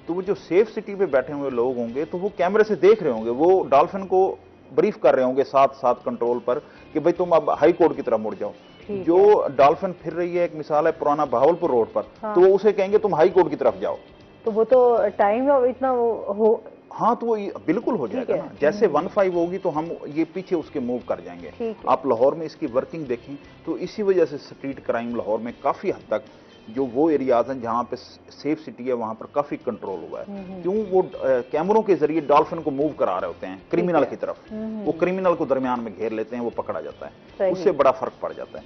तो वो जो सेफ सिटी पे बैठे हुए लोग होंगे तो वो कैमरे से देख रहे होंगे, वो डॉल्फिन को ब्रीफ कर रहे होंगे साथ साथ कंट्रोल पर कि भाई तुम अब हाई कोर्ट की तरफ मुड़ जाओ। जो डॉल्फिन फिर रही है, एक मिसाल है पुराना बहावलपुर रोड पर, तो वो उसे कहेंगे तुम हाई कोर्ट की तरफ जाओ, तो वो तो टाइम इतना हो, हाँ, तो वो बिल्कुल हो जाएगा ना। जैसे 15 होगी तो हम ये पीछे उसके मूव कर जाएंगे। आप लाहौर में इसकी वर्किंग देखें तो इसी वजह से स्ट्रीट क्राइम लाहौर में काफी हद तक जो वो एरियाज हैं जहां पे सेफ सिटी है वहां पर काफी कंट्रोल हुआ है। क्यों? वो कैमरों के जरिए डॉल्फिन को मूव करा रहे होते हैं क्रिमिनल की तरफ, वो क्रिमिनल को दरमियान में घेर लेते हैं, वो पकड़ा जाता है, उससे बड़ा फर्क पड़ जाता है।